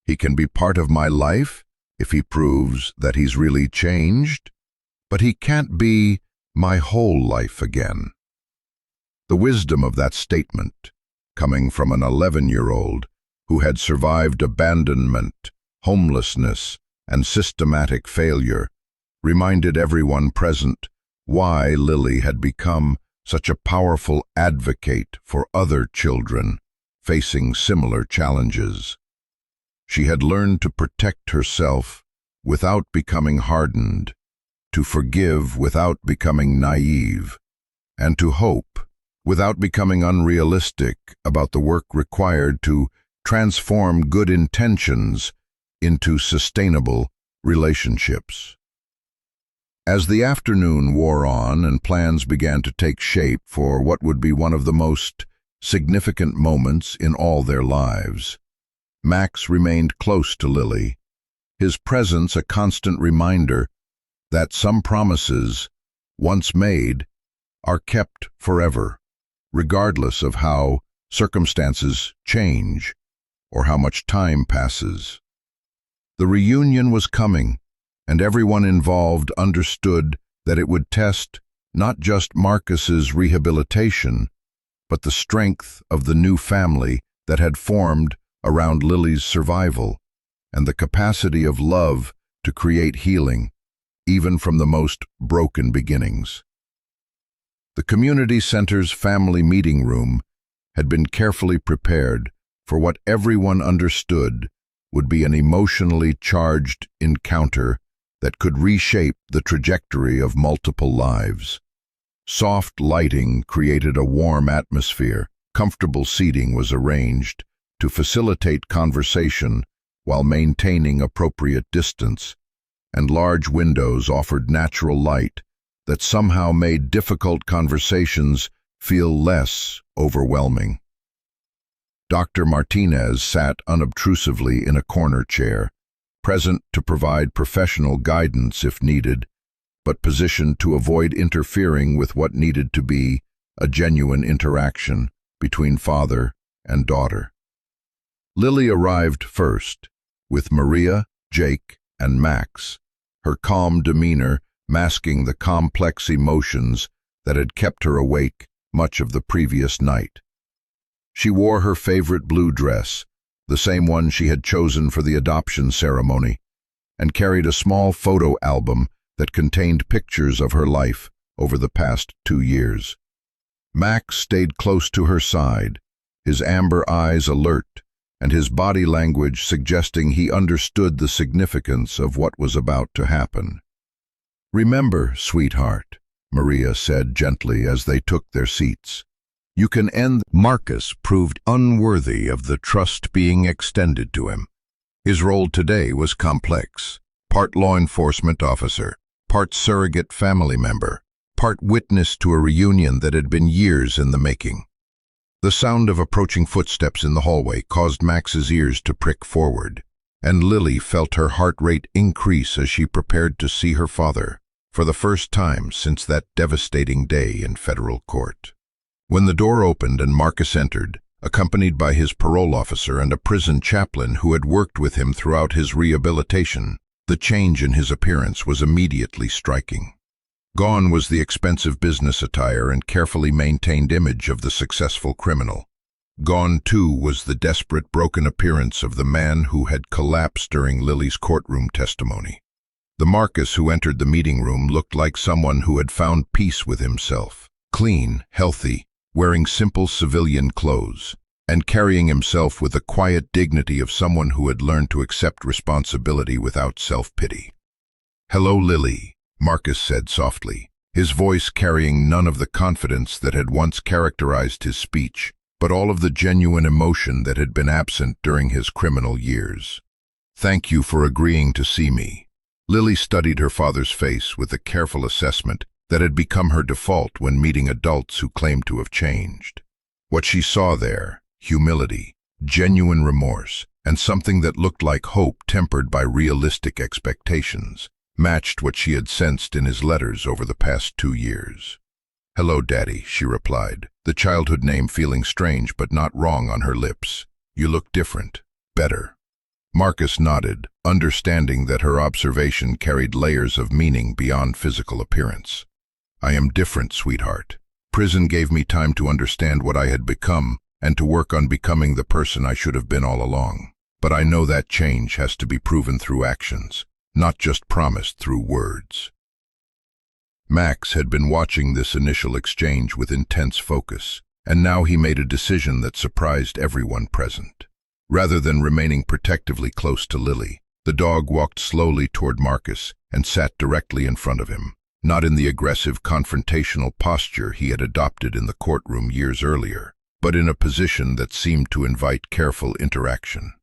He can be part of my life if he proves that he's really changed, but he can't be my whole life again." The wisdom of that statement, coming from an 11-year-old who had survived abandonment, homelessness, and systematic failure, reminded everyone present why Lily had become such a powerful advocate for other children facing similar challenges. She had learned to protect herself without becoming hardened, to forgive without becoming naive, and to hope without becoming unrealistic about the work required to transform good intentions into sustainable relationships. As the afternoon wore on and plans began to take shape for what would be one of the most significant moments in all their lives, Max remained close to Lily, his presence a constant reminder that some promises, once made, are kept forever, regardless of how circumstances change or how much time passes. The reunion was coming, and everyone involved understood that it would test not just Marcus's rehabilitation, but the strength of the new family that had formed around Lily's survival, and the capacity of love to create healing, even from the most broken beginnings. The community center's family meeting room had been carefully prepared for what everyone understood would be an emotionally charged encounter that could reshape the trajectory of multiple lives. Soft lighting created a warm atmosphere, comfortable seating was arranged to facilitate conversation while maintaining appropriate distance, and large windows offered natural light that somehow made difficult conversations feel less overwhelming. Dr. Martinez sat unobtrusively in a corner chair, present to provide professional guidance if needed, but positioned to avoid interfering with what needed to be a genuine interaction between father and daughter. Lily arrived first, with Maria, Jake, and Max, her calm demeanor masking the complex emotions that had kept her awake much of the previous night. She wore her favorite blue dress, the same one she had chosen for the adoption ceremony, and carried a small photo album that contained pictures of her life over the past 2 years. Max stayed close to her side, his amber eyes alert and his body language suggesting he understood the significance of what was about to happen. "Remember, sweetheart," Maria said gently as they took their seats. "You can end." Marcus proved unworthy of the trust being extended to him. His role today was complex, part law enforcement officer, part surrogate family member, part witness to a reunion that had been years in the making. The sound of approaching footsteps in the hallway caused Max's ears to prick forward, and Lily felt her heart rate increase as she prepared to see her father for the first time since that devastating day in federal court. When the door opened and Marcus entered, accompanied by his parole officer and a prison chaplain who had worked with him throughout his rehabilitation, the change in his appearance was immediately striking. Gone was the expensive business attire and carefully maintained image of the successful criminal. Gone, too, was the desperate, broken appearance of the man who had collapsed during Lily's courtroom testimony. The Marcus who entered the meeting room looked like someone who had found peace with himself, clean, healthy, wearing simple civilian clothes, and carrying himself with the quiet dignity of someone who had learned to accept responsibility without self-pity. "Hello, Lily," Marcus said softly, his voice carrying none of the confidence that had once characterized his speech, but all of the genuine emotion that had been absent during his criminal years. "Thank you for agreeing to see me." Lily studied her father's face with the careful assessment that had become her default when meeting adults who claimed to have changed. What she saw there, humility, genuine remorse, and something that looked like hope tempered by realistic expectations, matched what she had sensed in his letters over the past 2 years. "Hello, Daddy," she replied, the childhood name feeling strange but not wrong on her lips. "You look different, better." Marcus nodded, understanding that her observation carried layers of meaning beyond physical appearance. "I am different, sweetheart. Prison gave me time to understand what I had become and to work on becoming the person I should have been all along. But I know that change has to be proven through actions, not just promised through words." Max had been watching this initial exchange with intense focus, and now he made a decision that surprised everyone present. Rather than remaining protectively close to Lily, the dog walked slowly toward Marcus and sat directly in front of him, not in the aggressive, confrontational posture he had adopted in the courtroom years earlier, but in a position that seemed to invite careful interaction.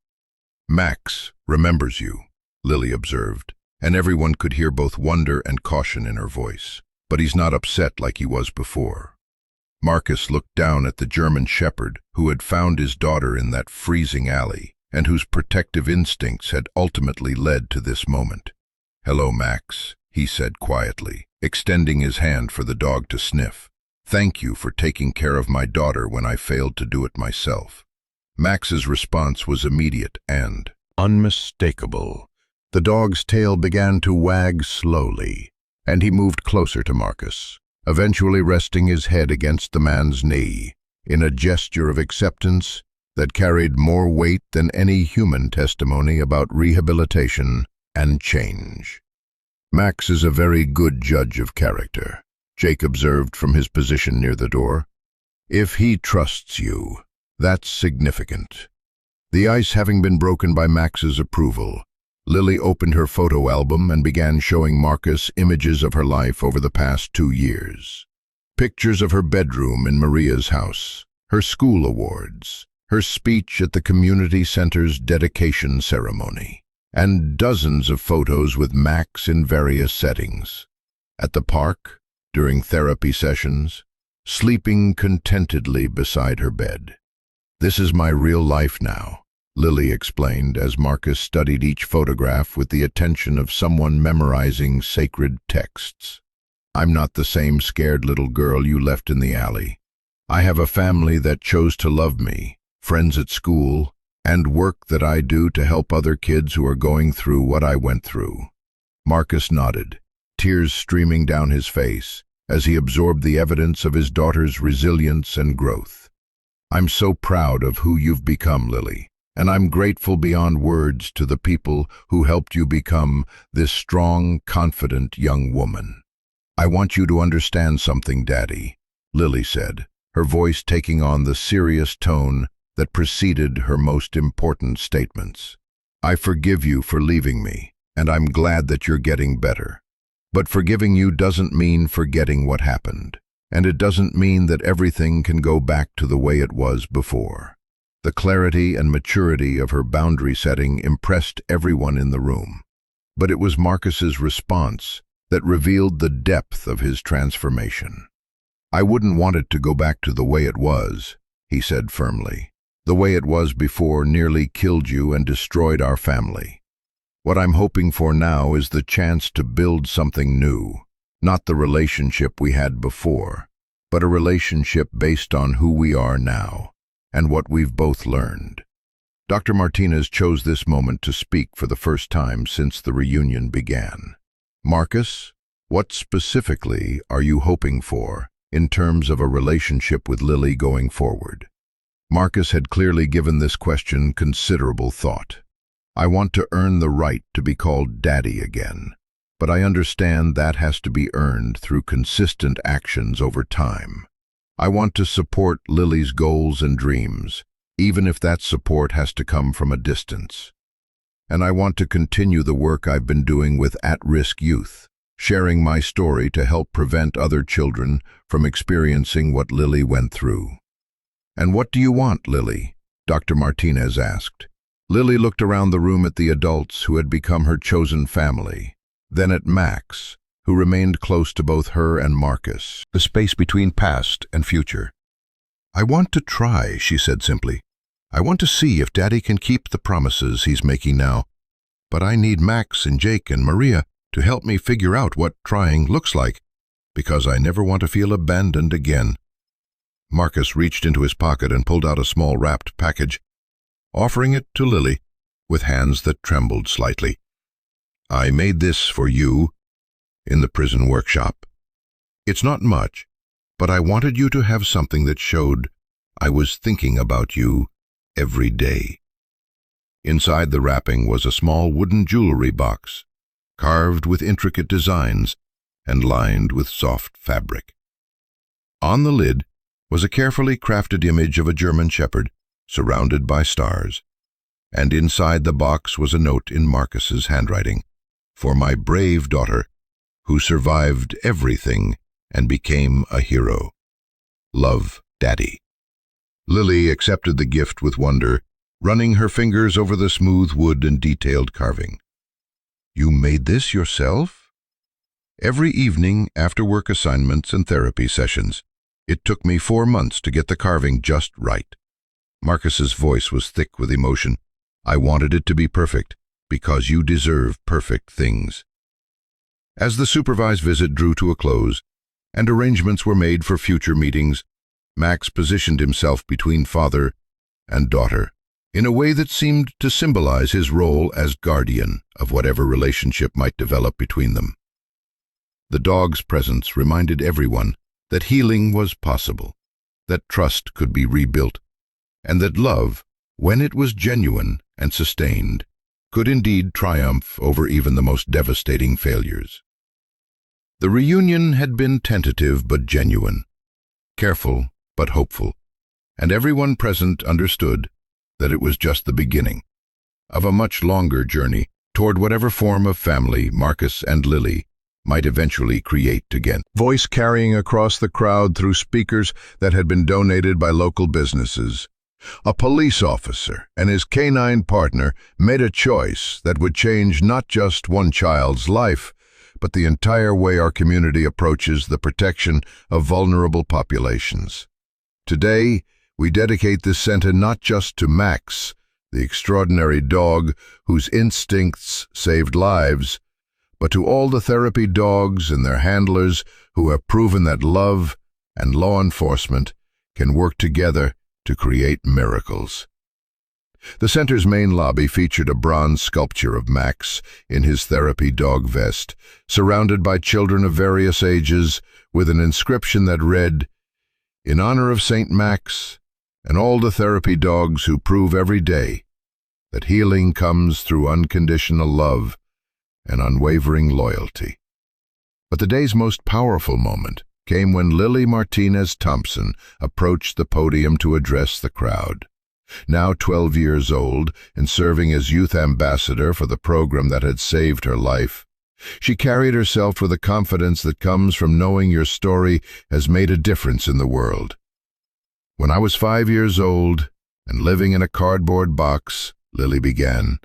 "Max remembers you," Lily observed, and everyone could hear both wonder and caution in her voice. "But he's not upset like he was before." Marcus looked down at the German shepherd who had found his daughter in that freezing alley and whose protective instincts had ultimately led to this moment. "Hello, Max," he said quietly, extending his hand for the dog to sniff. "Thank you for taking care of my daughter when I failed to do it myself." Max's response was immediate and unmistakable. The dog's tail began to wag slowly, and he moved closer to Marcus, eventually resting his head against the man's knee, in a gesture of acceptance that carried more weight than any human testimony about rehabilitation and change. "Max is a very good judge of character," Jake observed from his position near the door. "If he trusts you, that's significant." The ice having been broken by Max's approval, Lily opened her photo album and began showing Marcus images of her life over the past 2 years. Pictures of her bedroom in Maria's house, her school awards, her speech at the community center's dedication ceremony, and dozens of photos with Max in various settings. At the park, during therapy sessions, sleeping contentedly beside her bed. "This is my real life now," Lily explained as Marcus studied each photograph with the attention of someone memorizing sacred texts. "I'm not the same scared little girl you left in the alley. I have a family that chose to love me, friends at school, and work that I do to help other kids who are going through what I went through." Marcus nodded, tears streaming down his face as he absorbed the evidence of his daughter's resilience and growth. "I'm so proud of who you've become, Lily, and I'm grateful beyond words to the people who helped you become this strong, confident young woman." "I want you to understand something, Daddy," Lily said, her voice taking on the serious tone that preceded her most important statements. "I forgive you for leaving me, and I'm glad that you're getting better. But forgiving you doesn't mean forgetting what happened, and it doesn't mean that everything can go back to the way it was before." The clarity and maturity of her boundary setting impressed everyone in the room. But it was Marcus's response that revealed the depth of his transformation. "I wouldn't want it to go back to the way it was," he said firmly. "The way it was before nearly killed you and destroyed our family. What I'm hoping for now is the chance to build something new, not the relationship we had before, but a relationship based on who we are now and what we've both learned." Dr. Martinez chose this moment to speak for the first time since the reunion began. "Marcus, what specifically are you hoping for in terms of a relationship with Lily going forward?" Marcus had clearly given this question considerable thought. "I want to earn the right to be called Daddy again, but I understand that has to be earned through consistent actions over time. I want to support Lily's goals and dreams, even if that support has to come from a distance. And I want to continue the work I've been doing with at-risk youth, sharing my story to help prevent other children from experiencing what Lily went through." "And what do you want, Lily?" Dr. Martinez asked. Lily looked around the room at the adults who had become her chosen family, then at Max, who remained close to both her and Marcus, the space between past and future. "I want to try," she said simply. "I want to see if Daddy can keep the promises he's making now. But I need Max and Jake and Maria to help me figure out what trying looks like, because I never want to feel abandoned again." Marcus reached into his pocket and pulled out a small wrapped package, offering it to Lily with hands that trembled slightly. "I made this for you in the prison workshop. It's not much, but I wanted you to have something that showed I was thinking about you every day." Inside the wrapping was a small wooden jewelry box, carved with intricate designs and lined with soft fabric. On the lid was a carefully crafted image of a German shepherd surrounded by stars, and inside the box was a note in Marcus's handwriting: "For my brave daughter, who survived everything and became a hero. Love, Daddy." Lily accepted the gift with wonder, running her fingers over the smooth wood and detailed carving. "You made this yourself?" "Every evening after work assignments and therapy sessions. It took me 4 months to get the carving just right." Marcus's voice was thick with emotion. "I wanted it to be perfect, because you deserve perfect things." As the supervised visit drew to a close, and arrangements were made for future meetings, Max positioned himself between father and daughter, in a way that seemed to symbolize his role as guardian of whatever relationship might develop between them. The dog's presence reminded everyone that healing was possible, that trust could be rebuilt, and that love, when it was genuine and sustained, could indeed triumph over even the most devastating failures. The reunion had been tentative but genuine, careful but hopeful, and everyone present understood that it was just the beginning of a much longer journey toward whatever form of family Marcus and Lily might eventually create again. Voice carrying across the crowd through speakers that had been donated by local businesses. A police officer and his canine partner made a choice that would change not just one child's life, but the entire way our community approaches the protection of vulnerable populations. Today, we dedicate this center not just to Max, the extraordinary dog whose instincts saved lives, but to all the therapy dogs and their handlers who have proven that love and law enforcement can work together to create miracles. The center's main lobby featured a bronze sculpture of Max in his therapy dog vest, surrounded by children of various ages, with an inscription that read, "In honor of St. Max and all the therapy dogs who prove every day that healing comes through unconditional love and unwavering loyalty." But the day's most powerful moment came when Lily Martinez Thompson approached the podium to address the crowd. Now 12 years old and serving as youth ambassador for the program that had saved her life, she carried herself with a confidence that comes from knowing your story has made a difference in the world. "When I was 5 years old and living in a cardboard box," Lily began,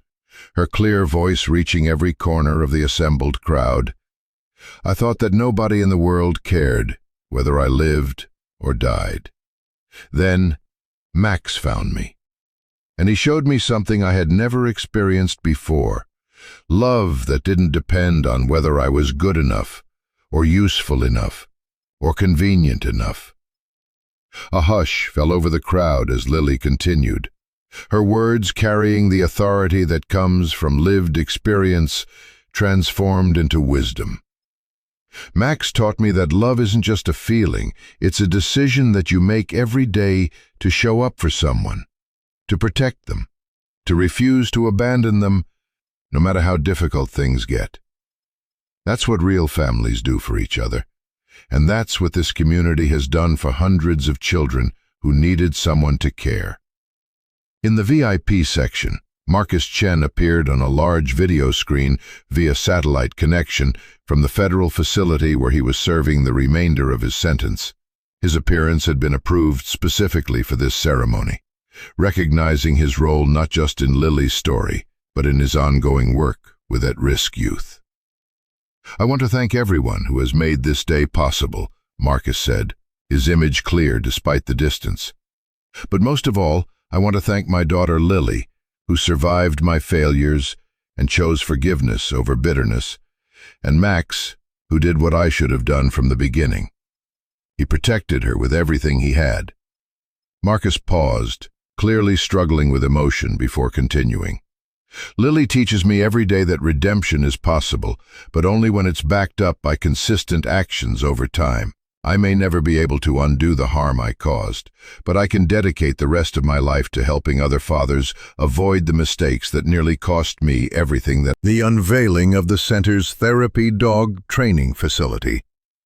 her clear voice reaching every corner of the assembled crowd, "I thought that nobody in the world cared whether I lived or died. Then Max found me, and he showed me something I had never experienced before, love that didn't depend on whether I was good enough, or useful enough, or convenient enough." A hush fell over the crowd as Lily continued, her words carrying the authority that comes from lived experience transformed into wisdom. "Max taught me that love isn't just a feeling, it's a decision that you make every day to show up for someone, to protect them, to refuse to abandon them, no matter how difficult things get. That's what real families do for each other, and that's what this community has done for hundreds of children who needed someone to care." In the VIP section, Marcus Chen appeared on a large video screen via satellite connection from the federal facility where he was serving the remainder of his sentence. His appearance had been approved specifically for this ceremony, recognizing his role not just in Lily's story, but in his ongoing work with at-risk youth. "I want to thank everyone who has made this day possible," Marcus said, his image clear despite the distance. "But most of all, I want to thank my daughter Lily, who survived my failures and chose forgiveness over bitterness, and Max, who did what I should have done from the beginning. He protected her with everything he had." Marcus paused, clearly struggling with emotion before continuing. "Lily teaches me every day that redemption is possible, but only when it's backed up by consistent actions over time. I may never be able to undo the harm I caused, but I can dedicate the rest of my life to helping other fathers avoid the mistakes that nearly cost me everything." That the unveiling of the center's therapy dog training facility,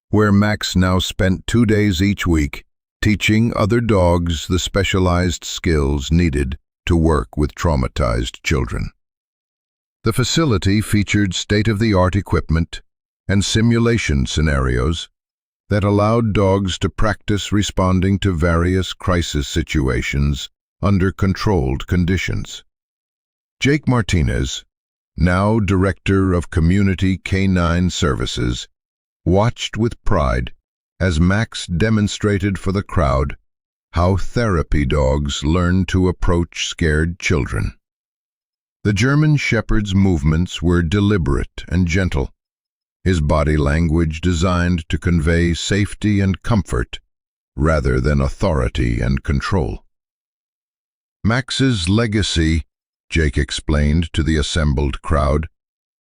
where Max now spent 2 days each week teaching other dogs the specialized skills needed to work with traumatized children. The facility featured state-of-the-art equipment and simulation scenarios that allowed dogs to practice responding to various crisis situations under controlled conditions. Jake Martinez, now Director of Community Canine Services, watched with pride as Max demonstrated for the crowd how therapy dogs learn to approach scared children. The German Shepherd's movements were deliberate and gentle, his body language designed to convey safety and comfort rather than authority and control. "Max's legacy," Jake explained to the assembled crowd,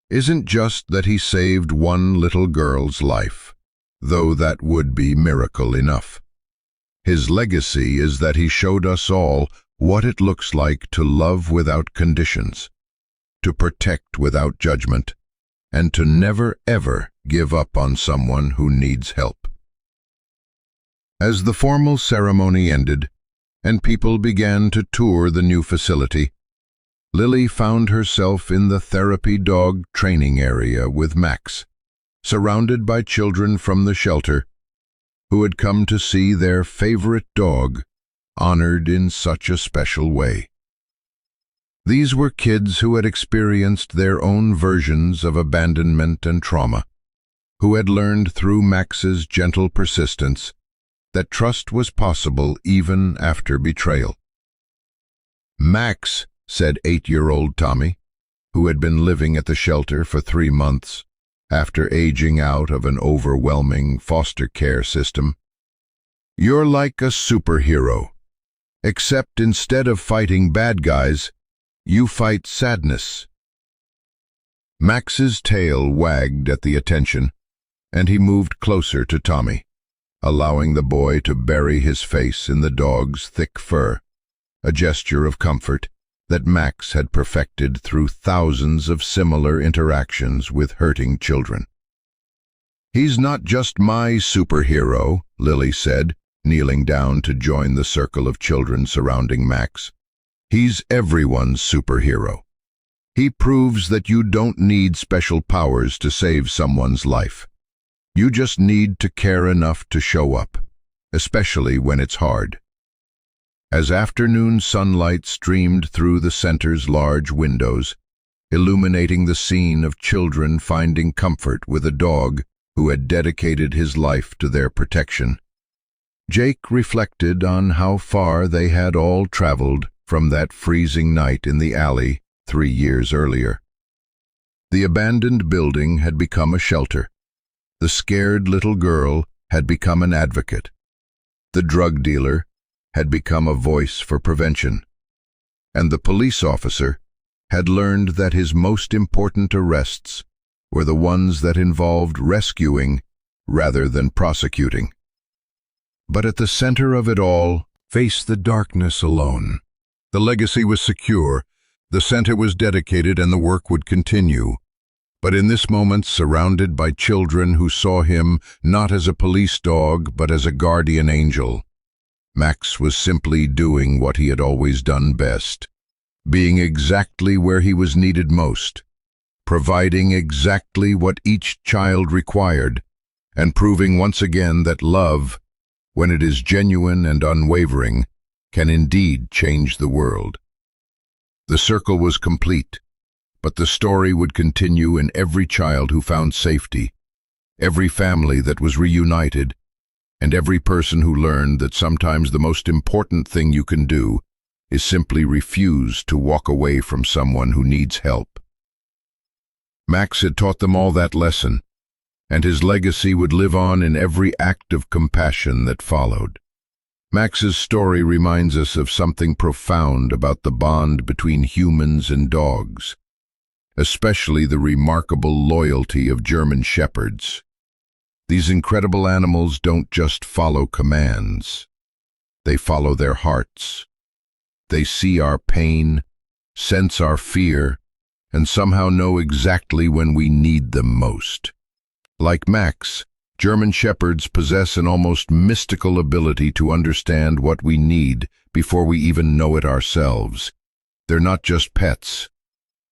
"isn't just that he saved one little girl's life, though that would be miracle enough. His legacy is that he showed us all what it looks like to love without conditions, to protect without judgment, and to never ever give up on someone who needs help." As the formal ceremony ended and people began to tour the new facility, Lily found herself in the therapy dog training area with Max, surrounded by children from the shelter who had come to see their favorite dog honored in such a special way. These were kids who had experienced their own versions of abandonment and trauma, who had learned through Max's gentle persistence that trust was possible even after betrayal. "Max," said 8-year-old Tommy, who had been living at the shelter for 3 months after aging out of an overwhelming foster care system. "You're like a superhero, except instead of fighting bad guys, you fight sadness." Max's tail wagged at the attention, and he moved closer to Tommy, allowing the boy to bury his face in the dog's thick fur, a gesture of comfort that Max had perfected through thousands of similar interactions with hurting children. "He's not just my superhero," Lily said, kneeling down to join the circle of children surrounding Max. "He's everyone's superhero. He proves that you don't need special powers to save someone's life. You just need to care enough to show up, especially when it's hard." As afternoon sunlight streamed through the center's large windows, illuminating the scene of children finding comfort with a dog who had dedicated his life to their protection, Jake reflected on how far they had all traveled from that freezing night in the alley 3 years earlier. The abandoned building had become a shelter. The scared little girl had become an advocate. The drug dealer had become a voice for prevention. And the police officer had learned that his most important arrests were the ones that involved rescuing rather than prosecuting. But at the center of it all, faced the darkness alone. The legacy was secure, the center was dedicated, and the work would continue. But in this moment, surrounded by children who saw him not as a police dog, but as a guardian angel, Max was simply doing what he had always done best, being exactly where he was needed most, providing exactly what each child required, and proving once again that love, when it is genuine and unwavering, can indeed change the world. The circle was complete, but the story would continue in every child who found safety, every family that was reunited, and every person who learned that sometimes the most important thing you can do is simply refuse to walk away from someone who needs help. Max had taught them all that lesson, and his legacy would live on in every act of compassion that followed. Max's story reminds us of something profound about the bond between humans and dogs, especially the remarkable loyalty of German shepherds. These incredible animals don't just follow commands. They follow their hearts. They see our pain, sense our fear, and somehow know exactly when we need them most. Like Max, German shepherds possess an almost mystical ability to understand what we need before we even know it ourselves. They're not just pets.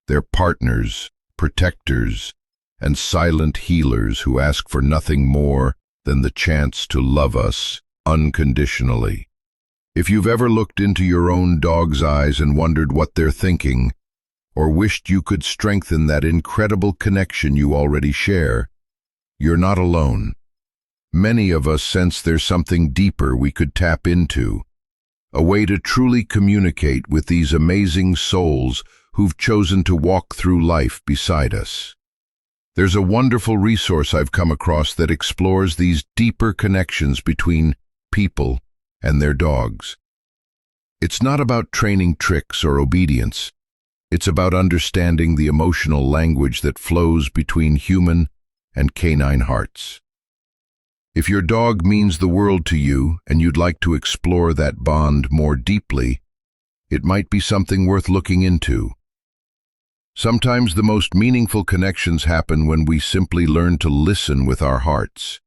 They're partners, protectors, and silent healers who ask for nothing more than the chance to love us unconditionally. If you've ever looked into your own dog's eyes and wondered what they're thinking, or wished you could strengthen that incredible connection you already share, you're not alone. Many of us sense there's something deeper we could tap into, a way to truly communicate with these amazing souls who've chosen to walk through life beside us. There's a wonderful resource I've come across that explores these deeper connections between people and their dogs. It's not about training tricks or obedience. It's about understanding the emotional language that flows between human and canine hearts. If your dog means the world to you and you'd like to explore that bond more deeply, it might be something worth looking into. Sometimes the most meaningful connections happen when we simply learn to listen with our hearts.